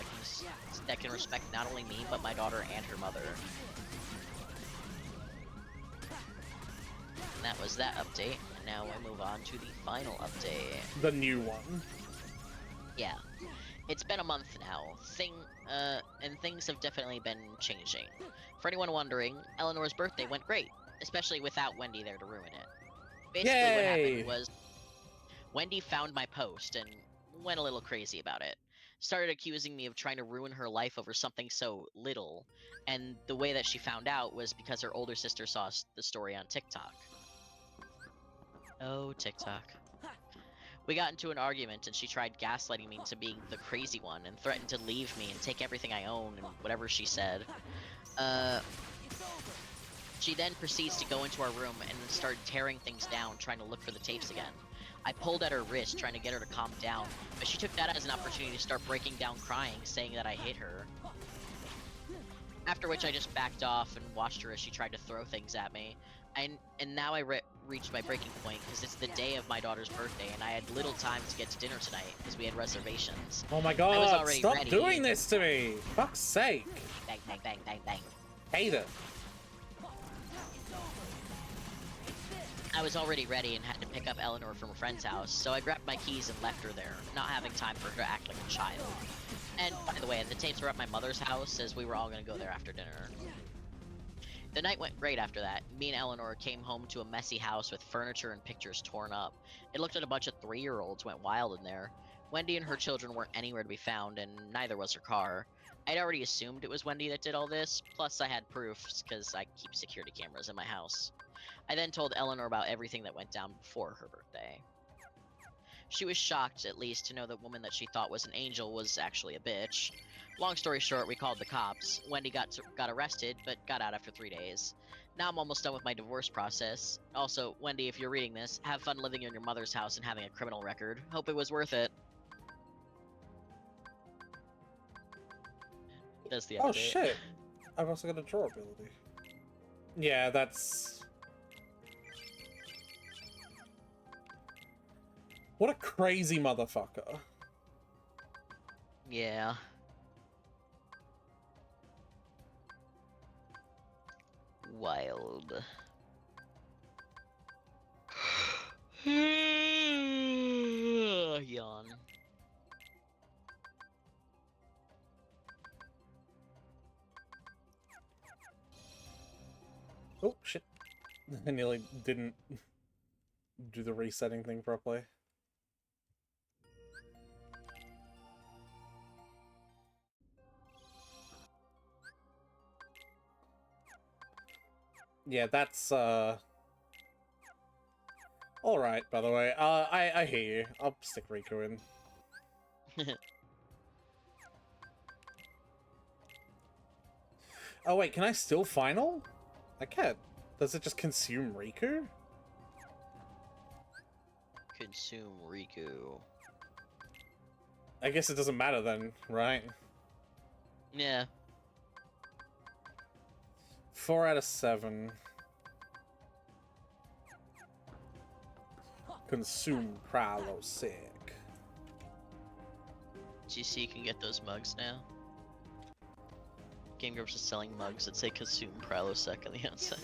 [SPEAKER 2] that can respect not only me, but my daughter and her mother. And that was that update, and now we move on to the final update.
[SPEAKER 1] The new one.
[SPEAKER 2] Yeah. It's been a month now, and things have definitely been changing. For anyone wondering, Eleanor's birthday went great, especially without Wendy there to ruin it. Basically, what happened was, Wendy found my post and went a little crazy about it. Started accusing me of trying to ruin her life over something so little, and the way that she found out was because her older sister saw the story on TikTok. Oh, TikTok. We got into an argument, and she tried gaslighting me into being the crazy one, and threatened to leave me and take everything I own, and whatever she said. She then proceeds to go into our room and start tearing things down, trying to look for the tapes again. I pulled at her wrist, trying to get her to calm down, but she took that as an opportunity to start breaking down crying, saying that I hit her. After which I just backed off and watched her as she tried to throw things at me. And now I reached my breaking point, because it's the day of my daughter's birthday, and I had little time to get to dinner tonight, because we had reservations.
[SPEAKER 1] Oh my god, stop doing this to me! Fuck's sake!
[SPEAKER 2] Bang, bang, bang, bang, bang.
[SPEAKER 1] Hate it.
[SPEAKER 2] I was already ready and had to pick up Eleanor from a friend's house, so I grabbed my keys and left her there, not having time for her to act like a child. And, by the way, the tapes were at my mother's house, as we were all gonna go there after dinner. The night went great after that. Me and Eleanor came home to a messy house with furniture and pictures torn up. It looked like a bunch of 3-year-olds went wild in there. Wendy and her children weren't anywhere to be found, and neither was her car. I'd already assumed it was Wendy that did all this, plus I had proofs, because I keep security cameras in my house. I then told Eleanor about everything that went down before her birthday. She was shocked, at least, to know the woman that she thought was an angel was actually a bitch. Long story short, we called the cops. Wendy got arrested, but got out after 3 days. Now I'm almost done with my divorce process. Also, Wendy, if you're reading this, have fun living in your mother's house and having a criminal record. Hope it was worth it. That's the update.
[SPEAKER 1] Oh shit! I've also got a draw ability. Yeah, that's... What a crazy motherfucker.
[SPEAKER 2] Yeah. Wild. Yawn.
[SPEAKER 1] Oh shit. I nearly didn't do the resetting thing properly. Yeah, that's, alright, by the way. I hear you. I'll stick Riku in. Oh wait, can I still final? I can't. Does it just consume Riku?
[SPEAKER 2] Consume Riku.
[SPEAKER 1] I guess it doesn't matter then, right?
[SPEAKER 2] Yeah.
[SPEAKER 1] 4 out of 7. consume Prilosec.
[SPEAKER 2] GC can get those mugs now. Game Grumps is selling mugs that say consume Prilosec on the outside.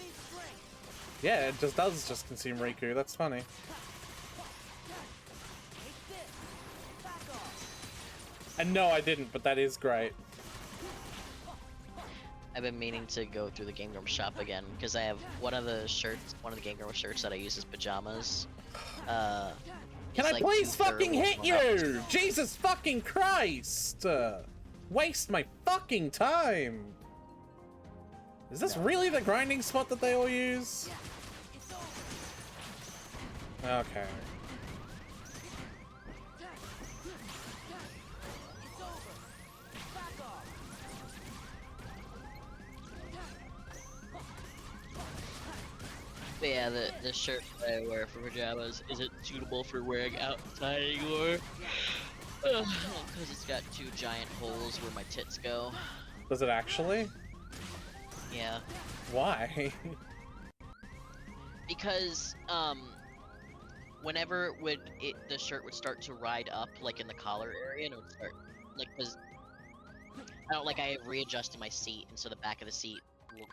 [SPEAKER 1] Yeah, it just does just consume Riku. That's funny. And no, I didn't, but that is great.
[SPEAKER 2] I've been meaning to go through the Game Grumps shop again because I have one of the Game Grumps shirts that I use as pajamas.
[SPEAKER 1] Can I please fucking hit you? Jesus fucking Christ! Waste my fucking time! Is this really the grinding spot that they all use? Okay.
[SPEAKER 2] But yeah, the shirt that I wear for pajamas isn't suitable for wearing outside anymore. Because it's got 2 giant holes where my tits go.
[SPEAKER 1] Does it actually?
[SPEAKER 2] Yeah.
[SPEAKER 1] Why?
[SPEAKER 2] Because, whenever the shirt would start to ride up, like in the collar area, and it would start, like, because I readjusted my seat, and so the back of the seat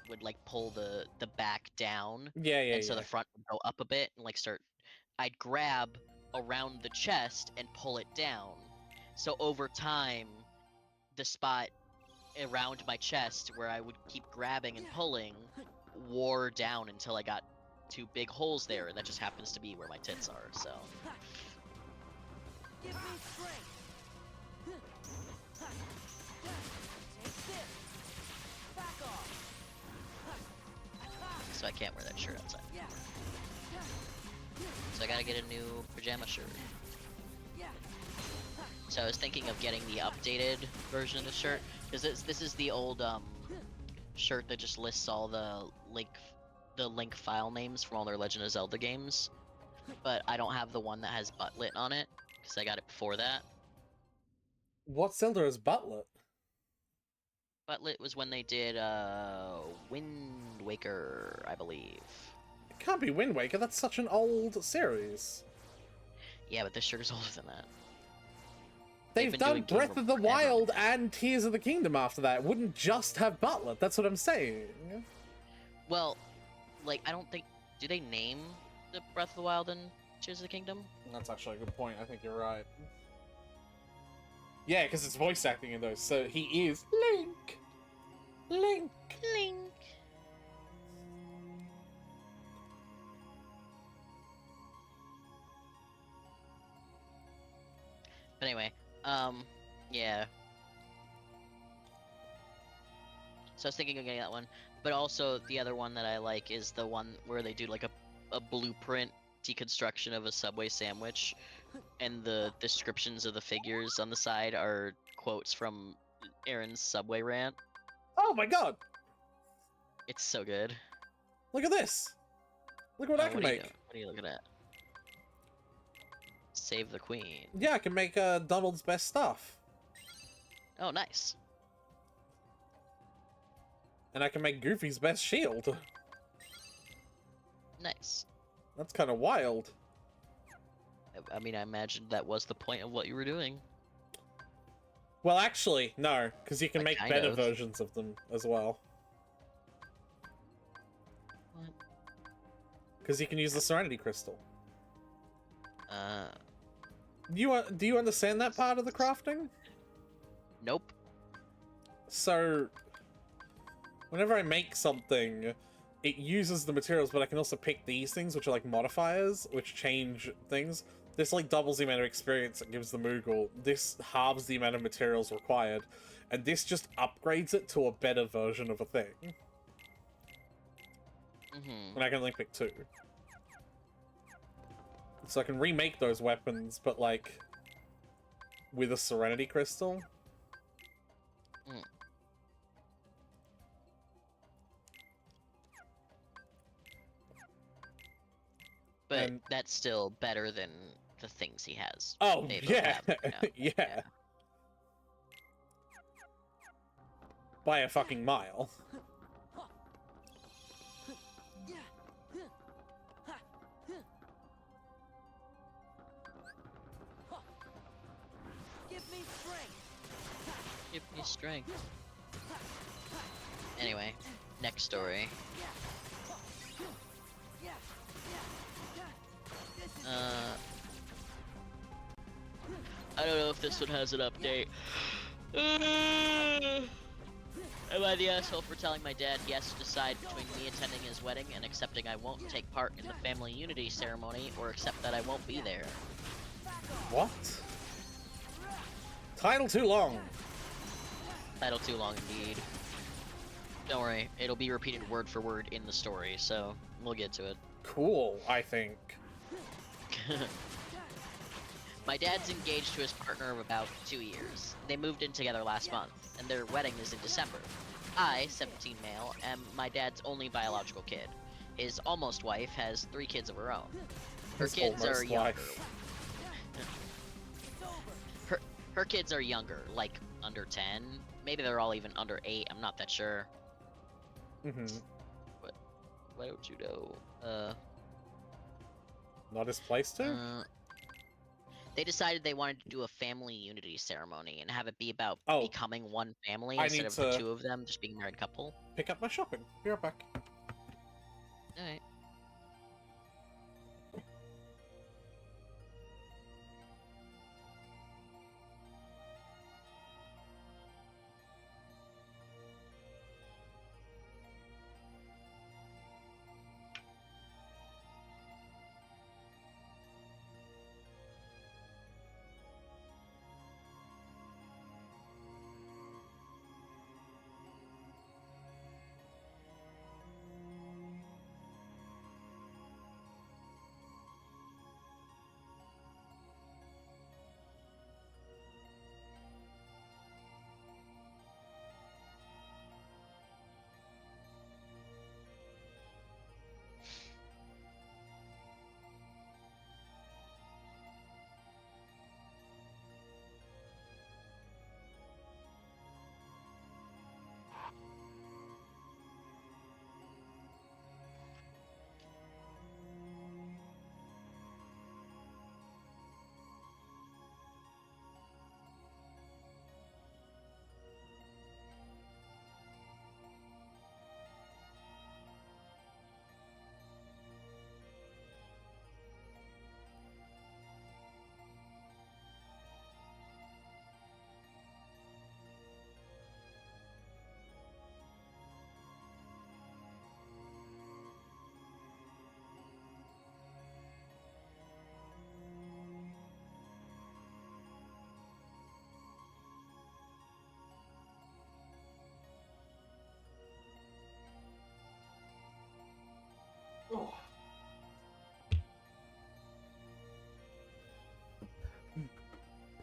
[SPEAKER 2] would like pull the back down.
[SPEAKER 1] Yeah,
[SPEAKER 2] and so the front would go up a bit and like I'd grab around the chest and pull it down. So over time, the spot around my chest where I would keep grabbing and pulling wore down until I got 2 big holes there, and that just happens to be where my tits are, so.
[SPEAKER 3] Give me strength.
[SPEAKER 2] So I can't wear that shirt outside. So I gotta get a new pajama shirt. So I was thinking of getting the updated version of the shirt, because this is the old shirt that just lists all the link file names from all their Legend of Zelda games. But I don't have the one that has Butlet on it, because I got it before that.
[SPEAKER 1] What Zelda is Butlet?
[SPEAKER 2] Butlet was when they did Wind Waker, I believe.
[SPEAKER 1] It can't be Wind Waker, that's such an old series.
[SPEAKER 2] Yeah, but this shirt is older than that.
[SPEAKER 1] They've done Breath of the Wild and Tears of the Kingdom after that. It wouldn't just have Butlet, that's what I'm saying.
[SPEAKER 2] Well, like, I don't think... Do they name the Breath of the Wild and Tears of the Kingdom?
[SPEAKER 1] That's actually a good point, I think you're right. Yeah, because it's voice acting in those, so he is Link! Link!
[SPEAKER 2] Link! But anyway, yeah. So I was thinking of getting that one, but also the other one that I like is the one where they do like a blueprint deconstruction of a Subway sandwich, and the descriptions of the figures on the side are quotes from Aaron's Subway rant.
[SPEAKER 1] Oh my god!
[SPEAKER 2] It's so good.
[SPEAKER 1] Look at this! Look what I can make!
[SPEAKER 2] What are you looking at? Save the Queen.
[SPEAKER 1] Yeah, I can make Donald's best stuff.
[SPEAKER 2] Oh, nice.
[SPEAKER 1] And I can make Goofy's best shield.
[SPEAKER 2] Nice.
[SPEAKER 1] That's kind of wild.
[SPEAKER 2] I mean, I imagined that was the point of what you were doing.
[SPEAKER 1] Well, actually, no, because you can
[SPEAKER 2] Like,
[SPEAKER 1] make
[SPEAKER 2] kind
[SPEAKER 1] better
[SPEAKER 2] of.
[SPEAKER 1] versions of them as well.
[SPEAKER 2] What?
[SPEAKER 1] Because you can use the Serenity Crystal. Do you understand that part of the crafting?
[SPEAKER 2] Nope.
[SPEAKER 1] So, whenever I make something, it uses the materials, but I can also pick these things, which are like modifiers, which change things. This like doubles the amount of experience it gives the Moogle. This halves the amount of materials required. And this just upgrades it to a better version of a thing.
[SPEAKER 2] Mm-hmm.
[SPEAKER 1] And I can only pick 2. So I can remake those weapons, but like with a Serenity Crystal.
[SPEAKER 2] Mm. But
[SPEAKER 1] And-
[SPEAKER 2] that's still better than the things he has.
[SPEAKER 1] Oh,
[SPEAKER 2] They both
[SPEAKER 1] yeah.
[SPEAKER 2] have right now.
[SPEAKER 1] Yeah. By a fucking mile.
[SPEAKER 2] He's strength. Anyway, next story. I don't know if this one has an update. Am I the asshole for telling my dad he has to decide between me attending his wedding and accepting I won't take part in the family unity ceremony, or accept that I won't be there?
[SPEAKER 1] What? Title too long.
[SPEAKER 2] Title too long indeed. Don't worry, it'll be repeated word for word in the story, so we'll get to it.
[SPEAKER 1] Cool, I think.
[SPEAKER 2] My dad's engaged to his partner of about 2 years. They moved in together last month, and their wedding is in December. I, 17 male, am my dad's only biological kid. His almost wife has 3 kids of her own. Her kids are younger. Her kids are younger, like under 10. Maybe they're all even under 8. I'm not that sure. But why don't you know?
[SPEAKER 1] Not his place to?
[SPEAKER 2] They decided they wanted to do a family unity ceremony and have it be about becoming one family
[SPEAKER 1] I
[SPEAKER 2] instead
[SPEAKER 1] need
[SPEAKER 2] of the
[SPEAKER 1] to
[SPEAKER 2] 2 of them just being a married couple.
[SPEAKER 1] Pick up my shopping. Be right back.
[SPEAKER 2] Alright.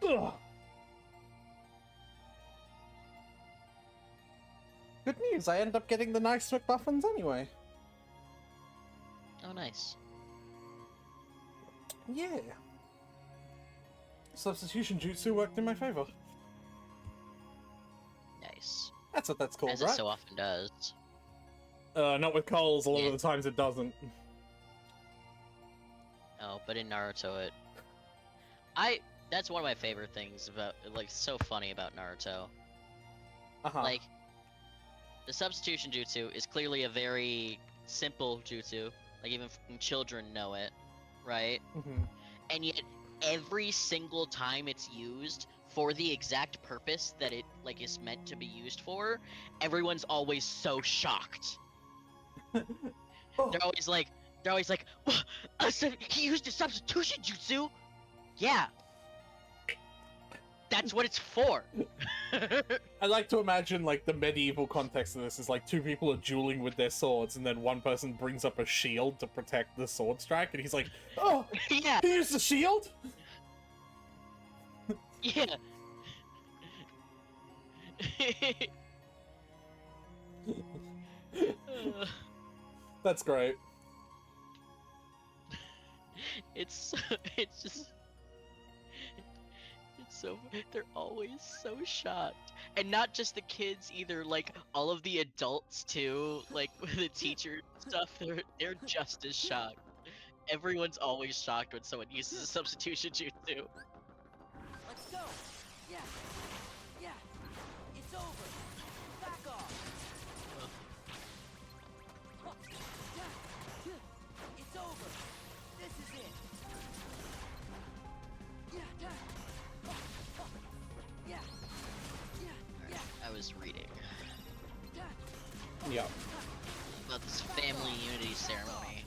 [SPEAKER 1] Ugh. Good news, I end up getting the nice McMuffins anyway.
[SPEAKER 2] Oh, nice.
[SPEAKER 1] Yeah. Substitution jutsu worked in my favor.
[SPEAKER 2] Nice.
[SPEAKER 1] That's what that's called,
[SPEAKER 2] As
[SPEAKER 1] right?
[SPEAKER 2] it so often does.
[SPEAKER 1] Not with Coles, a lot of the times it doesn't.
[SPEAKER 2] Oh, but in Naruto that's one of my favorite things about, like, so funny about Naruto. Like, the substitution jutsu is clearly a very simple jutsu. Like, even children know it, right? And yet, every single time it's used for the exact purpose that it, like, is meant to be used for, everyone's always so shocked. They're always like, he used a substitution jutsu? Yeah. That's what it's for.
[SPEAKER 1] I like to imagine, like, the medieval context of this is, like, 2 people are dueling with their swords, and then one person brings up a shield to protect the sword strike, and he's like, oh,
[SPEAKER 2] yeah.
[SPEAKER 1] He used the shield?
[SPEAKER 2] Yeah.
[SPEAKER 1] That's great.
[SPEAKER 2] It's just... So they're always so shocked, and not just the kids either, like all of the adults too, like the teacher stuff, they're just as shocked. Everyone's always shocked when someone uses a substitution jutsu.
[SPEAKER 3] Let's go. Yeah. Yeah. It's
[SPEAKER 2] was reading.
[SPEAKER 1] Yeah.
[SPEAKER 2] About this family unity ceremony.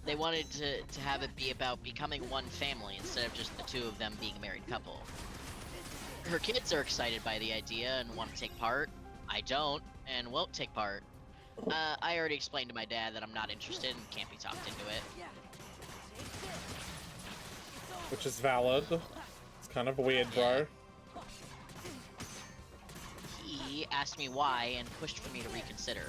[SPEAKER 2] They wanted to have it be about becoming one family instead of just the two of them being a married couple. Her kids are excited by the idea and want to take part. I don't, and won't take part. I already explained to my dad that I'm not interested and can't be talked into it.
[SPEAKER 1] Which is valid. It's kind of weird, bro.
[SPEAKER 2] He asked me why and pushed for me to reconsider.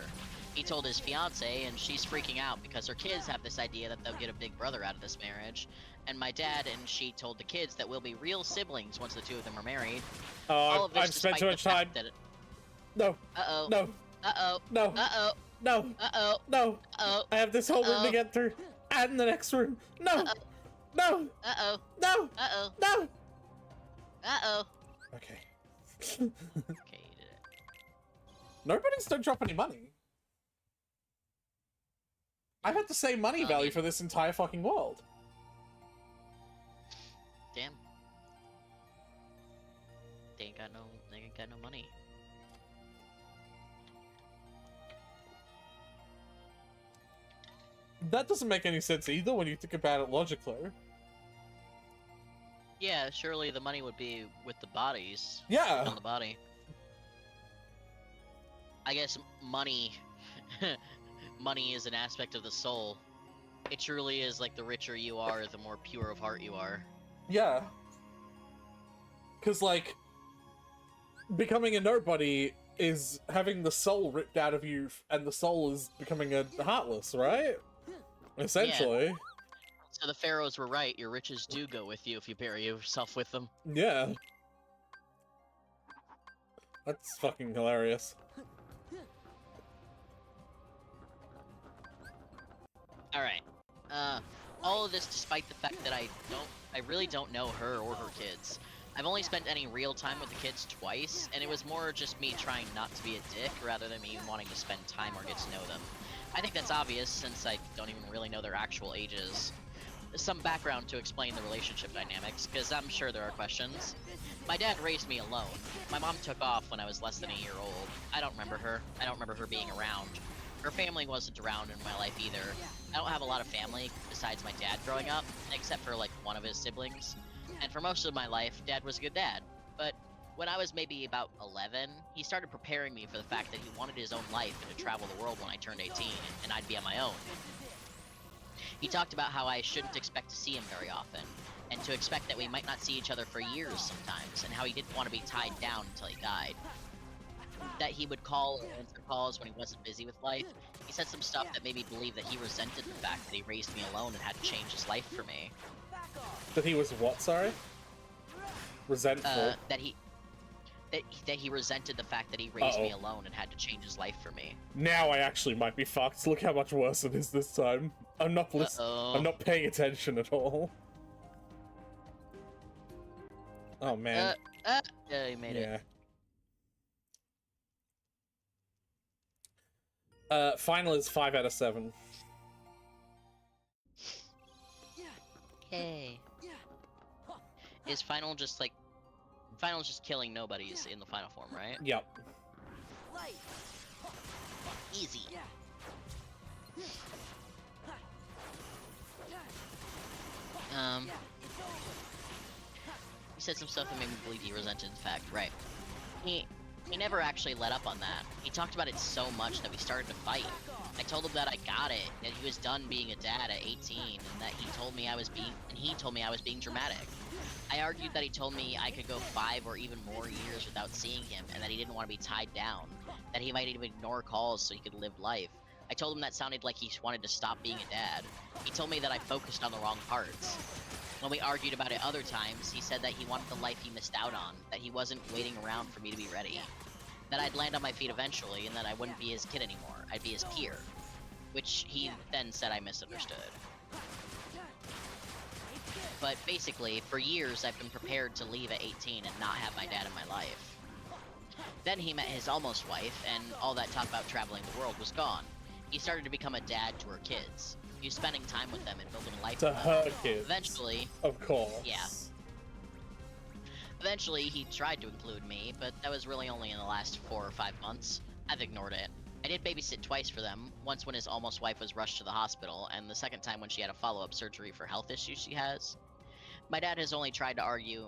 [SPEAKER 2] He told his fiance, and she's freaking out because her kids have this idea that they'll get a big brother out of this marriage. And my dad and she told the kids that we'll be real siblings once the two of them are married. All of this
[SPEAKER 1] I've spent
[SPEAKER 2] despite
[SPEAKER 1] too
[SPEAKER 2] the
[SPEAKER 1] much time.
[SPEAKER 2] fact that it...
[SPEAKER 1] No.
[SPEAKER 2] Uh-oh.
[SPEAKER 1] No.
[SPEAKER 2] Uh-oh.
[SPEAKER 1] No.
[SPEAKER 2] Uh-oh.
[SPEAKER 1] No.
[SPEAKER 2] Uh-oh.
[SPEAKER 1] No.
[SPEAKER 2] Uh-oh.
[SPEAKER 1] I have this whole room to get through. And the next room. No. No.
[SPEAKER 2] Uh-oh.
[SPEAKER 1] No.
[SPEAKER 2] Uh-oh.
[SPEAKER 1] No.
[SPEAKER 2] Uh-oh.
[SPEAKER 1] Okay.
[SPEAKER 2] Okay, you did it.
[SPEAKER 1] Nobody's don't drop any money. I've had the same money value for this entire fucking world.
[SPEAKER 2] Damn. They ain't got no money.
[SPEAKER 1] That doesn't make any sense either when you think about it logically.
[SPEAKER 2] Yeah, surely the money would be with the bodies.
[SPEAKER 1] Yeah.
[SPEAKER 2] On the body. I guess money money is an aspect of the soul. It truly is like the richer you are, the more pure of heart you are.
[SPEAKER 1] Yeah. Because, like, becoming a nobody is having the soul ripped out of you, and the soul is becoming a heartless, right? Essentially.
[SPEAKER 2] Yeah. So the pharaohs were right, your riches do go with you if you bury yourself with them.
[SPEAKER 1] Yeah. That's fucking hilarious.
[SPEAKER 2] Alright. All of this despite the fact that I really don't know her or her kids. I've only spent any real time with the kids twice, and it was more just me trying not to be a dick rather than me wanting to spend time or get to know them. I think that's obvious since I don't even really know their actual ages. Some background to explain the relationship dynamics, because I'm sure there are questions. My dad raised me alone. My mom took off when I was less than a year old. I don't remember her. I don't remember her being around. Her family wasn't around in my life either. I don't have a lot of family besides my dad growing up, except for like one of his siblings. And for most of my life, Dad was a good dad. But when I was maybe about 11, he started preparing me for the fact that he wanted his own life and to travel the world when I turned 18, and I'd be on my own. He talked about how I shouldn't expect to see him very often, and to expect that we might not see each other for years sometimes, and how he didn't want to be tied down until he died. That he would call or answer calls when he wasn't busy with life. He said some stuff that made me believe that he resented the fact that he raised me alone and had to change his life for me.
[SPEAKER 1] That he was what, sorry? Resentful.
[SPEAKER 2] That he resented the fact that he raised me alone and had to change his life for me.
[SPEAKER 1] Now I actually might be fucked. Look how much worse it is this time. I'm not I'm not paying attention at all. Oh man.
[SPEAKER 2] Yeah, you made it.
[SPEAKER 1] Final is 5 out of 7.
[SPEAKER 2] Yay. Is Final just like... Final's just killing nobodies in the final form, right?
[SPEAKER 1] Yep.
[SPEAKER 2] Easy. He said some stuff that made me believe he resented the fact, right. He never actually let up on that. He talked about it so much that we started to fight. I told him that I got it, that he was done being a dad at 18, and that he told me I was being dramatic. I argued that he told me I could go 5 or even more years without seeing him, and that he didn't want to be tied down, that he might even ignore calls so he could live life. I told him that sounded like he wanted to stop being a dad. He told me that I focused on the wrong parts. When we argued about it other times, he said that he wanted the life he missed out on, that he wasn't waiting around for me to be ready, that I'd land on my feet eventually, and that I wouldn't be his kid anymore, I'd be his peer, which he then said I misunderstood. But basically, for years I've been prepared to leave at 18 and not have my dad in my life. Then he met his almost wife, and all that talk about traveling the world was gone. He started to become a dad to her kids. He was spending time with them and building a life
[SPEAKER 1] To
[SPEAKER 2] with
[SPEAKER 1] her
[SPEAKER 2] them.
[SPEAKER 1] kids.
[SPEAKER 2] Eventually...
[SPEAKER 1] Of course.
[SPEAKER 2] Yeah. Eventually, he tried to include me, but that was really only in the last 4 or 5 months. I've ignored it. I did babysit twice for them, once when his almost wife was rushed to the hospital, and the second time when she had a follow-up surgery for health issues she has. My dad has tried to argue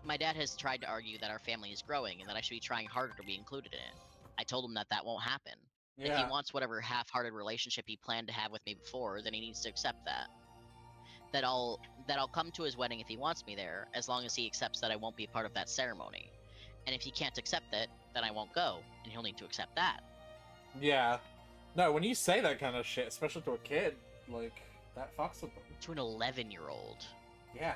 [SPEAKER 2] that our family is growing and that I should be trying harder to be included in it. I told him that that won't happen. If he wants whatever half-hearted relationship he planned to have with me before, then he needs to accept that. That I'll come to his wedding if he wants me there, as long as he accepts that I won't be a part of that ceremony. And if he can't accept it, then I won't go, and he'll need to accept that.
[SPEAKER 1] Yeah. No, when you say that kind of shit, especially to a kid, like, that fucks with them.
[SPEAKER 2] To an 11-year-old.
[SPEAKER 1] Yeah.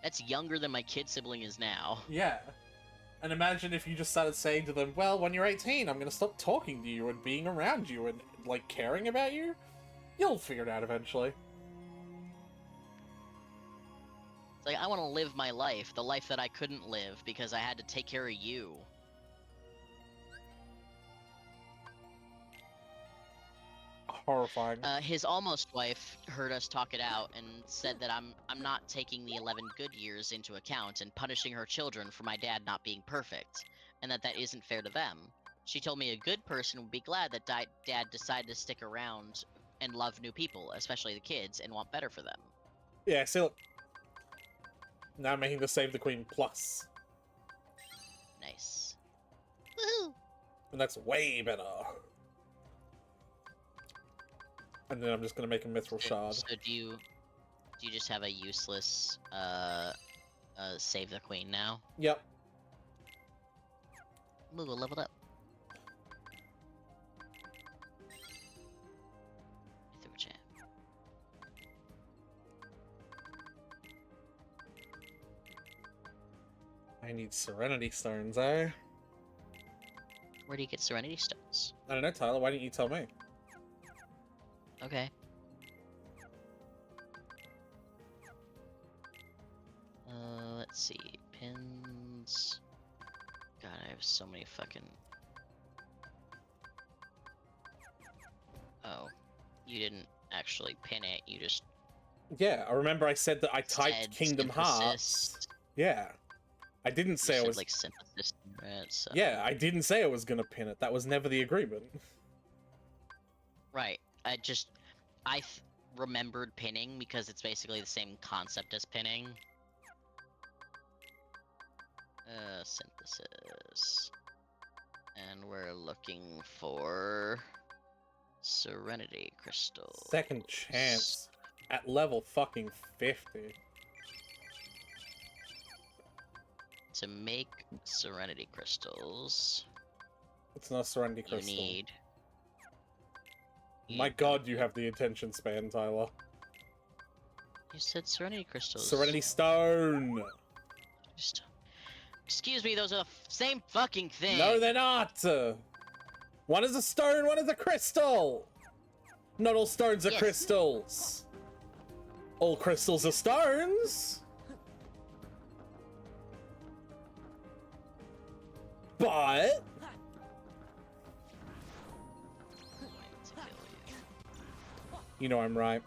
[SPEAKER 2] That's younger than my kid sibling is now.
[SPEAKER 1] Yeah. And imagine if you just started saying to them, well, when you're 18, I'm gonna stop talking to you and being around you and, like, caring about you. You'll figure it out eventually.
[SPEAKER 2] It's like, I want to live my life, the life that I couldn't live because I had to take care of you.
[SPEAKER 1] Horrifying.
[SPEAKER 2] His almost wife heard us talk it out and said that I'm not taking the 11 good years into account and punishing her children for my dad not being perfect, and that isn't fair to them. She told me a good person would be glad that dad decided to stick around and love new people, especially the kids, and want better for them.
[SPEAKER 1] Yeah, see, look. Now I'm making the Save the Queen Plus.
[SPEAKER 2] Nice. Woohoo!
[SPEAKER 1] And that's way better. And then I'm just gonna make a Mithril Shard.
[SPEAKER 2] So do you just have a useless Save the Queen now?
[SPEAKER 1] Yep.
[SPEAKER 2] Ooh, we'll level up. Through chat.
[SPEAKER 1] I need Serenity Stones, eh?
[SPEAKER 2] Where do you get Serenity Stones?
[SPEAKER 1] I don't know, Tyler. Why didn't you tell me?
[SPEAKER 2] Okay. Let's see. Pins. God, I have so many fucking... Oh. You didn't actually pin it, you just...
[SPEAKER 1] Yeah, I remember I said that I typed Kingdom Hearts. Yeah. I didn't say I was...
[SPEAKER 2] like, synthesis, right? So...
[SPEAKER 1] Yeah, I didn't say I was gonna pin it. That was never the agreement.
[SPEAKER 2] Right. I remembered pinning because it's basically the same concept as pinning. Synthesis. And we're looking for Serenity Crystals.
[SPEAKER 1] Second chance at level fucking 50.
[SPEAKER 2] To make Serenity Crystals,
[SPEAKER 1] it's not a Serenity Crystal.
[SPEAKER 2] You need...
[SPEAKER 1] My god, you have the attention span, Tyler.
[SPEAKER 2] You said Serenity Crystals.
[SPEAKER 1] Serenity Stone!
[SPEAKER 2] Excuse me, those are the same fucking thing!
[SPEAKER 1] No, they're not! One is a stone, one is a crystal! Not all stones are crystals! All crystals are stones! But... You know I'm right.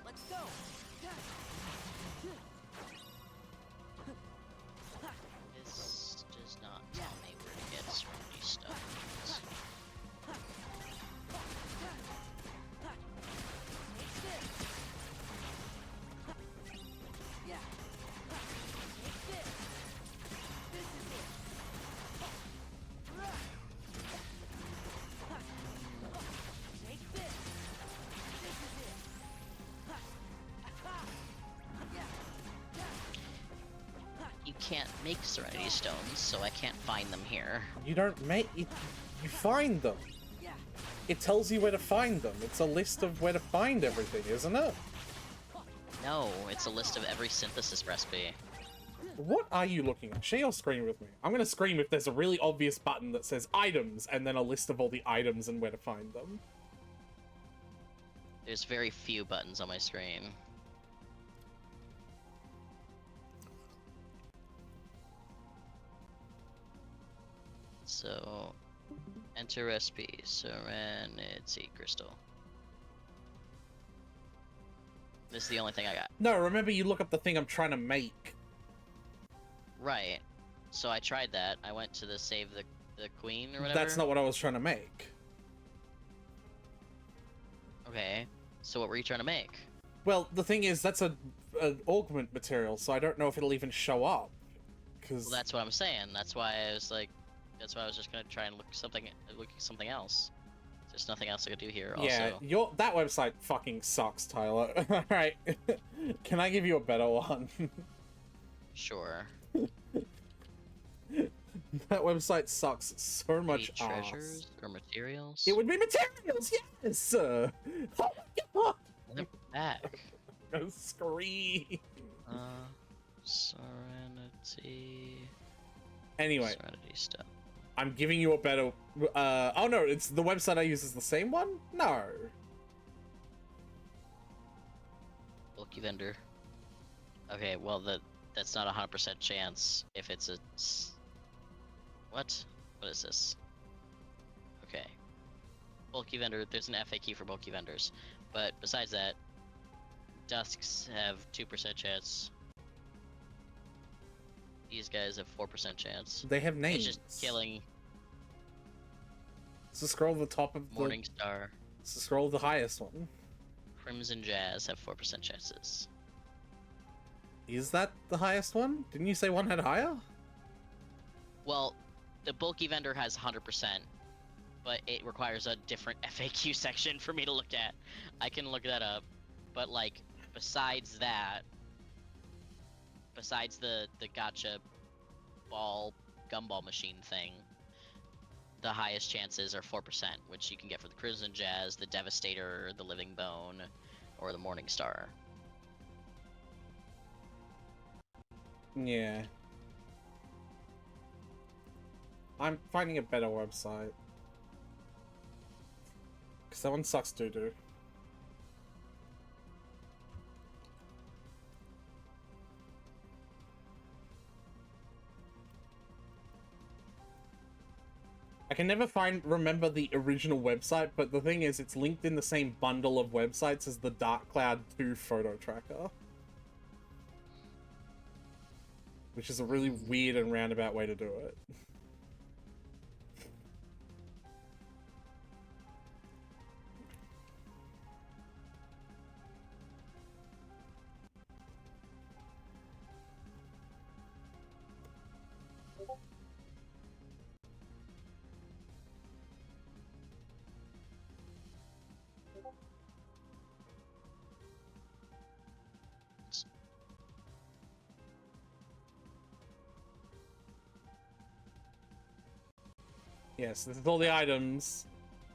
[SPEAKER 3] Let's go.
[SPEAKER 2] This does not tell me where to get Serenity Stones.
[SPEAKER 3] Yeah. Take this. This is it. Take this. This is it.
[SPEAKER 2] You can't make Serenity Stones, so I can't find them here.
[SPEAKER 1] You don't make... You find them. It tells you where to find them. It's a list of where to find everything, isn't it?
[SPEAKER 2] No, it's a list of every synthesis recipe.
[SPEAKER 1] What are you looking at? Share your screen with me. I'm gonna scream if there's a really obvious button that says items, and then a list of all the items and where to find them.
[SPEAKER 2] There's very few buttons on my screen. So, enter recipe, Serenity Crystal. This is the only thing I got.
[SPEAKER 1] No, remember you look up the thing I'm trying to make.
[SPEAKER 2] Right. So I tried that. I went to the save the queen or whatever.
[SPEAKER 1] That's not what I was trying to make.
[SPEAKER 2] Okay. So what were you trying to make?
[SPEAKER 1] Well, the thing is, that's an augment material, so I don't know if it'll even show up. Cause...
[SPEAKER 2] Well, that's what I'm saying. That's why I was like, that's why I was just gonna try and look something else. There's nothing else I could do here.
[SPEAKER 1] Yeah,
[SPEAKER 2] Also.
[SPEAKER 1] that website fucking sucks, Tyler. Alright. Can I give you a better one?
[SPEAKER 2] Sure.
[SPEAKER 1] That website sucks so much ass.
[SPEAKER 2] Treasures or materials?
[SPEAKER 1] It would be materials, yes! Oh my god!
[SPEAKER 2] They're back.
[SPEAKER 1] Scream.
[SPEAKER 2] Serenity.
[SPEAKER 1] Anyway.
[SPEAKER 2] Serenity stuff.
[SPEAKER 1] I'm giving you a better... oh no, it's the website I use is the same one? No.
[SPEAKER 2] Bulky vendor. Okay, well, that's not a 100% chance if it's a... What? What is this? Okay. Bulky vendor, there's an FAQ for bulky vendors. But besides that, Dusks have 2% chance. These guys have 4% chance.
[SPEAKER 1] They have names.
[SPEAKER 2] It's just killing.
[SPEAKER 1] So scroll the top of the...
[SPEAKER 2] Morningstar.
[SPEAKER 1] So scroll the highest one.
[SPEAKER 2] Crimson Jazz have 4% chances.
[SPEAKER 1] Is that the highest one? Didn't you say one had higher?
[SPEAKER 2] Well, the bulky vendor has 100%, but it requires a different FAQ section for me to look at. I can look that up, but like, besides that, besides the gotcha gumball machine thing, the highest chances are 4%, which you can get for the Crimson Jazz, the Devastator, the Living Bone, or the Morningstar.
[SPEAKER 1] Yeah. I'm finding a better website. Because that one sucks doo-doo. I can never remember the original website, but the thing is, it's linked in the same bundle of websites as the Dark Cloud 2 photo tracker. Which is a really weird and roundabout way to do it. Yes, this is all the items,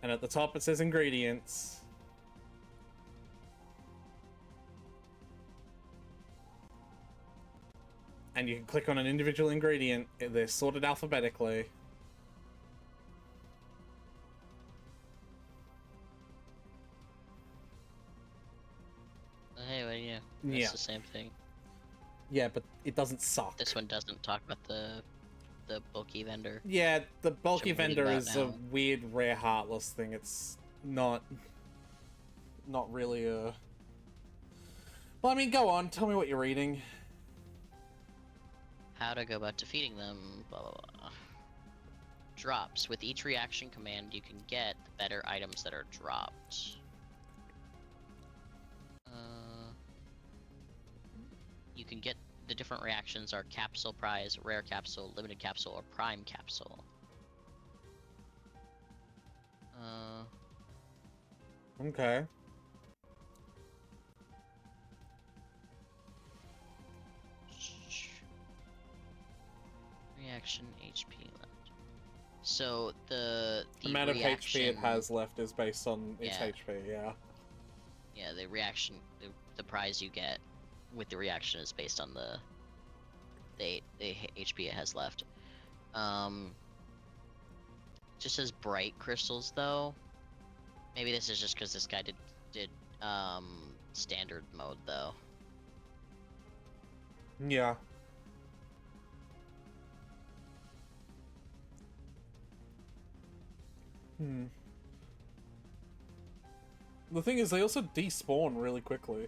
[SPEAKER 1] and at the top it says ingredients. And you can click on an individual ingredient, they're sorted alphabetically.
[SPEAKER 2] Hey, well, yeah, it's the same thing.
[SPEAKER 1] Yeah, but it doesn't suck.
[SPEAKER 2] This one doesn't talk about the bulky vendor.
[SPEAKER 1] Yeah, the bulky vendor is
[SPEAKER 2] now.
[SPEAKER 1] a weird, rare, heartless thing. It's not really a... Well, I mean, go on. Tell me what you're reading.
[SPEAKER 2] How to go about defeating them, blah, blah, blah. Drops. With each reaction command, you can get the better items that are dropped. You can get the different reactions are capsule prize, rare capsule, limited capsule, or prime capsule.
[SPEAKER 1] Okay.
[SPEAKER 2] Reaction HP left. So the
[SPEAKER 1] amount of
[SPEAKER 2] reaction,
[SPEAKER 1] HP it has left is based on its
[SPEAKER 2] Yeah.
[SPEAKER 1] HP, yeah.
[SPEAKER 2] Yeah, the reaction, the prize you get with the reaction is based on the HP it has left. Just says bright crystals though. Maybe this is just because this guy did standard mode though.
[SPEAKER 1] Yeah. The thing is, they also despawn really quickly.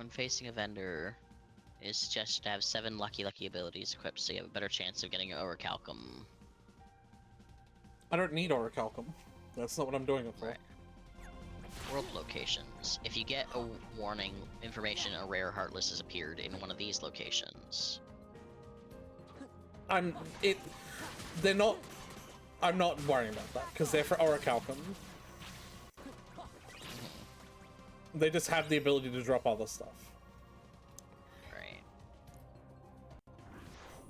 [SPEAKER 2] When facing a vendor, it is suggested to have 7 lucky abilities equipped so you have a better chance of getting your Orichalcum.
[SPEAKER 1] I don't need Orichalcum. That's not what I'm doing it for.
[SPEAKER 2] Right. World locations. If you get a warning, information a rare Heartless has appeared in one of these locations.
[SPEAKER 1] They're not... I'm not worrying about that, because they're for Orichalcum. They just have the ability to drop other stuff.
[SPEAKER 2] Right.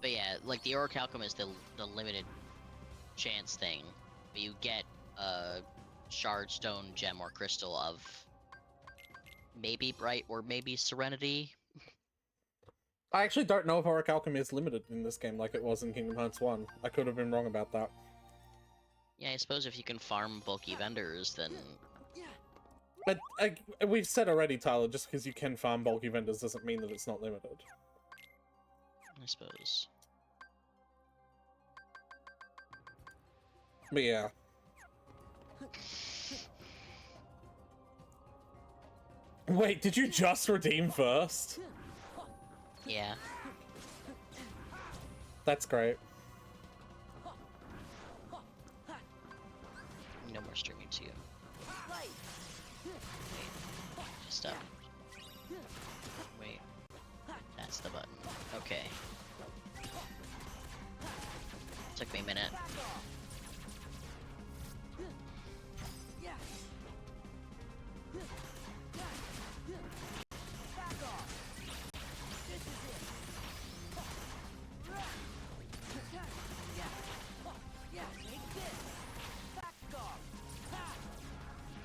[SPEAKER 2] But yeah, like the Orichalcum is the limited chance thing. But you get a shard, stone, gem, or crystal of maybe Bright or maybe Serenity.
[SPEAKER 1] I actually don't know if Orichalcum is limited in this game like it was in Kingdom Hearts 1. I could have been wrong about that.
[SPEAKER 2] Yeah, I suppose if you can farm bulky vendors, then...
[SPEAKER 1] But we've said already, Tyler, just because you can farm bulky vendors doesn't mean that it's not limited.
[SPEAKER 2] I suppose.
[SPEAKER 1] But yeah. Wait, did you just redeem first?
[SPEAKER 2] Yeah.
[SPEAKER 1] That's great.
[SPEAKER 2] No more streaming to you. Just up. Wait. That's the button. Okay. Took me a minute.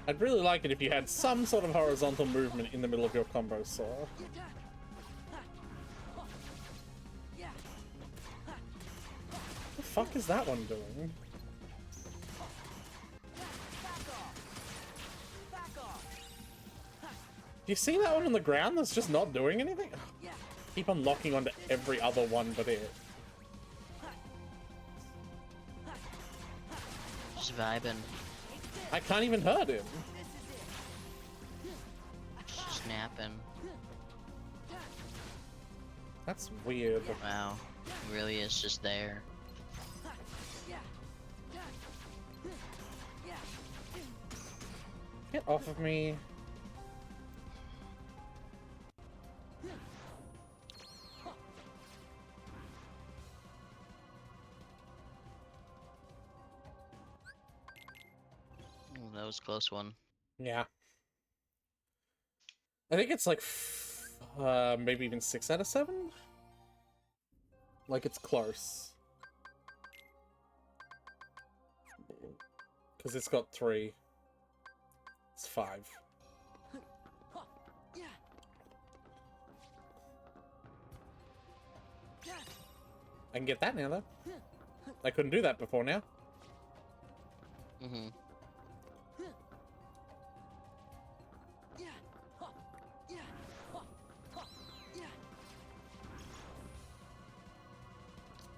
[SPEAKER 1] I'd really like it if you had some sort of horizontal movement in the middle of your combo saw. What the fuck is that one doing? Do you see that one on the ground that's just not doing anything? Keep on locking onto every other one but it.
[SPEAKER 2] Just vibing.
[SPEAKER 1] I can't even hurt him.
[SPEAKER 2] Just napping.
[SPEAKER 1] That's weird.
[SPEAKER 2] Wow. He really is just there.
[SPEAKER 1] Get off of me.
[SPEAKER 2] That was a close one.
[SPEAKER 1] Yeah. I think it's like, maybe even 6 out of 7? Like, it's close. Because it's got 3. It's 5. I can get that now, though. I couldn't do that before now.
[SPEAKER 2] Mm-hmm.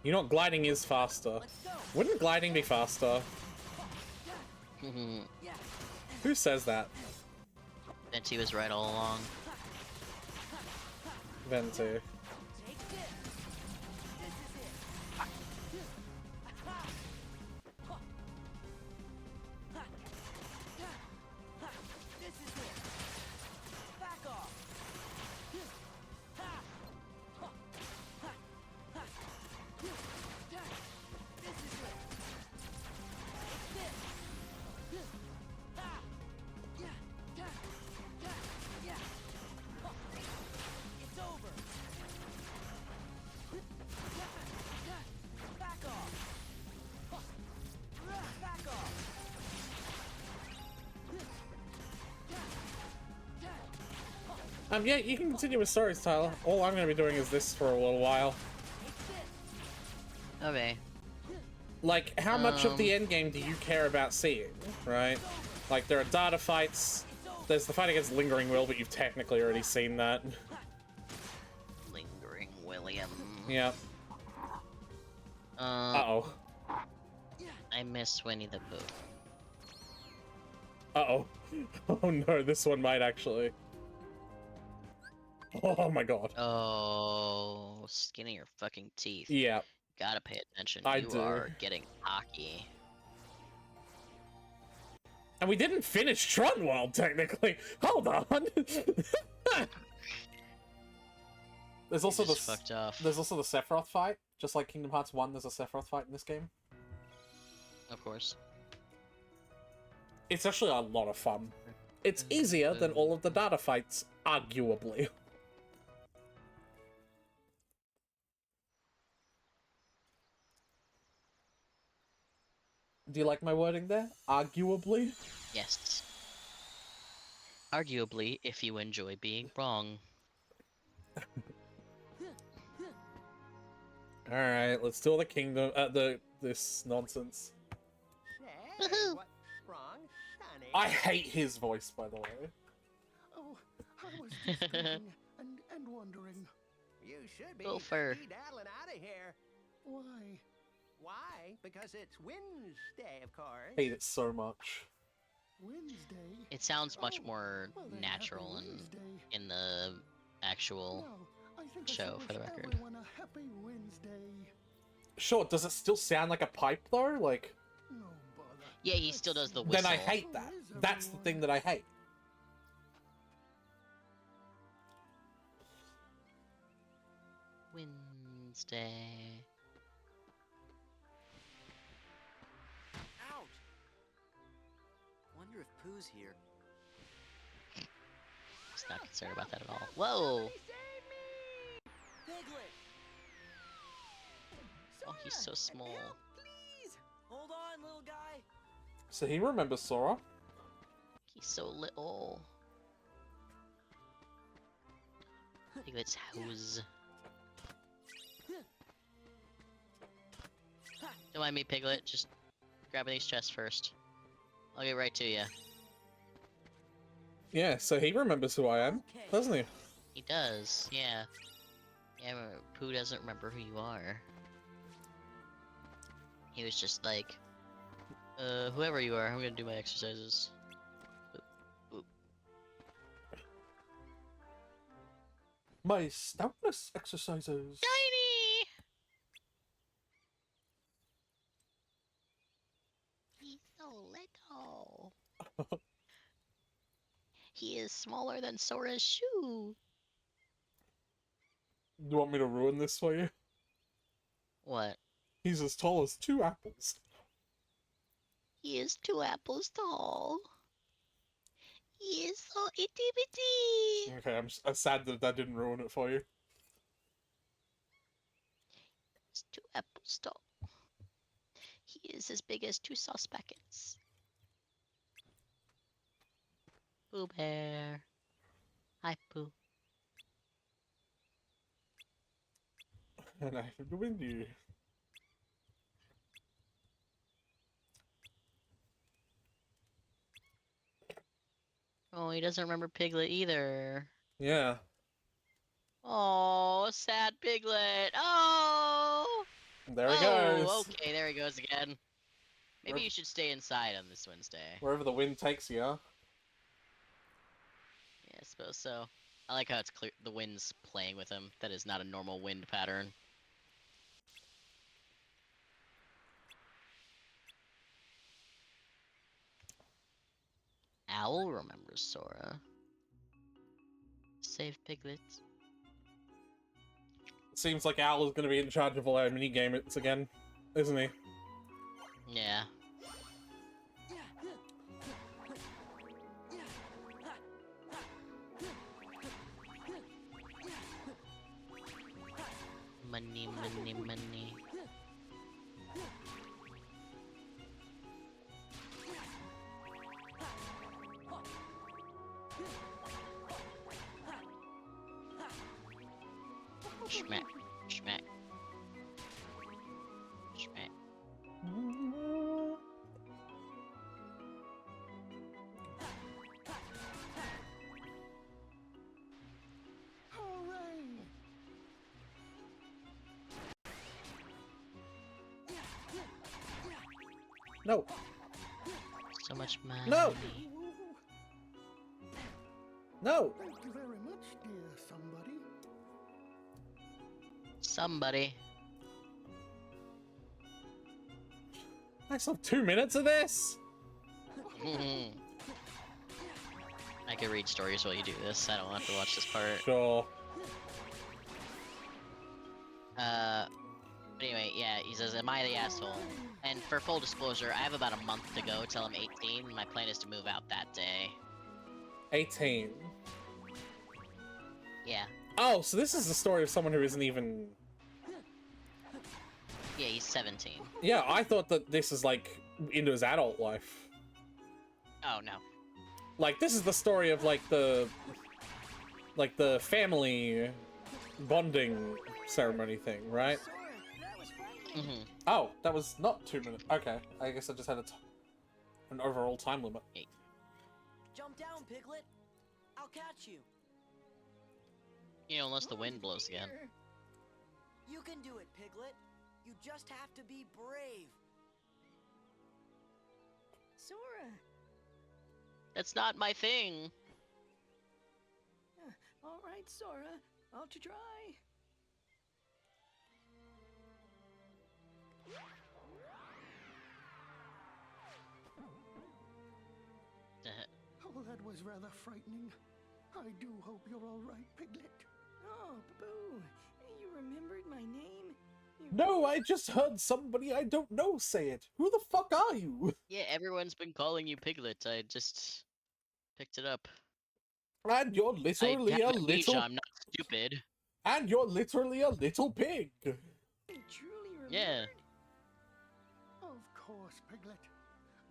[SPEAKER 1] You know what? Gliding is faster. Wouldn't gliding be faster? Who says that?
[SPEAKER 2] Venti was right all along.
[SPEAKER 1] Venti. Yeah, you can continue with stories, Tyler. All I'm going to be doing is this for a little while.
[SPEAKER 2] Okay.
[SPEAKER 1] Like, how much of the endgame do you care about seeing, right? Like, there are data fights. There's the fight against Lingering Will, but you've technically already seen that.
[SPEAKER 2] Lingering William.
[SPEAKER 1] Yeah. Uh-oh.
[SPEAKER 2] I miss Winnie the Pooh.
[SPEAKER 1] Uh-oh. Oh no, this one might actually. Oh my god.
[SPEAKER 2] Oh, skin of your fucking teeth.
[SPEAKER 1] Yeah.
[SPEAKER 2] Gotta pay attention.
[SPEAKER 1] I
[SPEAKER 2] You
[SPEAKER 1] do.
[SPEAKER 2] are getting cocky.
[SPEAKER 1] And we didn't finish Tron World, technically. Hold on. There's also the
[SPEAKER 2] fucked off.
[SPEAKER 1] There's also the Sephiroth fight. Just like Kingdom Hearts 1, there's a Sephiroth fight in this game.
[SPEAKER 2] Of course.
[SPEAKER 1] It's actually a lot of fun. It's easier than all of the data fights, arguably. Do you like my wording there? Arguably?
[SPEAKER 2] Yes. Arguably, if you enjoy being wrong.
[SPEAKER 1] Alright, let's do all the kingdom, this nonsense.
[SPEAKER 2] Woohoo!
[SPEAKER 13] What's wrong, Sonny?
[SPEAKER 1] I hate his voice, by the way.
[SPEAKER 13] Oh, I was just thinking and wondering. You should be
[SPEAKER 2] Gopher.
[SPEAKER 13] skedaddling out of here. Why? Why? Because it's Wednesday, of course.
[SPEAKER 1] Hate it so much.
[SPEAKER 13] Wednesday?
[SPEAKER 2] It sounds much
[SPEAKER 13] Oh,
[SPEAKER 2] more
[SPEAKER 13] well then,
[SPEAKER 2] natural
[SPEAKER 13] happy
[SPEAKER 2] and
[SPEAKER 13] Wednesday.
[SPEAKER 2] in the actual
[SPEAKER 13] No, I think I
[SPEAKER 2] show,
[SPEAKER 13] should
[SPEAKER 2] for the
[SPEAKER 13] wish
[SPEAKER 2] record.
[SPEAKER 13] everyone a happy Wednesday.
[SPEAKER 1] Sure, does it still sound like a pipe, though? Like...
[SPEAKER 13] No bother.
[SPEAKER 2] Yeah, he still does the whistle.
[SPEAKER 1] Then I hate that. That's the thing that I hate.
[SPEAKER 2] Wednesday.
[SPEAKER 3] Ouch! Wonder if Pooh's here.
[SPEAKER 2] He's not concerned about that at all. Whoa!
[SPEAKER 3] Piglet!
[SPEAKER 2] Oh, he's so small.
[SPEAKER 3] Please! Hold on, little guy.
[SPEAKER 1] So he remembers Sora.
[SPEAKER 2] He's so little. Piglet's house. Don't mind me, Piglet. Just grabbing these chests first. I'll get right to you.
[SPEAKER 1] Yeah, so he remembers who I am, doesn't he?
[SPEAKER 2] He does, yeah. Yeah, Pooh doesn't remember who you are. He was just like, whoever you are, I'm gonna do my exercises. Oop, oop.
[SPEAKER 1] My stoutness exercises.
[SPEAKER 2] Tiny! He's so little. He is smaller than Sora's shoe.
[SPEAKER 1] Do you want me to ruin this for you?
[SPEAKER 2] What?
[SPEAKER 1] He's as tall as 2 apples.
[SPEAKER 2] He is 2 apples tall. He is so itty bitty.
[SPEAKER 1] Okay, I'm sad that that didn't ruin it for you.
[SPEAKER 2] He's 2 apples tall. He is as big as 2 sauce packets. Pooh Bear. Hi, Pooh.
[SPEAKER 1] And I have to win you.
[SPEAKER 2] Oh, he doesn't remember Piglet either.
[SPEAKER 1] Yeah.
[SPEAKER 2] Oh, sad Piglet. Oh!
[SPEAKER 1] There he goes.
[SPEAKER 2] Okay, there he goes again. Maybe you should stay inside on this Wednesday.
[SPEAKER 1] Wherever the wind takes you, huh?
[SPEAKER 2] Yeah, I suppose so. I like how it's clear the wind's playing with him. That is not a normal wind pattern. Owl remembers Sora. Save Piglet.
[SPEAKER 1] Seems like Al is going to be in charge of all our mini-games again, isn't he?
[SPEAKER 2] Yeah. Money, money, money. Schmack, schmack. Schmack.
[SPEAKER 13] Hooray!
[SPEAKER 1] No.
[SPEAKER 2] So much money.
[SPEAKER 1] No! No!
[SPEAKER 13] Thank you very much, dear somebody.
[SPEAKER 2] Somebody.
[SPEAKER 1] I still have 2 minutes of this?
[SPEAKER 2] I could read stories while you do this. I don't have to watch this part.
[SPEAKER 1] Sure.
[SPEAKER 2] But anyway, yeah, he says, am I the asshole? And for full disclosure, I have about a month to go till I'm 18. My plan is to move out that day.
[SPEAKER 1] 18.
[SPEAKER 2] Yeah.
[SPEAKER 1] Oh, so this is the story of someone who isn't even...
[SPEAKER 2] Yeah, he's 17.
[SPEAKER 1] Yeah, I thought that this is, like, into his adult life.
[SPEAKER 2] Oh, no.
[SPEAKER 1] Like, this is the story of, like, the family bonding ceremony thing, right?
[SPEAKER 2] Mm-hmm.
[SPEAKER 1] Oh, that was not 2 minutes. Okay, I guess I just had an overall time limit.
[SPEAKER 3] Jump down, Piglet. I'll catch you.
[SPEAKER 2] You know, unless the wind blows again.
[SPEAKER 3] You can do it, Piglet. You just have to be brave.
[SPEAKER 14] Sora.
[SPEAKER 2] That's not my thing.
[SPEAKER 14] All right, Sora. I'll try.
[SPEAKER 13] Oh, that was rather frightening. I do hope you're all right, Piglet.
[SPEAKER 14] Oh, Boo. You remembered my name?
[SPEAKER 1] No, I just heard somebody I don't know say it. Who the fuck are you?
[SPEAKER 2] Yeah, everyone's been calling you Piglet. I just picked it up.
[SPEAKER 1] And you're literally a little...
[SPEAKER 2] I'm not stupid.
[SPEAKER 1] And you're literally a little pig.
[SPEAKER 14] You truly remembered?
[SPEAKER 2] Yeah.
[SPEAKER 13] Of course, Piglet.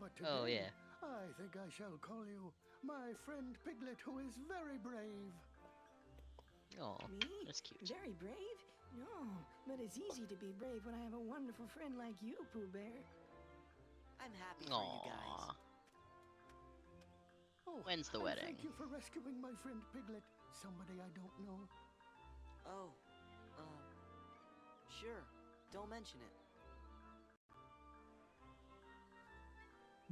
[SPEAKER 13] But today,
[SPEAKER 2] Oh, yeah.
[SPEAKER 13] I think I shall call you my friend Piglet, who is very brave.
[SPEAKER 2] Oh,
[SPEAKER 14] Me?
[SPEAKER 2] that's cute.
[SPEAKER 14] Very brave? No, but it's easy to be brave when I have a wonderful friend like you, Pooh Bear.
[SPEAKER 3] I'm happy for you guys.
[SPEAKER 2] Aww.
[SPEAKER 13] Oh,
[SPEAKER 2] When's the
[SPEAKER 13] and
[SPEAKER 2] wedding?
[SPEAKER 13] Thank you for rescuing my friend Piglet, somebody I don't know.
[SPEAKER 3] Oh, sure. Don't mention it.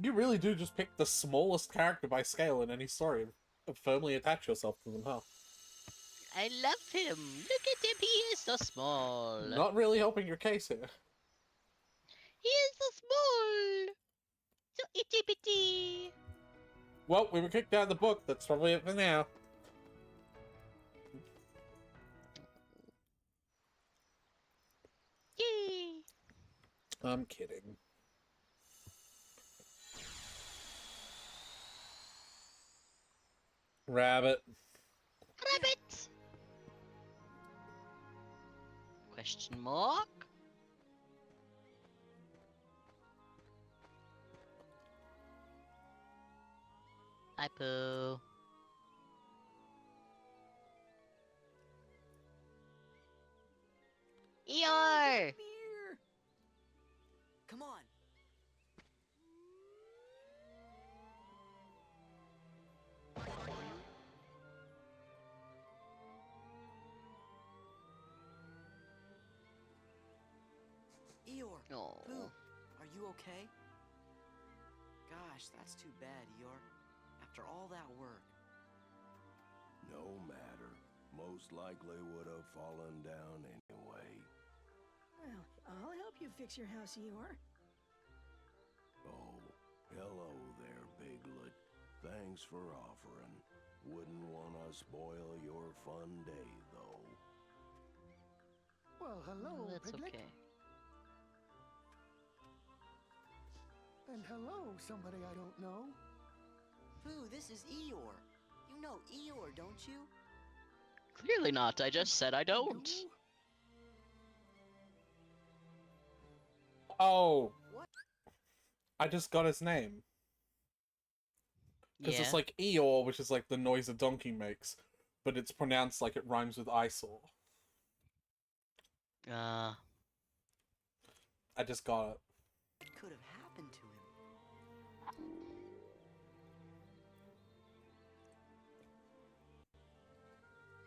[SPEAKER 1] You really do just pick the smallest character by scale in any story and firmly attach yourself to them, huh?
[SPEAKER 2] I love him. Look at him. He is so small.
[SPEAKER 1] Not really helping your case here.
[SPEAKER 2] He is so small. So itty bitty.
[SPEAKER 1] Well, we were kicked out of the book. That's probably it for now.
[SPEAKER 2] Yay.
[SPEAKER 1] I'm kidding. Rabbit.
[SPEAKER 2] Rabbit. Question mark? Hi, Pooh. Eeyore!
[SPEAKER 3] Beer. Come on. Eeyore,
[SPEAKER 2] Oh.
[SPEAKER 3] Pooh, are you okay? Gosh, that's too bad, Eeyore. After all that work.
[SPEAKER 12] No matter. Most likely would have fallen down anyway.
[SPEAKER 14] Well, I'll help you fix your house, Eeyore.
[SPEAKER 12] Oh, hello there, Piglet. Thanks for offering. Wouldn't want to spoil your fun day, though.
[SPEAKER 13] Well, hello,
[SPEAKER 2] That's
[SPEAKER 13] Piglet.
[SPEAKER 2] okay.
[SPEAKER 13] And hello, somebody I don't know.
[SPEAKER 3] Pooh, this is Eeyore. You know Eeyore, don't you?
[SPEAKER 2] Clearly not. I just said I don't.
[SPEAKER 1] Oh.
[SPEAKER 3] What?
[SPEAKER 1] I just got his name. Because
[SPEAKER 2] Yeah.
[SPEAKER 1] it's like Eeyore, which is like the noise a donkey makes, but it's pronounced like it rhymes with eyesore. I just got it.
[SPEAKER 3] What could have happened to him?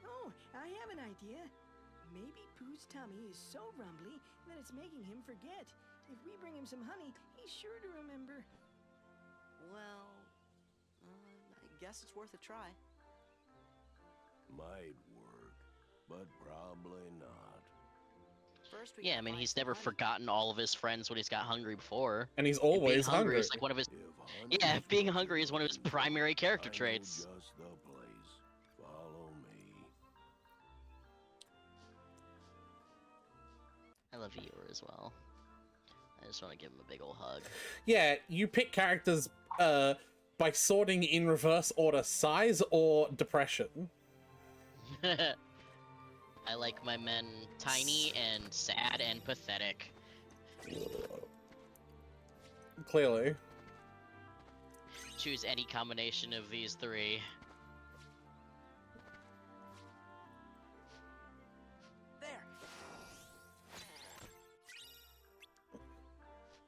[SPEAKER 14] Oh, I have an idea. Maybe Pooh's tummy is so rumbly that it's making him forget. If we bring him some honey, he's sure to remember.
[SPEAKER 3] Well, I guess it's worth a try.
[SPEAKER 12] Might work, but probably not.
[SPEAKER 3] First, we
[SPEAKER 2] Yeah, I
[SPEAKER 3] gotta
[SPEAKER 2] mean,
[SPEAKER 3] find
[SPEAKER 2] he's
[SPEAKER 3] some
[SPEAKER 2] never
[SPEAKER 3] honey.
[SPEAKER 2] forgotten all of his friends when he's got hungry before.
[SPEAKER 1] And he's
[SPEAKER 2] And being
[SPEAKER 1] always hungry.
[SPEAKER 2] is like one of his.
[SPEAKER 12] If
[SPEAKER 2] Yeah,
[SPEAKER 12] honey's
[SPEAKER 2] being
[SPEAKER 12] what
[SPEAKER 2] hungry
[SPEAKER 12] you're
[SPEAKER 2] is one of his
[SPEAKER 12] looking for,
[SPEAKER 2] primary character
[SPEAKER 12] I know
[SPEAKER 2] traits.
[SPEAKER 12] just the place. Follow me.
[SPEAKER 2] I love Eeyore as well. I just want to give him a big old hug.
[SPEAKER 1] Yeah, you pick characters by sorting in reverse order: size or depression.
[SPEAKER 2] I like my men tiny and sad and pathetic.
[SPEAKER 1] Clearly.
[SPEAKER 2] Choose any combination of these three.
[SPEAKER 3] There.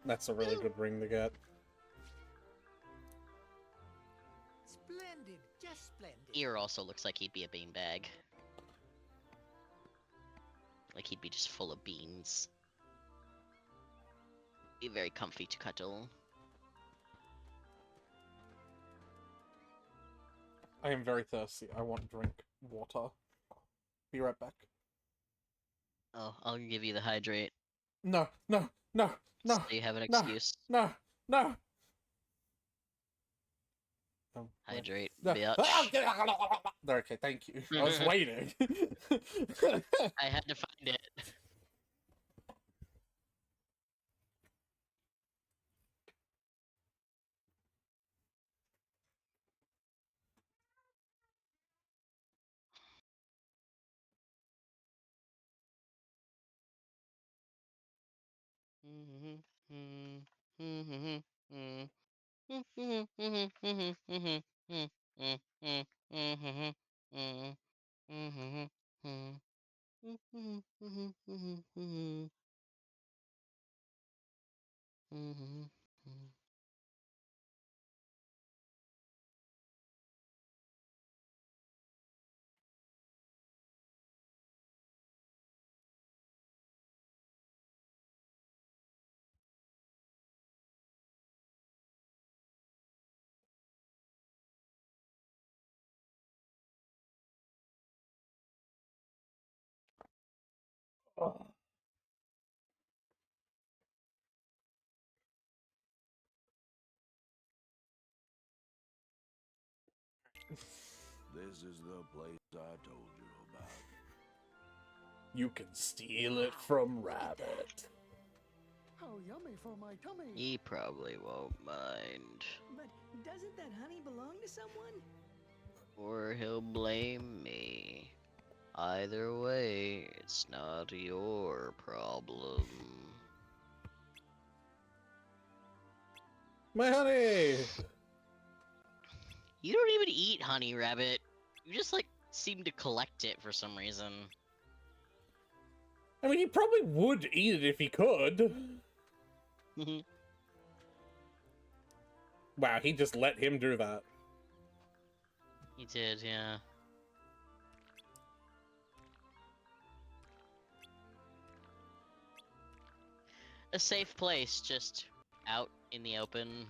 [SPEAKER 1] That's a really good ring to get.
[SPEAKER 13] Splendid, just splendid.
[SPEAKER 2] Eeyore also looks like he'd be a beanbag. Like he'd be just full of beans. Be very comfy to cuddle.
[SPEAKER 1] I am very thirsty. I want to drink water. Be right back.
[SPEAKER 2] Oh, I'll give you the hydrate.
[SPEAKER 1] No, no, no, no.
[SPEAKER 2] So you have an
[SPEAKER 1] no,
[SPEAKER 2] excuse.
[SPEAKER 1] No, no. Oh, wait.
[SPEAKER 2] Hydrate,
[SPEAKER 1] No.
[SPEAKER 2] bitch.
[SPEAKER 1] Okay, thank you. I was waiting.
[SPEAKER 2] I had to find it.
[SPEAKER 12] This is the place I told you about.
[SPEAKER 1] You can steal it from Rabbit.
[SPEAKER 14] How yummy for my tummy.
[SPEAKER 2] He probably won't mind.
[SPEAKER 14] But doesn't that honey belong to someone?
[SPEAKER 2] Or he'll blame me. Either way, it's not your problem.
[SPEAKER 1] My honey!
[SPEAKER 2] You don't even eat honey, Rabbit. You just, like, seem to collect it for some reason.
[SPEAKER 1] I mean, he probably would eat it if he could. Wow, he just let him do that.
[SPEAKER 2] He did, yeah. A safe place, just out in the open.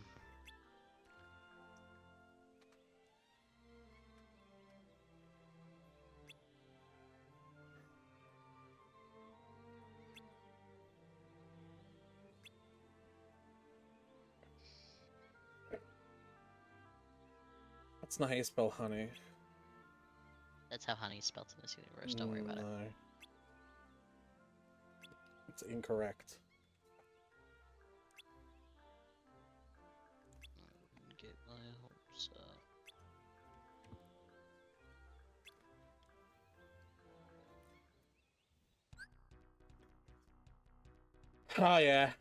[SPEAKER 1] That's not how you spell honey.
[SPEAKER 2] That's how honey is spelled in this universe, don't worry about it.
[SPEAKER 1] No. It's incorrect.
[SPEAKER 2] Get my hopes up.
[SPEAKER 1] Oh yeah.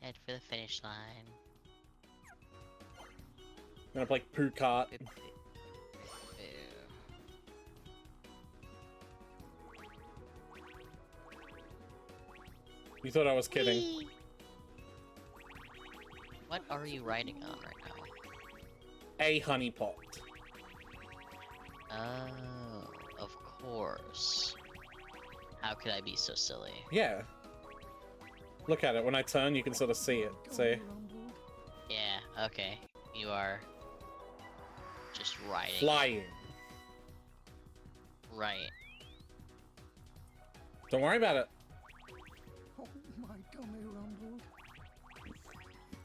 [SPEAKER 2] Head for the finish line.
[SPEAKER 1] I'm gonna play Poo Kart. You thought I was kidding.
[SPEAKER 2] Whee! What are you riding on right now?
[SPEAKER 1] A honey pot.
[SPEAKER 2] Oh, of course. How could I be so silly?
[SPEAKER 1] Yeah. Look at it. When I turn, you can sort of see it. See?
[SPEAKER 2] Yeah, okay. You are Just riding.
[SPEAKER 1] Flying.
[SPEAKER 2] Right.
[SPEAKER 1] Don't worry about it.
[SPEAKER 13] Oh, my tummy rumbled.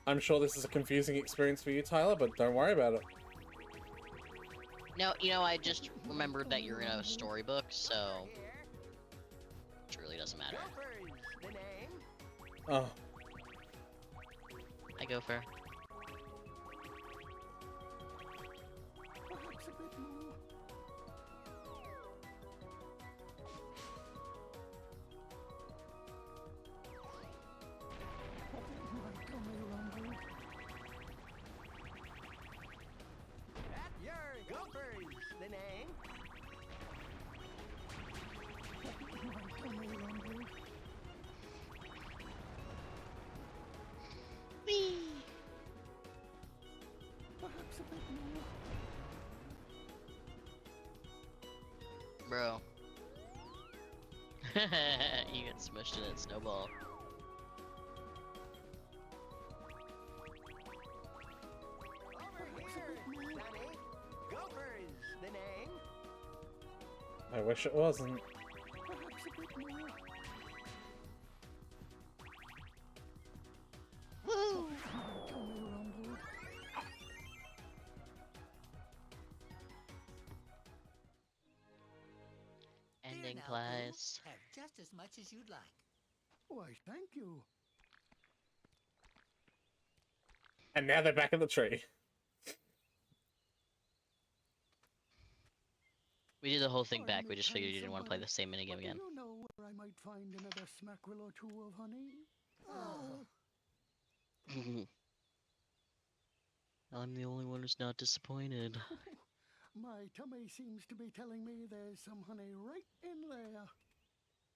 [SPEAKER 1] I'm sure this is a confusing experience for you, Tyler, but don't worry about it.
[SPEAKER 2] No, you know, I just remembered that you're in a storybook, so it really doesn't matter.
[SPEAKER 1] Oh.
[SPEAKER 2] Hi, Gopher.
[SPEAKER 13] Perhaps a bit more. Oh, my tummy rumbled.
[SPEAKER 3] At your Gophers, the name.
[SPEAKER 13] Oh, my tummy rumbled.
[SPEAKER 2] Whee!
[SPEAKER 13] Perhaps a bit more.
[SPEAKER 2] Bro. You get smushed in a snowball.
[SPEAKER 3] Over here, Sonny. Gophers, the name.
[SPEAKER 1] I wish it wasn't.
[SPEAKER 13] Perhaps a bit more.
[SPEAKER 2] Woo!
[SPEAKER 13] My tummy rumbled.
[SPEAKER 2] Ending class.
[SPEAKER 15] Have just as much as you'd like.
[SPEAKER 13] Why, thank you.
[SPEAKER 1] And now they're back in the tree.
[SPEAKER 2] We did the whole thing back. We just figured you didn't want to play the same minigame again.
[SPEAKER 13] Do you know where I might find another smackerel or two of honey? Oh.
[SPEAKER 2] I'm the only one who's not disappointed.
[SPEAKER 13] My tummy seems to be telling me there's some honey right in there.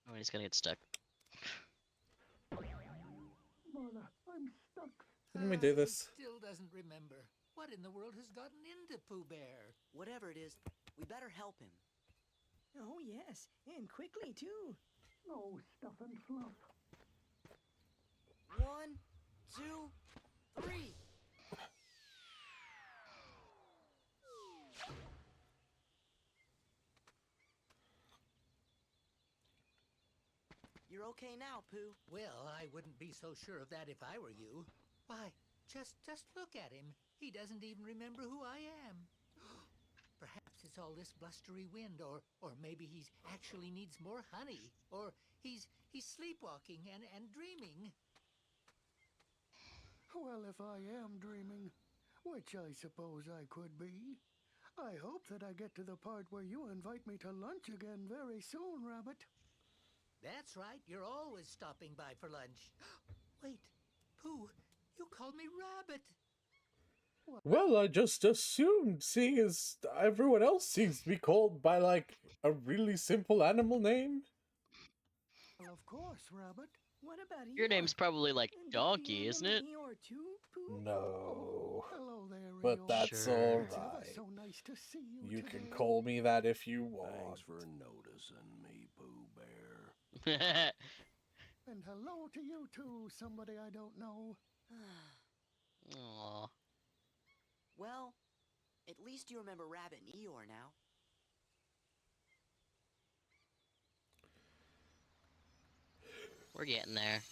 [SPEAKER 2] Oh, he's gonna get stuck.
[SPEAKER 13] Mother, I'm stuck.
[SPEAKER 1] Didn't we do this?
[SPEAKER 15] He still doesn't remember. What in the world has gotten into Pooh Bear?
[SPEAKER 3] Whatever it is, we better help him.
[SPEAKER 14] Oh, yes, and quickly, too.
[SPEAKER 13] No stuff and fluff.
[SPEAKER 3] 1, 2, 3. You're okay now, Pooh.
[SPEAKER 15] Well, I wouldn't be so sure of that if I were you. Why, just look at him. He doesn't even remember who I am. Perhaps it's all this blustery wind, or maybe he's actually needs more honey, or he's sleepwalking and dreaming.
[SPEAKER 13] Well, if I am dreaming, which I suppose I could be, I hope that I get to the part where you invite me to lunch again very soon, Rabbit.
[SPEAKER 15] That's right, you're always stopping by for lunch. Wait, Pooh, you called me Rabbit.
[SPEAKER 1] Well, I just assumed, seeing as everyone else seems to be called by, like, a really simple animal name.
[SPEAKER 13] Well, of course, Rabbit.
[SPEAKER 14] What about
[SPEAKER 2] Your name's probably like Donkey, isn't it?
[SPEAKER 1] No.
[SPEAKER 13] Hello there,
[SPEAKER 1] But
[SPEAKER 13] Eeyore.
[SPEAKER 1] that's
[SPEAKER 2] Sure.
[SPEAKER 1] alright.
[SPEAKER 13] So nice to see you
[SPEAKER 1] You
[SPEAKER 13] today.
[SPEAKER 1] can call me that if you want.
[SPEAKER 12] Thanks for noticing me, Pooh Bear.
[SPEAKER 13] And hello to you too, somebody I don't know.
[SPEAKER 2] Aww.
[SPEAKER 3] Well, at least you remember Rabbit and Eeyore now.
[SPEAKER 2] We're getting there.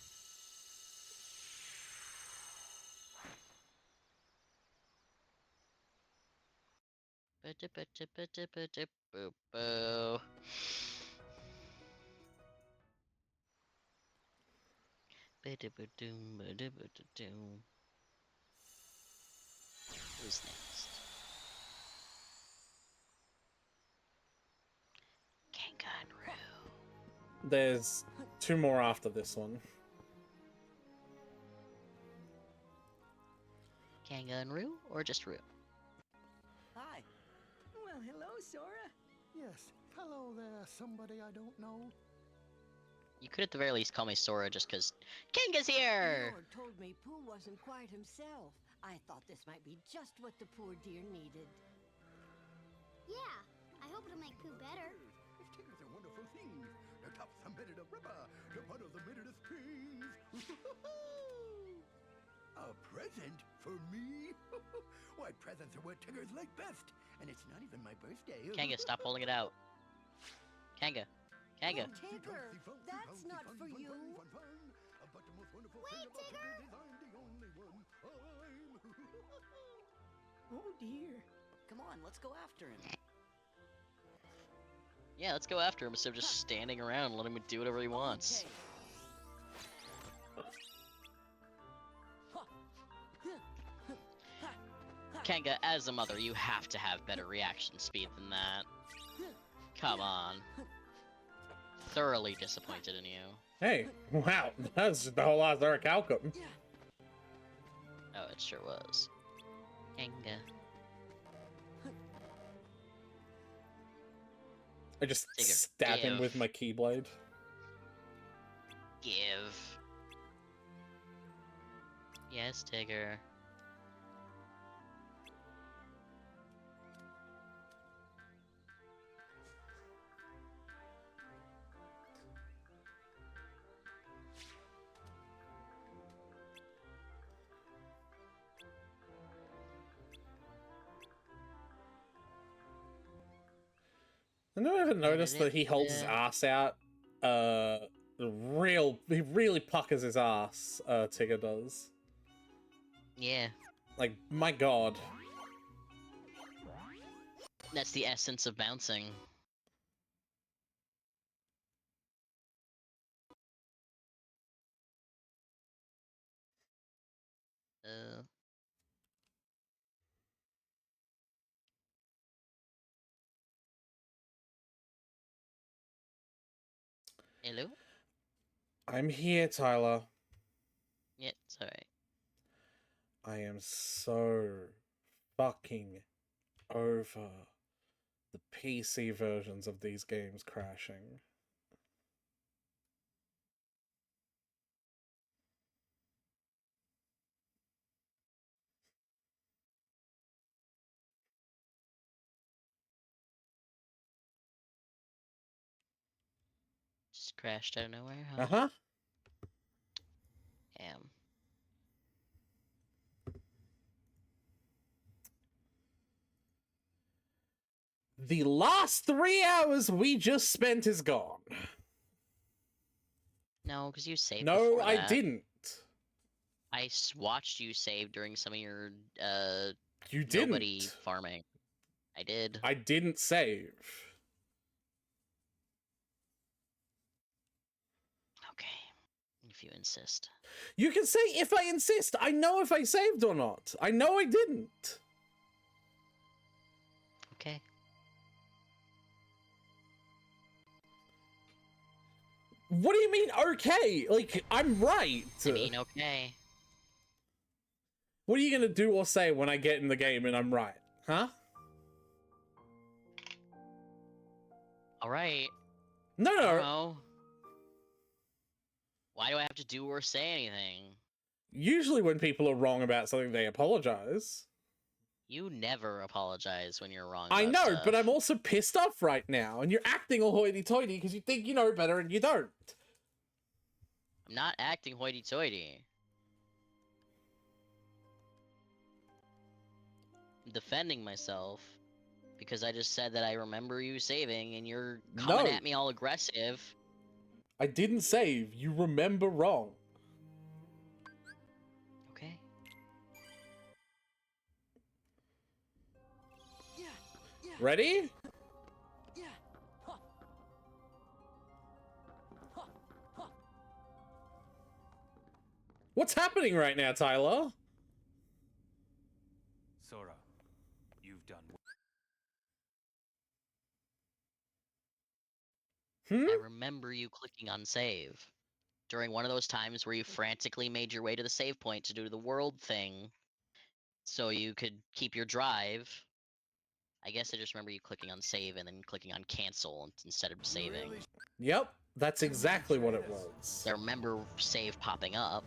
[SPEAKER 2] Boo. Who's next? Kangaroo.
[SPEAKER 1] There's 2 more after this one.
[SPEAKER 2] Kangaroo or just Roo?
[SPEAKER 3] Hi.
[SPEAKER 14] Well, hello, Sora.
[SPEAKER 13] Yes, hello there, somebody I don't know.
[SPEAKER 2] You could at the very least call me Sora just because Kanga's here!
[SPEAKER 16] Eeyore told me Pooh wasn't quite himself. I thought this might be just what the poor dear needed.
[SPEAKER 9] Yeah, I hope it'll make Pooh better.
[SPEAKER 13] Stickers are wonderful things. The top's a minute of rubber, the bottom's a minute of strings. A present for me? Why, presents are what Tiggers like best. and it's not even my birthday.
[SPEAKER 2] Kanga, stop holding it out. Kanga. Kanga.
[SPEAKER 16] Tigger, that's not for you.
[SPEAKER 13] Wait, Tigger!
[SPEAKER 14] Oh dear.
[SPEAKER 3] Come on, let's go after him.
[SPEAKER 2] Yeah, let's go after him instead of just standing around and letting him do whatever he wants. Kanga, as a mother, you have to have better reaction speed than that. Come on. Thoroughly disappointed in you.
[SPEAKER 1] Hey, wow, that's just the whole Azura Calcum.
[SPEAKER 2] Oh, it sure was. Kanga.
[SPEAKER 1] I just
[SPEAKER 2] Tigger,
[SPEAKER 1] stab him
[SPEAKER 2] give.
[SPEAKER 1] with my Keyblade.
[SPEAKER 2] Give. Yes, Tigger.
[SPEAKER 1] I never ever noticed that he holds his ass out. He really puckers his ass, Tigger does.
[SPEAKER 2] Yeah.
[SPEAKER 1] Like, my god.
[SPEAKER 2] That's the essence of bouncing. Hello?
[SPEAKER 1] I'm here, Tyler.
[SPEAKER 2] Yeah, it's alright.
[SPEAKER 1] I am so fucking over the PC versions of these games crashing.
[SPEAKER 2] Just crashed out of nowhere, huh?
[SPEAKER 1] Uh-huh.
[SPEAKER 2] Damn.
[SPEAKER 1] The last 3 hours we just spent is gone.
[SPEAKER 2] No, because you saved
[SPEAKER 1] No,
[SPEAKER 2] before
[SPEAKER 1] I
[SPEAKER 2] that.
[SPEAKER 1] didn't.
[SPEAKER 2] I watched you save during some of your,
[SPEAKER 1] You didn't.
[SPEAKER 2] nobody farming. I did.
[SPEAKER 1] I didn't save.
[SPEAKER 2] Okay. If you insist.
[SPEAKER 1] You can say if I insist. I know if I saved or not. I know I didn't.
[SPEAKER 2] Okay.
[SPEAKER 1] What do you mean, okay? Like, I'm right.
[SPEAKER 2] I mean, okay.
[SPEAKER 1] What are you gonna do or say when I get in the game and I'm right? Huh?
[SPEAKER 2] Alright.
[SPEAKER 1] No,
[SPEAKER 2] I don't
[SPEAKER 1] no.
[SPEAKER 2] know. Why do I have to do or say anything?
[SPEAKER 1] Usually when people are wrong about something, they apologize.
[SPEAKER 2] You never apologize when you're wrong.
[SPEAKER 1] I
[SPEAKER 2] about
[SPEAKER 1] know,
[SPEAKER 2] stuff.
[SPEAKER 1] but I'm also pissed off right now, and you're acting all hoity-toity because you think you know better and you don't.
[SPEAKER 2] I'm not acting hoity-toity. I'm defending myself because I just said that I remember you saving and you're coming
[SPEAKER 1] No.
[SPEAKER 2] at me all aggressive.
[SPEAKER 1] I didn't save. You remember wrong.
[SPEAKER 2] Okay.
[SPEAKER 1] Ready? What's happening right now, Tyler?
[SPEAKER 8] Sora, you've done
[SPEAKER 2] I remember you clicking on save during one of those times where you frantically made your way to the save point to do the world thing so you could keep your drive. I guess I just remember you clicking on save and then clicking on cancel instead of saving.
[SPEAKER 1] Yep, that's exactly what it was.
[SPEAKER 2] I remember save popping up.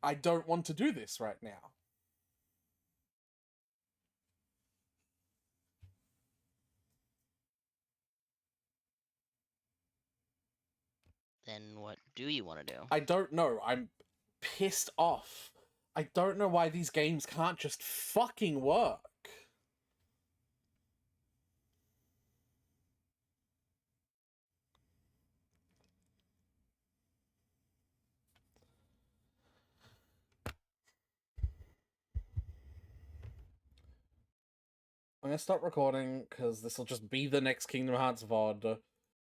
[SPEAKER 1] I don't want to do this right now.
[SPEAKER 2] Then what do you want to do?
[SPEAKER 1] I don't know. I'm pissed off. I don't know why these games can't just fucking work. I'm gonna stop recording because this will just be the next Kingdom Hearts VOD.